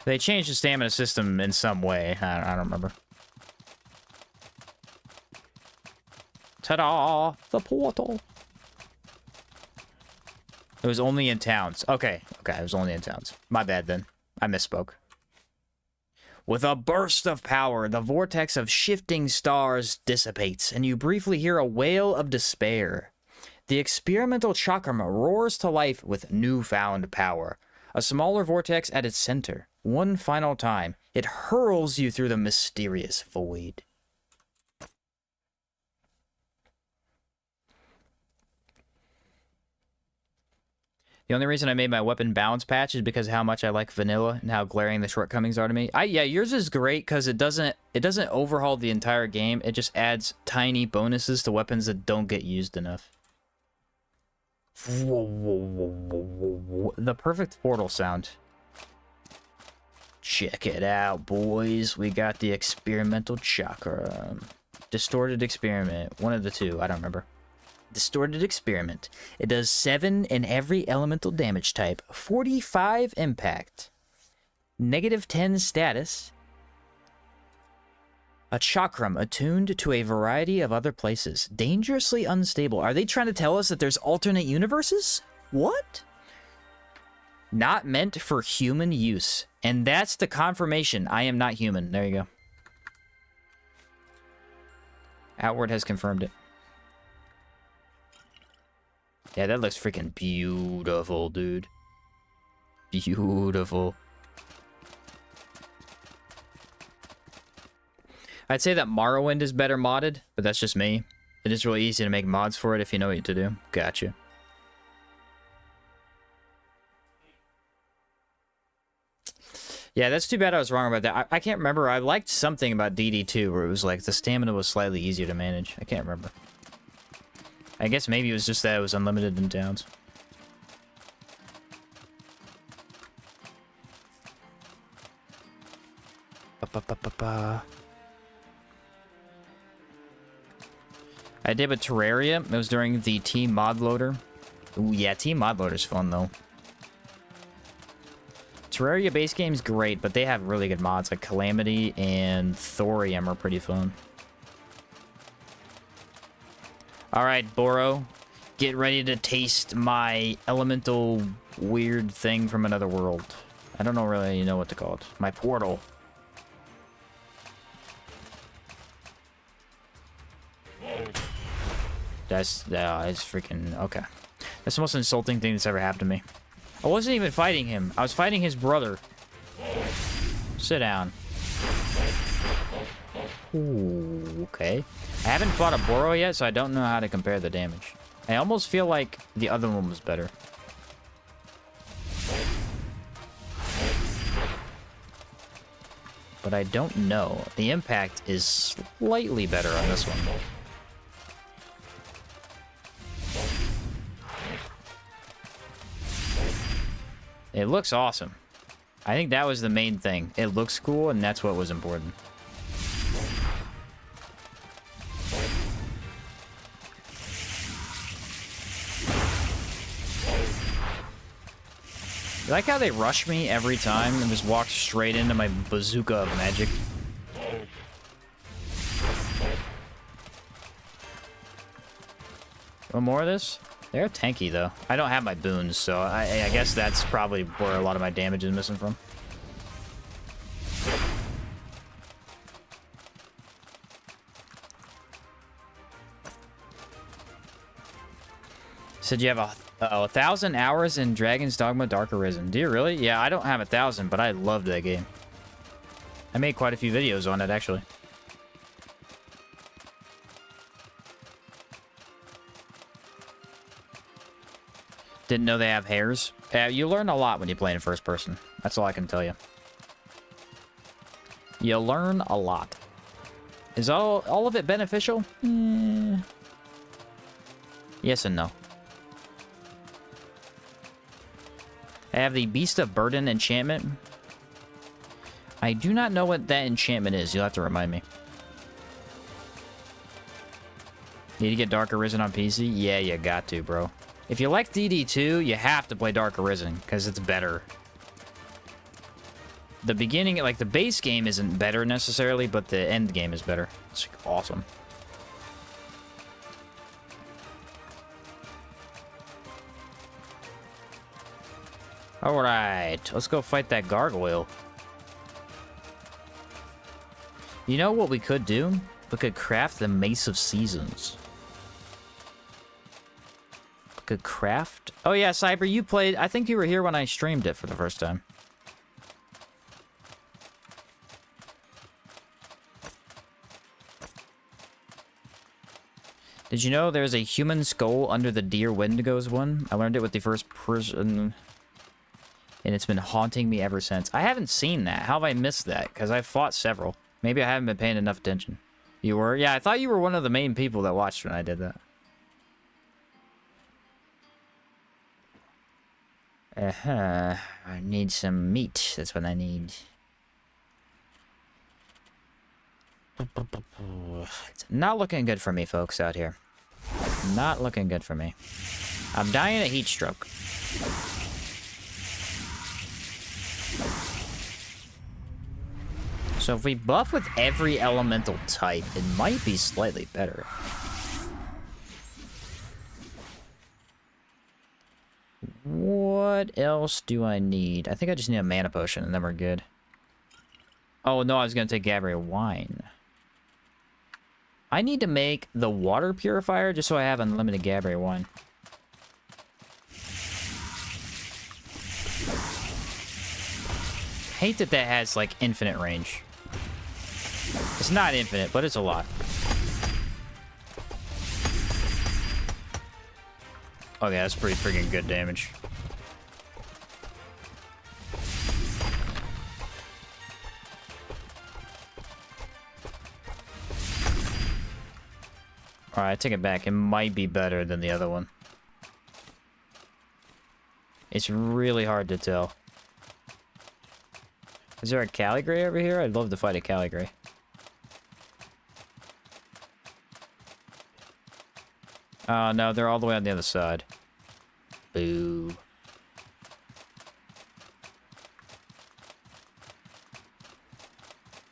They changed the stamina system in some way. I don't remember. Ta-da! The portal! It was only in towns. Okay, it was only in towns. My bad, then. I misspoke. With a burst of power, the vortex of shifting stars dissipates, and you briefly hear a wail of despair. The experimental chakrama roars to life with newfound power. A smaller vortex at its center. One final time, it hurls you through the mysterious void. The only reason I made my weapon balance patch is because of how much I like vanilla and how glaring the shortcomings are to me. Yeah, yours is great because it doesn't overhaul the entire game. It just adds tiny bonuses to weapons that don't get used enough. The perfect portal sound. Check it out, boys. We got the experimental chakra. Distorted experiment. One of the two. I don't remember. Distorted experiment. It does 7 in every elemental damage type. 45 impact. -10 status. A chakram attuned to a variety of other places. Dangerously unstable. Are they trying to tell us that there's alternate universes? What? Not meant for human use. And that's the confirmation. I am not human. There you go. Outward has confirmed it. Yeah, that looks freaking beautiful, dude. Beautiful. I'd say that Morrowind is better modded, but that's just me. It is really easy to make mods for it if you know what to do. Gotcha. Yeah, that's too bad I was wrong about that. I can't remember. I liked something about DD2 where it was like the stamina was slightly easier to manage. I can't remember. I guess maybe it was just that it was unlimited in towns. I did with Terraria. It was during the Team Mod Loader. Ooh, yeah, Team Mod Loader's fun, though. Terraria base game's great, but they have really good mods, like Calamity and Thorium are pretty fun. Alright, Boro. Get ready to taste my elemental weird thing from another world. I don't really know what to call it. My portal. It's freaking... Okay. That's the most insulting thing that's ever happened to me. I wasn't even fighting him. I was fighting his brother. Sit down. Ooh, okay. I haven't fought a Boro yet, so I don't know how to compare the damage. I almost feel like the other one was better. But I don't know. The impact is slightly better on this one. It looks awesome. I think that was the main thing. It looks cool, and that's what was important. like how they rush me every time and just walk straight into my bazooka of magic. Want more of this? They're tanky, though. I don't have my boons, so I guess that's probably where a lot of my damage is missing from. Said you have 1,000 hours in Dragon's Dogma Dark Arisen. Do you really? Yeah, I don't have 1,000, but I loved that game. I made quite a few videos on it, actually. Didn't know they have hairs. You learn a lot when you play in first person. That's all I can tell you. You learn a lot. Is all of it beneficial? Yes and no. I have the Beast of Burden enchantment. I do not know what that enchantment is. You'll have to remind me. Need to get Dark Arisen on PC? Yeah, you got to, bro. If you like DD2, you have to play Dark Arisen, because it's better. The beginning, like, the base game isn't better necessarily, but the end game is better. It's awesome. Alright, let's go fight that gargoyle. You know what we could do? We could craft the Mace of Seasons. We could craft... Oh yeah, Cyber, you played... I think you were here when I streamed it for the first time. Did you know there's a human skull under the Dear Wendigos one? I learned it with the first person... and it's been haunting me ever since. I haven't seen that. How have I missed that? Because I've fought several. Maybe I haven't been paying enough attention. You were? Yeah, I thought you were one of the main people that watched when I did that. I need some meat. That's what I need. It's not looking good for me, folks, out here. Not looking good for me. I'm dying of heat stroke. So if we buff with every elemental type, it might be slightly better. What else do I need? I think I just need a mana potion and then we're good. Oh no, I was gonna take Gabriel wine. I need to make the water purifier just so I have unlimited Gabriel wine. Hate that that has like infinite range. It's not infinite, but it's a lot. Oh yeah, that's pretty freaking good damage. Alright, I take it back. It might be better than the other one. It's really hard to tell. Is there a Caligray over here? I'd love to fight a Caligray. Oh, no, they're all the way on the other side. Boo.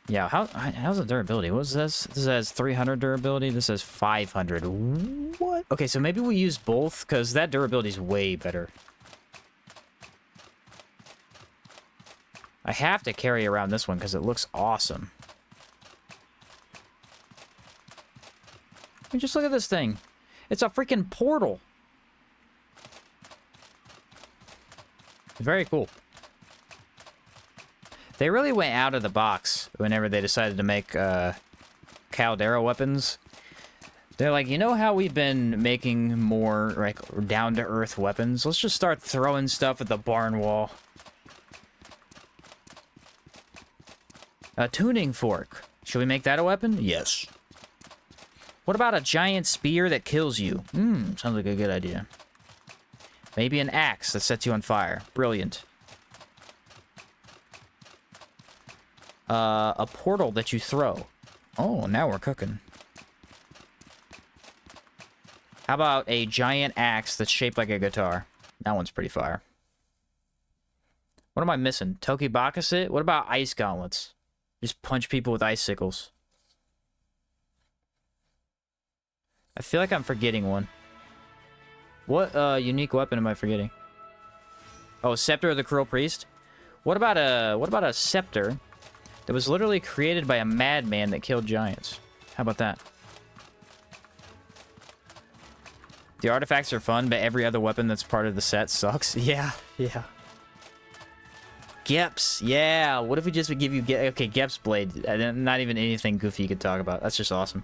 Yeah, how's the durability? What's this? This has 300 durability. This has 500. What? Okay, so maybe we use both, because that durability is way better. I have to carry around this one, because it looks awesome. I mean, just look at this thing. It's a freaking portal. Very cool. They really went out of the box whenever they decided to make Caldera weapons. They're like, you know how we've been making more like down-to-earth weapons? Let's just start throwing stuff at the barn wall. A tuning fork. Should we make that a weapon? Yes. What about a giant spear that kills you? Sounds like a good idea. Maybe an axe that sets you on fire. Brilliant. A portal that you throw. Oh, now we're cooking. How about a giant axe that's shaped like a guitar? That one's pretty fire. What am I missing? Toki Bakuset? What about ice gauntlets? Just punch people with icicles. I feel like I'm forgetting one. What unique weapon am I forgetting? Oh, Scepter of the Cruel Priest? What about a scepter that was literally created by a madman that killed giants? How about that? The artifacts are fun, but every other weapon that's part of the set sucks. Yeah, yeah. Geps, yeah. What if we just would give you... Okay, Geps Blade. Not even anything goofy you could talk about. That's just awesome.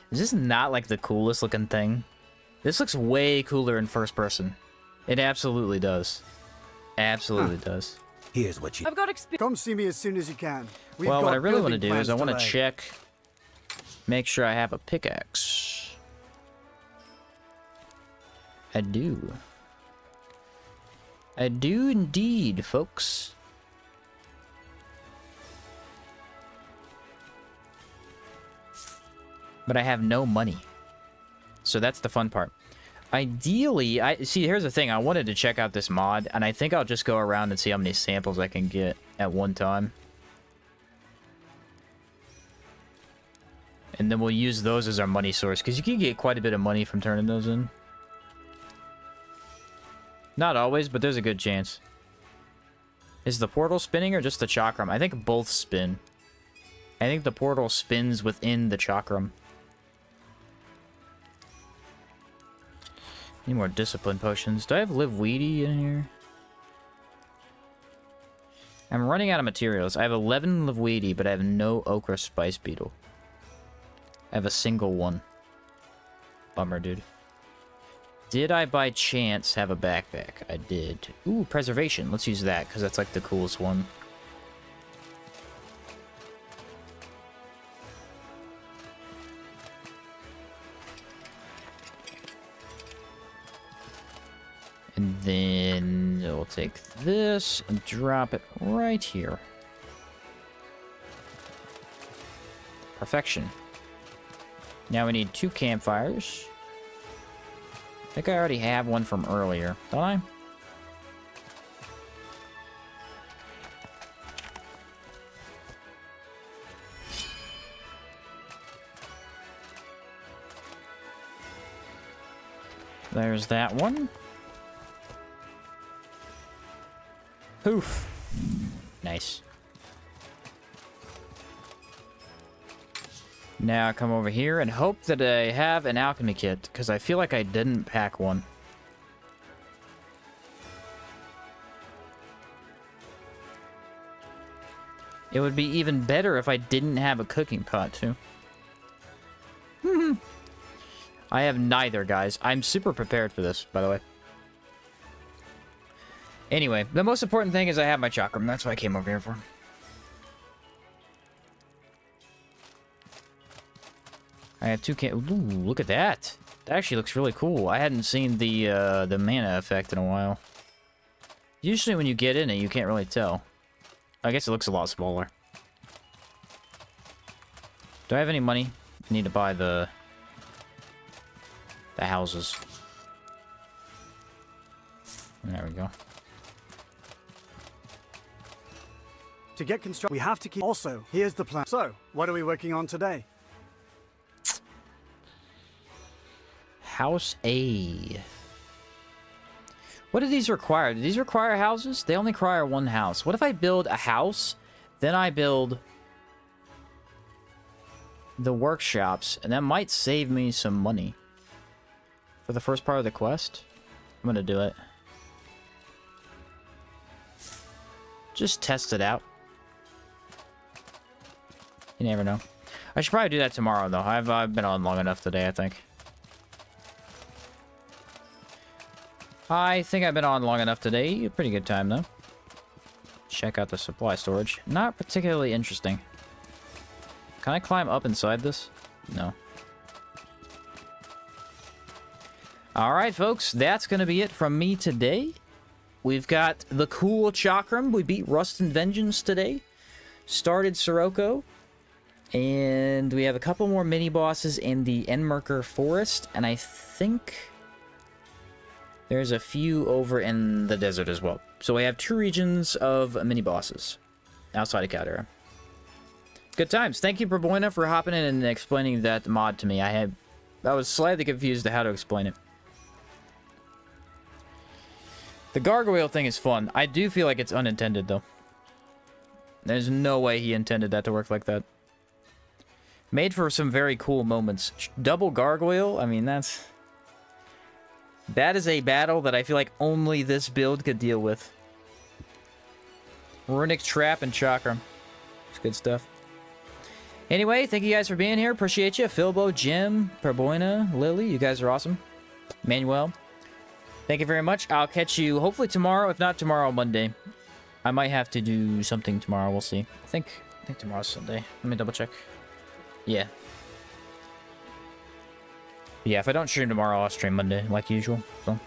Is this not, like, the coolest looking thing? This looks way cooler in first person. It absolutely does. Absolutely does. Here's what you... I've got experience. Come see me as soon as you can. Well, what I really want to building do is I plans want to lay. check... Make sure I have a pickaxe. I do. I do indeed, folks. But I have no money. So that's the fun part. Ideally, see, here's the thing. I wanted to check out this mod, and I think I'll just go around and see how many samples I can get at one time. And then we'll use those as our money source, because you can get quite a bit of money from turning those in. Not always, but there's a good chance. Is the portal spinning or just the chakram? I think both spin. I think the portal spins within the chakram. Need more discipline potions. Do I have Live Weedy in here? I'm running out of materials. I have 11 Live Weedy, but I have no Ochre Spice Beetle. I have a single one. Bummer, dude. Did I by chance have a backpack? I did. Ooh, Preservation. Let's use that, because that's like the coolest one. And then we'll take this and drop it right here. Perfection. Now we need 2 campfires. I think I already have one from earlier, don't I? There's that one. Poof. Nice. Now I come over here and hope that I have an alchemy kit, because I feel like I didn't pack one. It would be even better if I didn't have a cooking pot, too. I have neither, guys. I'm super prepared for this, by the way. Anyway, the most important thing is I have my chakram. That's what I came over here for. I have 2 Ooh, look at that. That actually looks really cool. I hadn't seen the mana effect in a while. Usually when you get in it, you can't really tell. I guess it looks a lot smaller. Do I have any money? I need to buy the houses. There we go. To get construct, we have to keep. Also, here's the plan. So, what are we working on today? House A. What do these require? Do these require houses? They only require 1 house. What if I build a house, then I build the workshops, and that might save me some money for the first part of the quest? I'm gonna do it. Just test it out. You never know. I should probably do that tomorrow, though. I've been on long enough today, I think. I think I've been on long enough today. A pretty good time, though. Check out the supply storage. Not particularly interesting. Can I climb up inside this? No. Alright, folks. That's going to be it from me today. We've got the cool Chakram. We beat Rust and Vengeance today. Started Sirocco. And we have a couple more mini-bosses in the Enmerker Forest. And I think There's a few over in the desert as well. So we have 2 regions of mini-bosses outside of Caldera. Good times. Thank you, Perboina, for hopping in and explaining that mod to me. I was slightly confused to how to explain it. The gargoyle thing is fun. I do feel like it's unintended, though. There's no way he intended that to work like that. Made for some very cool moments. Double gargoyle? I mean, that is a battle that I feel like only this build could deal with. Runic Trap and Chakra. It's good stuff. Anyway, thank you guys for being here. Appreciate you. Philbo, Jim, Perboina, Lily. You guys are awesome. Manuel. Thank you very much. I'll catch you hopefully tomorrow. If not tomorrow, Monday. I might have to do something tomorrow. We'll see. I think tomorrow's Sunday. Let me double check. Yeah. Yeah, if I don't stream tomorrow, I'll stream Monday, like usual. So.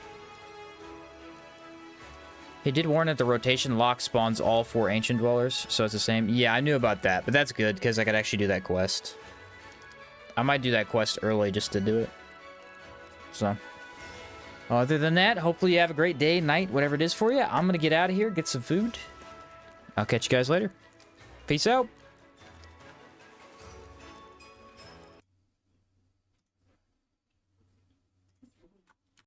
He did warn that the rotation lock spawns all 4 ancient dwellers, so it's the same. Yeah, I knew about that, but that's good, because I could actually do that quest. I might do that quest early just to do it. So. Other than that, hopefully you have a great day, night, whatever it is for you. I'm going to get out of here, get some food. I'll catch you guys later. Peace out.